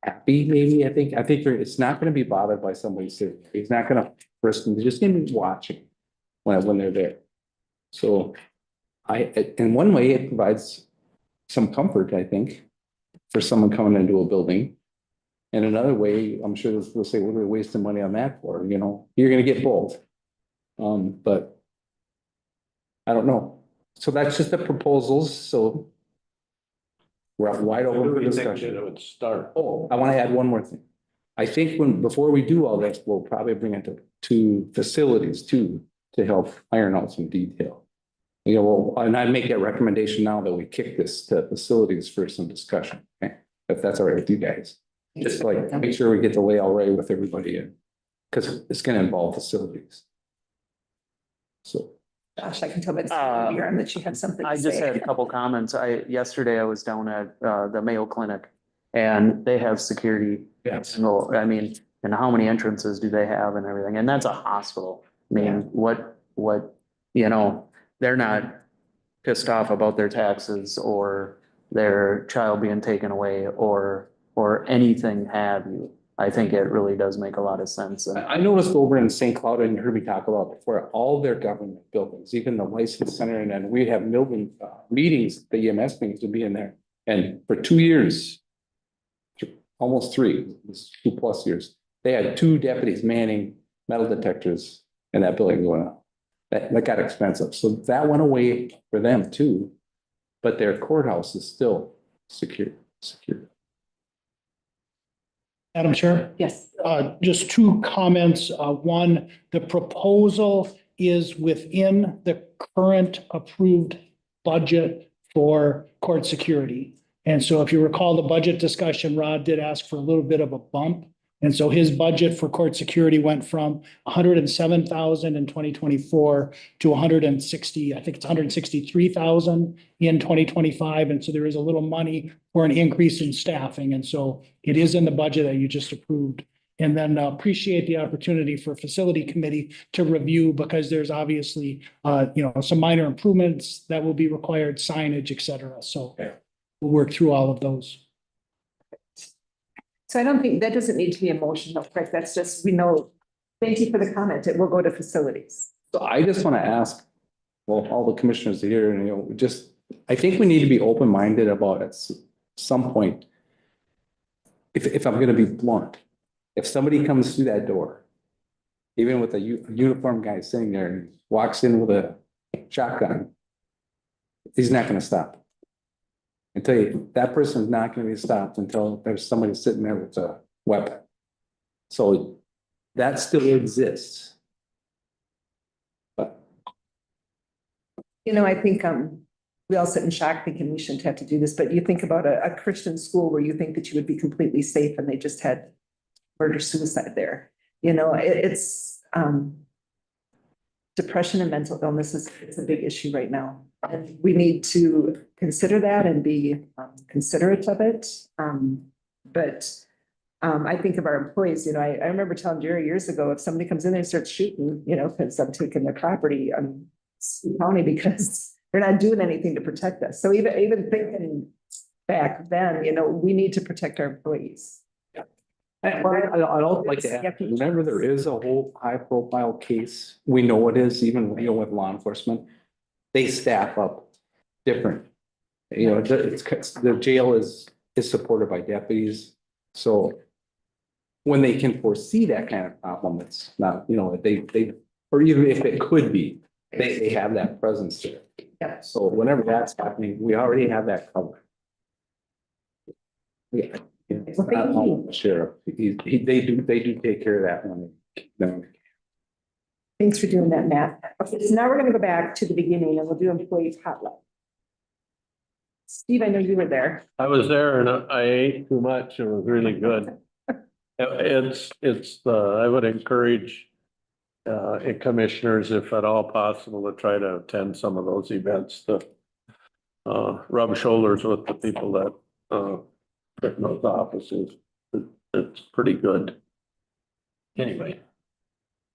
happy, maybe. I think it's not gonna be bothered by somebody sitting there. He's not gonna frisk them. They're just gonna be watching when they're there. So in one way, it provides some comfort, I think, for someone coming into a building. And another way, I'm sure they'll say, what are we wasting money on that for? You're gonna get both. But I don't know. So that's just the proposals, so we're wide open for discussion. It would start. Oh, I want to add one more thing. I think before we do all this, we'll probably bring it to facilities too, to help iron out some detail. And I'd make that recommendation now that we kick this to facilities for some discussion, okay? If that's all right with you guys. Just make sure we get the layout right with everybody in, because it's gonna involve facilities. So. Gosh, I can tell by the your arm that you have something to I just say. had a couple comments. Yesterday I was down at the Mayo Clinic, and they have security. Yes. And how many entrances do they have and everything? And that's a hospital. I mean, they're not pissed off about their taxes or their child being taken away or anything have you. I think it really does make a lot of sense. I noticed over in St. Cloud, and you heard me talk about before, all their government buildings, even the license center, and then we have meetings, the EMS meetings to be in there. And for 2 years, almost 3, 2+ years, they had 2 deputies manning metal detectors in that building going on. That got expensive. So that went away for them too. But their courthouse is still secure. Madam Chair? Yes. Just 2 comments. One, the proposal is within the current approved budget for court security. And so if you recall the budget discussion, Rod did ask for a little bit of a bump. And so his budget for court security went from 107,000 in 2024 to 160, I think it's 163,000 in 2025. And so there is a little money for an increase in staffing. And so it is in the budget that you just approved. And then appreciate the opportunity for facility committee to review, because there's obviously, some minor improvements that will be required, signage, et cetera. So we'll work through all of those. So I don't think that doesn't need to be a motion, correct? That's just, we know Thank you for the comment. It will go to facilities. So I just want to ask, well, all the commissioners here, and I think we need to be open-minded about at some point. If I'm gonna be blunt, if somebody comes through that door, even with a uniformed guy sitting there and walks in with a shotgun, he's not gonna stop. I tell you, that person's not gonna be stopped until there's somebody sitting there with a weapon. So that still exists. But I think, we all sit in shock thinking we shouldn't have to do this, but you think about a Christian school where you think that you would be completely safe and they just had murder suicide there. It's, depression and mental illness it's a big issue right now. And we need to consider that and be considerate of it. But I think of our employees, I remember telling Jerry years ago, if somebody comes in there and starts shooting, because I'm taking their property, county, because they're not doing anything to protect us. So even thinking back then, we need to protect our employees. I don't like to add, whenever there is a whole high profile case, we know it is, even, with law enforcement, they staff up different. The jail is supported by deputies, so when they can foresee that kind of problem, it's not, they, or even if it could be, they have that presence there. Yeah. So whenever that's happening, we already have that covered. Yeah. It's not all the sheriff. They do take care of that one. Thanks for doing that, Matt. Okay, so now we're gonna go back to the beginning and we'll do employee hotline. Steve, I know you were there. I was there and I ate too much. It was really good. I would encourage commissioners, if at all possible, to try to attend some of those events to rub shoulders with the people that in those offices. It's pretty good. Anyway.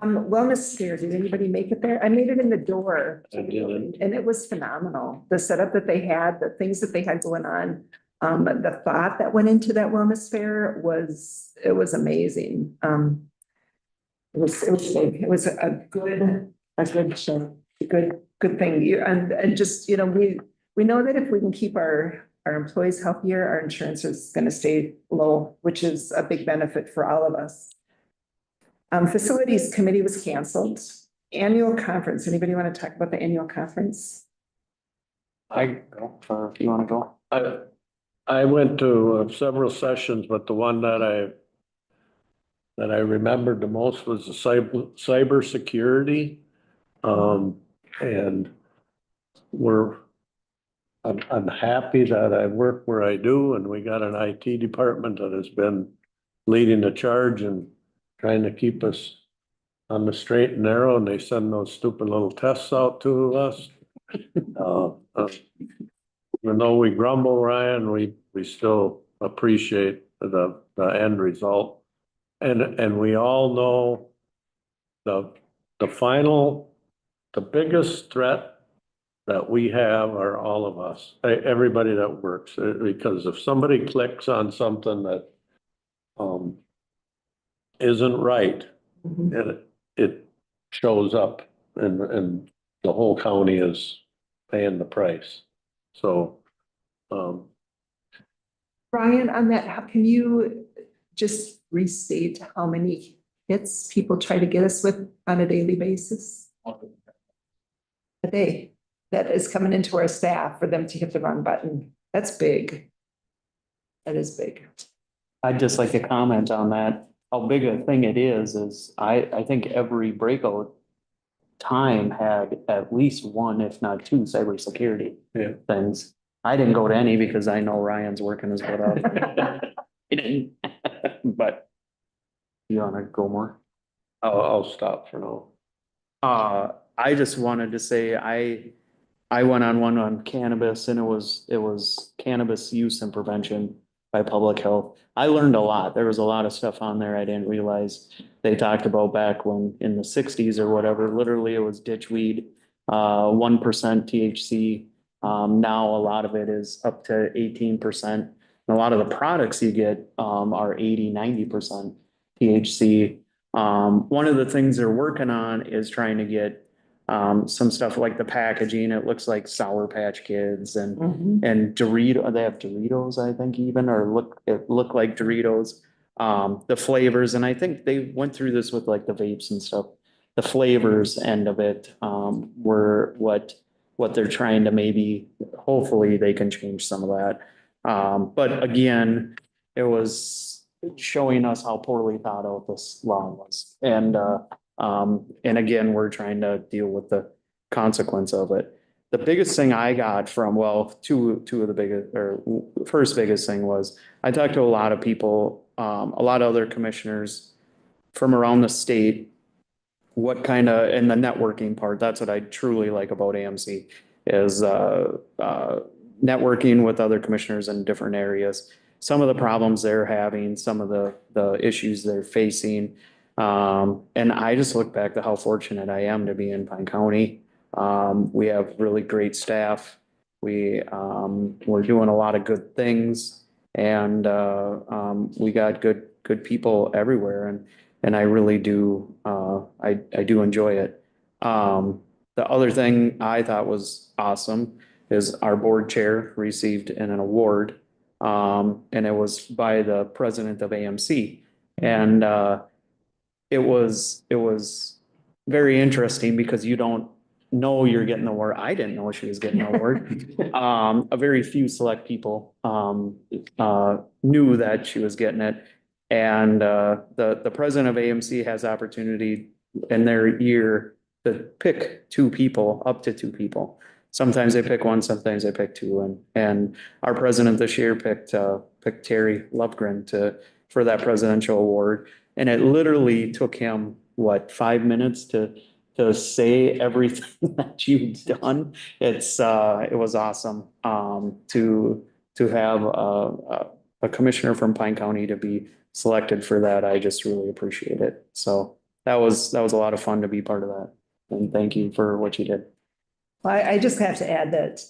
Wellness fair, did anybody make it there? I made it in the door. I didn't. And it was phenomenal. The setup that they had, the things that they had going on. The thought that went into that wellness fair was amazing. It was big. It was a good show, a good thing. And just, we know that if we can keep our employees healthier, our insurance is going to stay low, which is a big benefit for all of us. Facilities committee was canceled. Annual conference. Anybody want to talk about the annual conference? I go, if you want to go. I went to several sessions, but the one that I remembered the most was the cybersecurity. And I'm happy that I work where I do, and we got an IT department that has been leading the charge and trying to keep us on the straight and narrow, and they send those stupid little tests out to us. Even though we grumble, Ryan, we still appreciate the end result. And we all know the biggest threat that we have are all of us, everybody that works, because if somebody clicks on something that isn't right, it shows up and the whole county is paying the price. So, Brian, on that, how can you just restate how many hits people try to get us with on a daily basis? A day that is coming into our staff for them to hit the wrong button. That's big. That is big. I'd just like to comment on that. How big a thing it is I think every breakout time had at least one, if not two, cybersecurity things. I didn't go to any because I know Ryan's working his butt out. He didn't. But you wanna go more? I'll stop for now. I just wanted to say, I went on one on cannabis, and it was cannabis use and prevention by public health. I learned a lot. There was a lot of stuff on there I didn't realize. They talked about back when in the 60s or whatever, literally it was ditchweed, 1% THC. Now a lot of it is up to 18%. And a lot of the products you get are 80, 90% THC. One of the things they're working on is trying to get some stuff like the packaging. It looks like Sour Patch Kids and Dorito, they have Doritos, I think even, or it looked like Doritos. The flavors, and I think they went through this with like the vapes and stuff. The flavors end of it, were what they're trying to maybe, hopefully they can change some of that. But again, it was showing us how poorly thought out this law was. And again, we're trying to deal with the consequence of it. The biggest thing I got from, well, two of the biggest, or first biggest thing was, I talked to a lot of people, a lot of other commissioners from around the state. What kind of, and the networking part, that's what I truly like about AMC, is networking with other commissioners in different areas. Some of the problems they're having, some of the issues they're facing. And I just look back to how fortunate I am to be in Pine County. We have really great staff. We're doing a lot of good things, and we got good people everywhere, and I really do, I do enjoy it. The other thing I thought was awesome is our board chair received an award, and it was by the president of AMC. And it was very interesting because you don't know you're getting the award. I didn't know she was getting the award. A very few select people knew that she was getting it. And the president of AMC has opportunity in their year to pick up to two people. Sometimes they pick one, sometimes they pick two. And our president this year picked Terry Lovegren for that presidential award. And it literally took him, 5 minutes to say everything that you've done. It was awesome to have a commissioner from Pine County to be selected for that. I just really appreciate it. So that was a lot of fun to be part of that. And thank you for what you did. Well, I just have to add that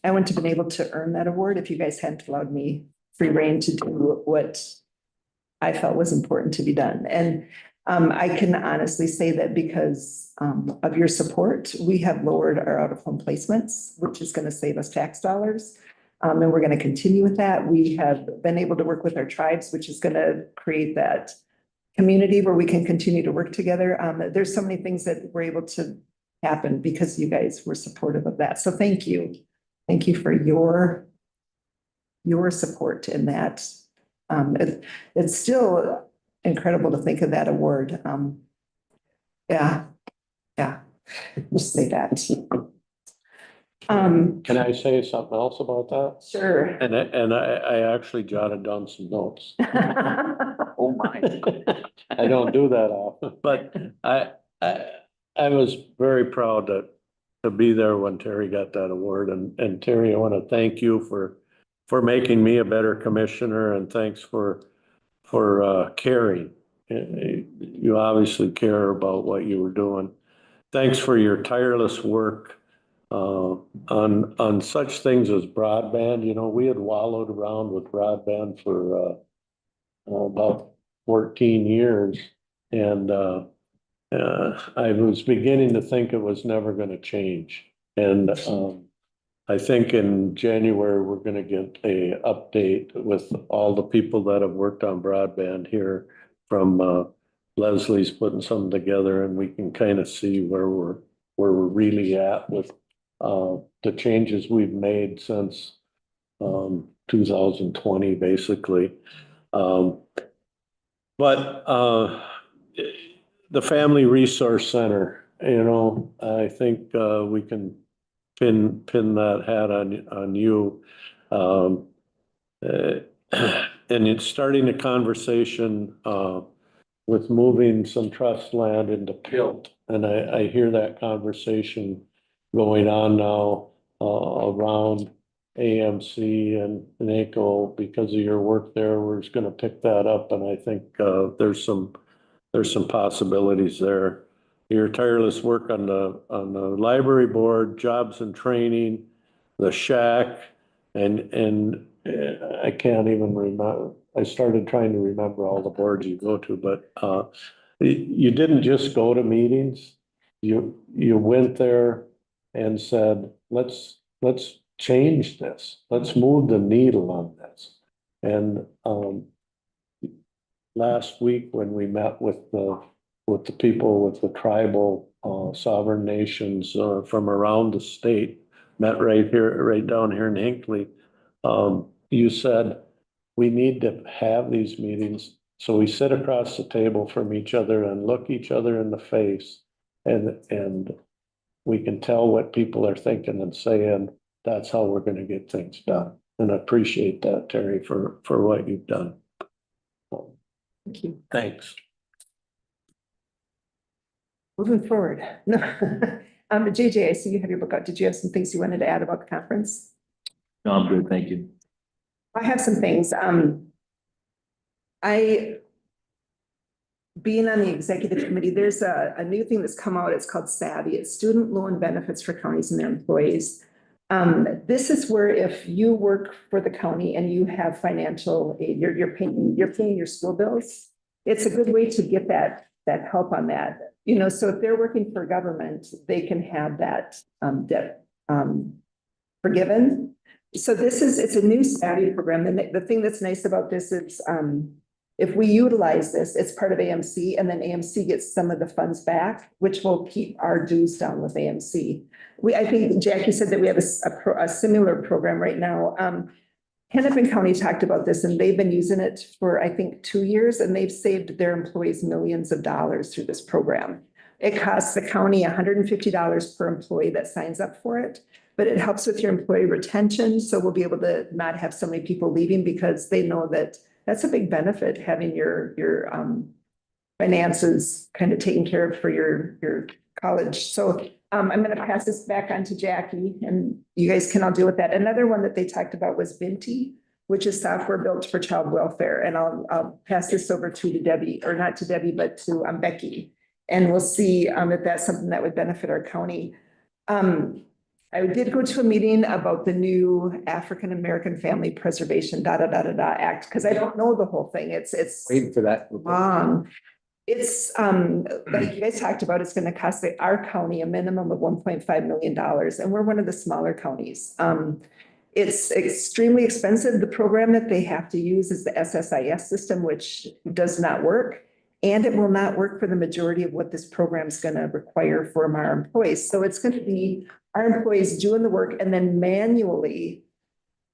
I wouldn't have been able to earn that award if you guys hadn't allowed me free rein to do what I felt was important to be done. And I can honestly say that because of your support, we have lowered our out-of-home placements, which is going to save us tax dollars. And we're going to continue with that. We have been able to work with our tribes, which is going to create that community where we can continue to work together. There's so many things that were able to happen because you guys were supportive of that. So thank you. Thank you for your support in that. It's still incredible to think of that award. Yeah, just say that. Can I say something else about that? Sure. And I actually jotted down some notes. Oh my. I don't do that often, but I was very proud to be there when Terry got that award. And Terry, I want to thank you for making me a better commissioner, and thanks for caring. You obviously care about what you were doing. Thanks for your tireless work on such things as broadband. You know, we had wallowed around with broadband for about 14 years, and I was beginning to think it was never going to change. And I think in January, we're going to get a update with all the people that have worked on broadband here from Leslie's putting something together, and we can kind of see where we're really at with the changes we've made since 2020, basically. But the Family Resource Center, you know, I think we can pin that hat on you. And it's starting a conversation with moving some trust land into Pilt. And I hear that conversation going on now around AMC and NACO because of your work there. We're just going to pick that up, and I think there's some possibilities there. Your tireless work on the library board, jobs and training, the shack, and I can't even remember. I started trying to remember all the boards you go to, but You didn't just go to meetings. You went there and said, let's change this. Let's move the needle on this. And, last week when we met with the people with the tribal, sovereign nations, from around the state, met right down here in Hinckley. You said, we need to have these meetings. So we sit across the table from each other and look each other in the face, and we can tell what people are thinking and saying. That's how we're gonna get things done. And I appreciate that, Terry, for what you've done. Thank you. Thanks. Moving forward. No. JJ, I see you have your book out. Did you have some things you wanted to add about the conference? No, I'm good, thank you. I have some things. Being on the executive committee, there's a new thing that's come out. It's called Savvy. It's student loan benefits for counties and their employees. This is where if you work for the county and you have financial aid, you're paying your school bills. It's a good way to get that help on that. You know, so if they're working for government, they can have that debt forgiven. So it's a new Savvy program. And the thing that's nice about this is if we utilize this, it's part of AMC, and then AMC gets some of the funds back, which will keep our dues down with AMC. I think Jackie said that we have a similar program right now. Hennepin County talked about this, and they've been using it for, I think, 2 years, and they've saved their employees millions of dollars through this program. It costs the county $150 per employee that signs up for it, but it helps with your employee retention. So we'll be able to not have so many people leaving, because they know that that's a big benefit, having your finances kind of taken care of for your college. So I'm going to pass this back on to Jackie, and you guys can all deal with that. Another one that they talked about was Vinti, which is software built for child welfare. And I'll pass this over to Debbie, or not to Debbie, but to Becky. And we'll see if that's something that would benefit our county. I did go to a meeting about the new African American Family Preservation Act, because I don't know the whole thing. It's Waiting for that. long. It's like you guys talked about, it's going to cost our county a minimum of $1.5 million, and we're one of the smaller counties. It's extremely expensive. The program that they have to use is the SSIS system, which does not work, and it will not work for the majority of what this program is going to require from our employees. So it's going to be our employees doing the work and then manually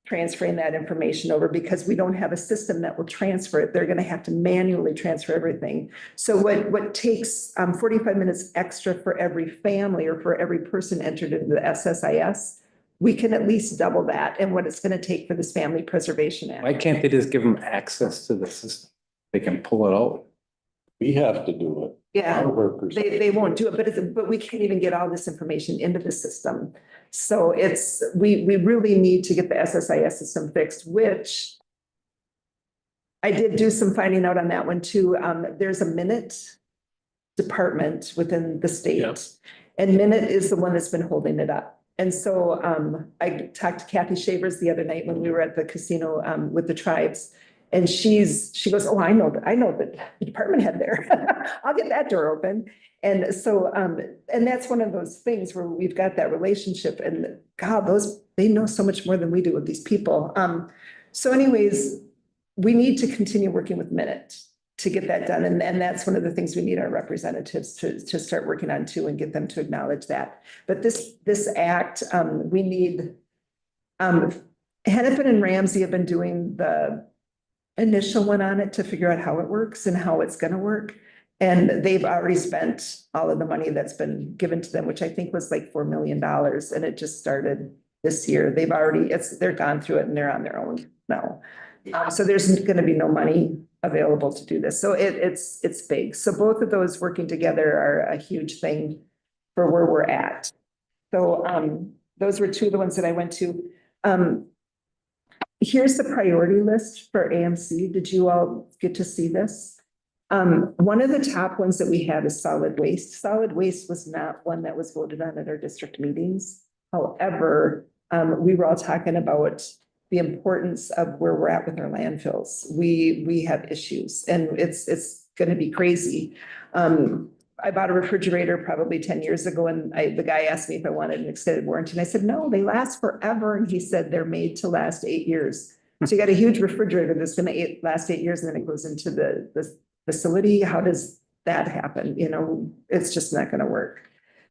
transferring that information over, because we don't have a system that will transfer it. They're going to have to manually transfer everything. So what takes 45 minutes extra for every family or for every person entered into the SSIS, we can at least double that, and what it's going to take for this Family Preservation Act. Why can't they just give them access to the system? They can pull it out. We have to do it. Yeah, Our workers. they won't do it, but we can't even get all this information into the system. So we really need to get the SSIS system fixed, which I did do some finding out on that one too. There's a Minute department within the state, Yep. and Minute is the one that's been holding it up. And so I talked to Kathy Shavers the other night when we were at the casino with the tribes. And she goes, oh, I know that the department head there. I'll get that door open. And so, and that's one of those things where we've got that relationship, and God, they know so much more than we do with these people. So anyways, we need to continue working with Minute to get that done. And that's one of the things we need our representatives to start working on too, and get them to acknowledge that. But this act, we need, Hennepin and Ramsey have been doing the initial one on it to figure out how it works and how it's going to work. And they've already spent all of the money that's been given to them, which I think was like $4 million. And it just started this year. They're gone through it, and they're on their own now. So there's going to be no money available to do this. So it's big. So both of those working together are a huge thing for where we're at. So those were two of the ones that I went to. Here's the priority list for AMC. Did you all get to see this? One of the top ones that we have is solid waste. Solid waste was not one that was voted on at our district meetings. However, we were all talking about the importance of where we're at with our landfills. We have issues, and it's gonna be crazy. I bought a refrigerator probably 10 years ago and the guy asked me if I wanted an extended warranty and I said, no, they last forever. And he said, they're made to last 8 years. So you got a huge refrigerator that's gonna last 8 years and then it goes into the facility. How does that happen? You know, it's just not gonna work.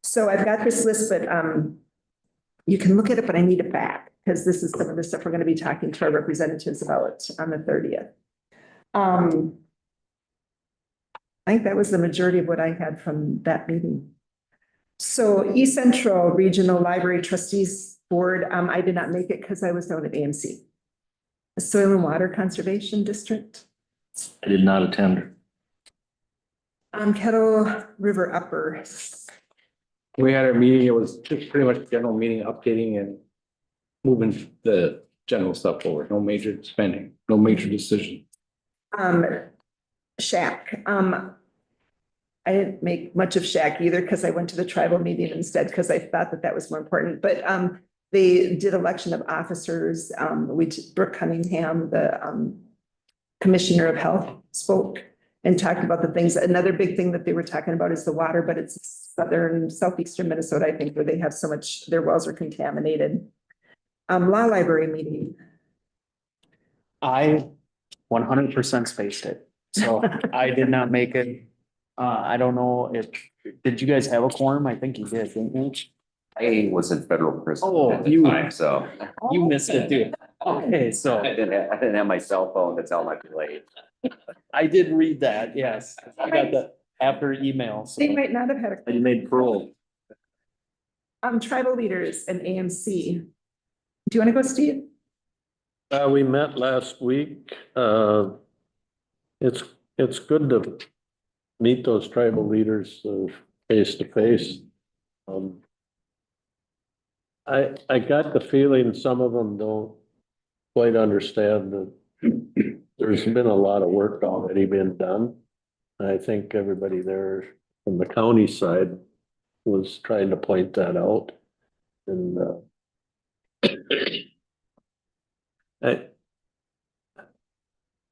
So I've got this list, but you can look at it, but I need it back because this is some of the stuff we're gonna be talking to our representatives about on the 30th. I think that was the majority of what I had from that meeting. So East Central Regional Library Trustees Board, I did not make it because I was down at AMC. The Soil and Water Conservation District. I did not attend. Kettle River Upper. We had our meeting, it was just pretty much a general meeting, updating and moving the general stuff forward, no major spending, no major decision. Shack. I didn't make much of Shack either because I went to the tribal meeting instead because I thought that that was more important. But they did election of officers. Brooke Cunningham, the Commissioner of Health, spoke and talked about the things. Another big thing that they were talking about is the water, but it's southeastern Minnesota, I think, where they have so much, their wells are contaminated. Law library meeting. I 100% spaced it, so I did not make it. I don't know if, did you guys have a quorum? I think you did, didn't you? I was in federal prison Oh, at the you- time, so You missed it too. Okay, so I didn't have my cell phone to tell my late. I did read that, yes. I got the after email. So. They might not have had You made parole. tribal leaders and AMC. Do you want to go, Steve? We met last week. It's good to meet those tribal leaders face to face. I got the feeling some of them don't quite understand that there's been a lot of work already been done. I think everybody there from the county side was trying to point that out. And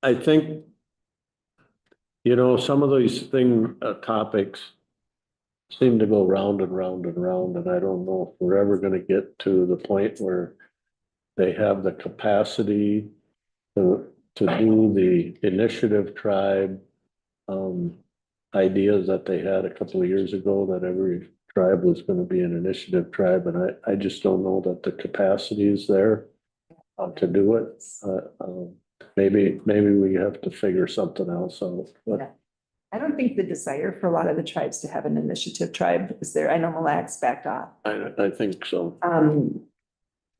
I think, you know, some of these topics seem to go round and round and round, and I don't know if we're ever gonna get to the point where they have the capacity to do the initiative tribe ideas that they had a couple of years ago, that every tribe was gonna be an initiative tribe, and I just don't know that the capacity is there to do it. Maybe we have to figure something else out. But I don't think the desire for a lot of the tribes to have an initiative tribe is there. I know Mille Lacs backed off. I think so.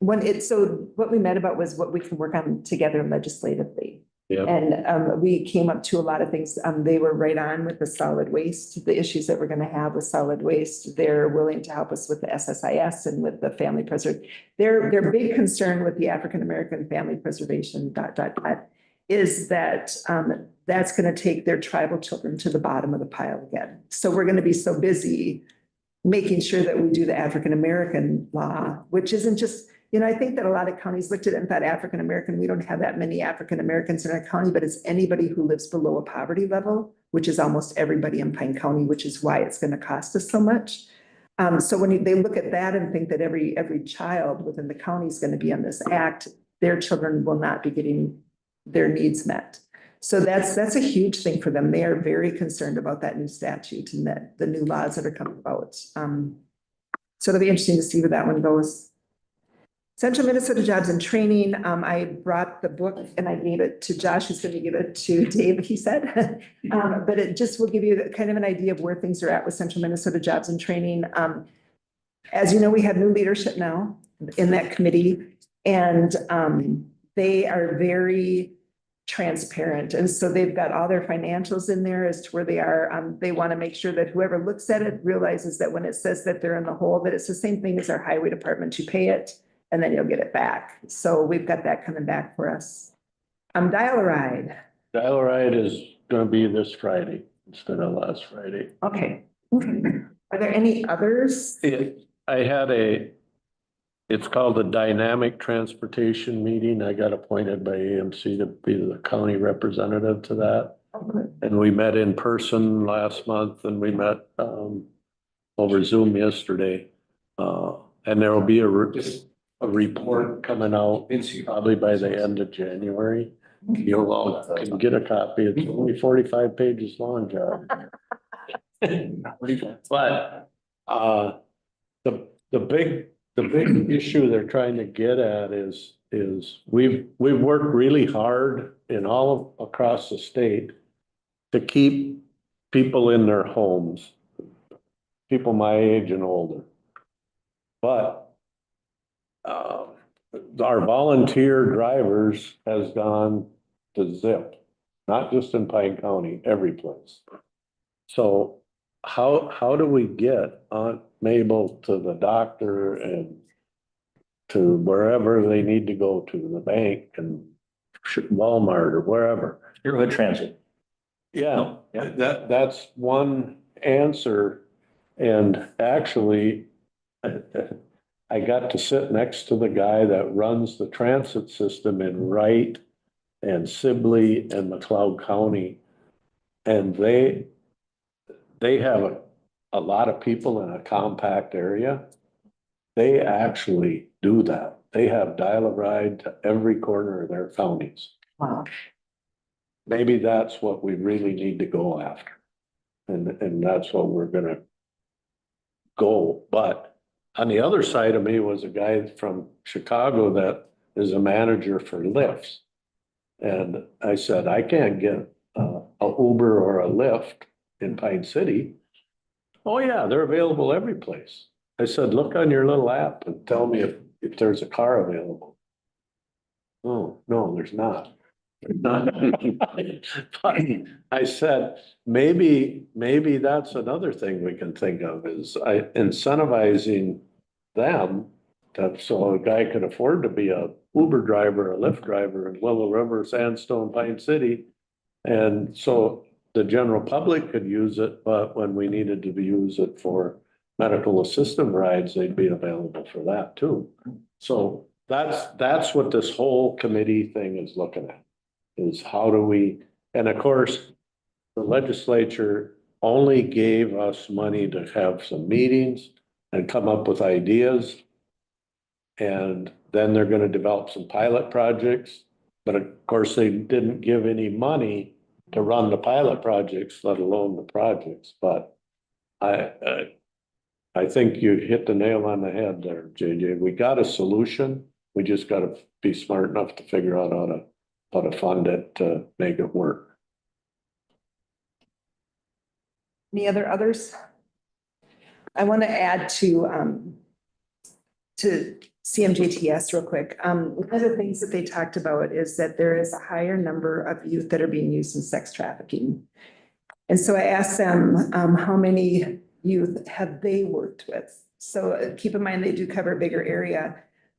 So what we met about was what we can work on together legislatively. Yeah. And we came up to a lot of things. They were right on with the solid waste, the issues that we're going to have with solid waste. They're willing to help us with the SSIS and with the family preservation. Their big concern with the African American family preservation ... is that that's going to take their tribal children to the bottom of the pile again. So we're going to be so busy making sure that we do the African American law, which isn't just, you know, I think that a lot of counties looked at it and thought African American, we don't have that many African Americans in our county, but it's anybody who lives below a poverty level, which is almost everybody in Pine County, which is why it's going to cost us so much. So when they look at that and think that every child within the county is going to be on this act, their children will not be getting their needs met. So that's a huge thing for them. They are very concerned about that new statute and that the new laws that are coming about. So it'll be interesting to see where that one goes. Central Minnesota Jobs and Training. I brought the book and I gave it to Josh, who's going to give it to Dave, he said. But it just will give you kind of an idea of where things are at with Central Minnesota Jobs and Training. As you know, we have new leadership now in that committee, and they are very transparent. And so they've got all their financials in there as to where they are. They want to make sure that whoever looks at it realizes that when it says that they're in the hole, that it's the same thing as our highway department. You pay it and then you'll get it back. So we've got that coming back for us. Dial-A-Ride. Dial-A-Ride is gonna be this Friday instead of last Friday. Okay. Are there any others? It's called the Dynamic Transportation Meeting. I got appointed by AMC to be the county representative to that. And we met in person last month and we met over Zoom yesterday. And there will be a report coming out probably by the end of January. You'll all can get a copy. It's only 45 pages long, John. But the big issue they're trying to get at is we've worked really hard in across the state to keep people in their homes, people my age and older. But our volunteer drivers has gone to zip, not just in Pine County, every place. So how do we get Aunt Mabel to the doctor and to wherever they need to go to, the bank and Walmart or wherever? Neighborhood transit. Yeah, that's one answer. And actually, I got to sit next to the guy that runs the transit system in Wright and Sibley and McLeod County. And they have a lot of people in a compact area. They actually do that. They have dial-a-ride to every corner of their counties. Wow. Maybe that's what we really need to go after. And that's what we're gonna go. But on the other side of me was a guy from Chicago that is a manager for Lyft. And I said, I can't get a Uber or a Lyft in Pine City. Oh yeah, they're available every place. I said, look on your little app and tell me if there's a car available. Oh, no, there's not. But I said, maybe that's another thing we can think of is incentivizing them so a guy could afford to be a Uber driver, a Lyft driver in Willow River, Sandstone, Pine City. And so the general public could use it, but when we needed to use it for medical assistant rides, they'd be available for that too. So that's what this whole committee thing is looking at, is how do we, and of course, the legislature only gave us money to have some meetings and come up with ideas. And then they're going to develop some pilot projects. But of course, they didn't give any money to run the pilot projects, let alone the projects. But I think you hit the nail on the head there, JJ. We got a solution. We just got to be smart enough to figure out how to fund it to make it work. Any others? I want to add to CMJTS real quick. One of the things that they talked about is that there is a higher number of youth that are being used in sex trafficking. And so I asked them, how many youth have they worked with? So keep in mind, they do cover a bigger area,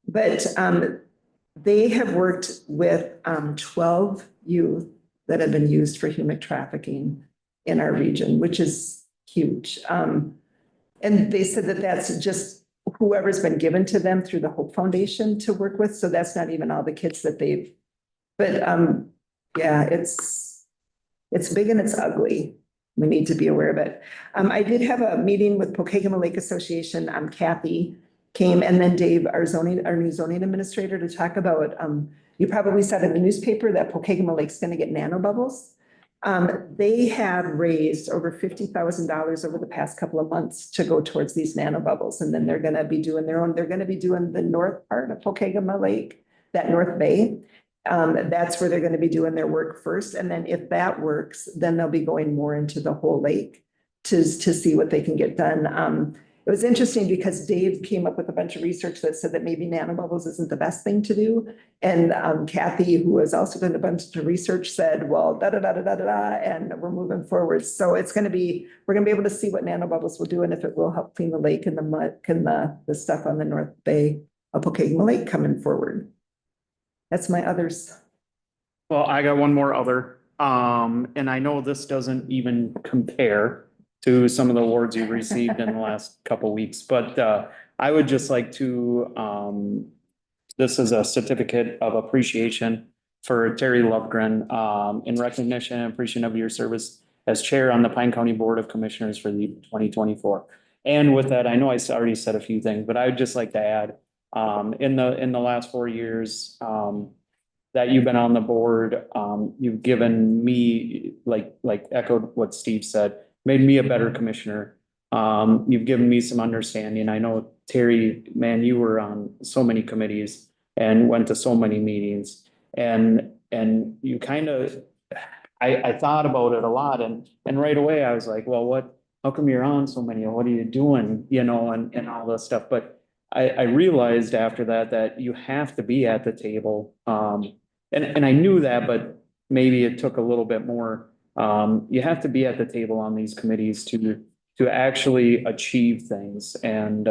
but they have worked with 12 youth that have been used for human trafficking in our region, which is huge. And they said that that's just whoever's been given to them through the Hope Foundation to work with. So that's not even all the kids that they've, but yeah, it's big and it's ugly. We need to be aware of it. I did have a meeting with Pokegama Lake Association. Kathy came, and then Dave, our new zoning administrator, to talk about, you probably saw in the newspaper that Pokegama Lake's gonna get nanobubbles. They have raised over $50,000 over the past couple of months to go towards these nanobubbles. And then they're gonna be doing they're gonna be doing the north part of Pokegama Lake, that North Bay. That's where they're gonna be doing their work first. And then if that works, then they'll be going more into the whole lake to see what they can get done. It was interesting because Dave came up with a bunch of research that said that maybe nanobubbles isn't the best thing to do. And Kathy, who has also done a bunch of research, said, well, and we're moving forward. So it's going to be, we're going to be able to see what nanobubbles will do and if it will help clean the lake and the mud and the stuff on the North Bay of Pokegama Lake coming forward. That's my others. Well, I got one more other, and I know this doesn't even compare to some of the awards you received in the last couple weeks, but I would just like to, this is a certificate of appreciation for Terry Lovegren, in recognition and appreciation of your service as chair on the Pine County Board of Commissioners for the 2024. And with that, I know I already said a few things, but I would just like to add, in the last 4 years, that you've been on the board, you've given me, like echoed what Steve said, made me a better commissioner. You've given me some understanding. I know, Terry, man, you were on so many committees and went to so many meetings, and you kind of, I thought about it a lot, and right away I was like, well, how come you're on so many? What are you doing? You know, and all this stuff. But I realized after that you have to be at the table. And I knew that, but maybe it took a little bit more. You have to be at the table on these committees to actually achieve things and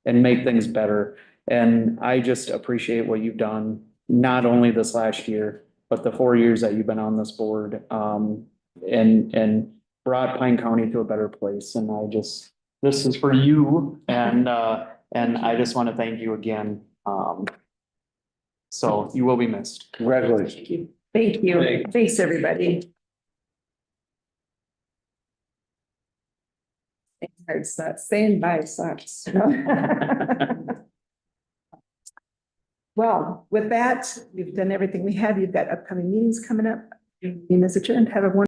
make things better. And I just appreciate what you've done, not only this last year, but the 4 years that you've been on this board, and brought Pine County to a better place. And this is for you, and I just want to thank you again. So you will be missed. Congratulations. Thank you. Thanks, everybody. It's not saying bye sucks. Well, with that, we've done everything we have. You've got upcoming meetings coming up. Your meeting is adjourned. Have a wonderful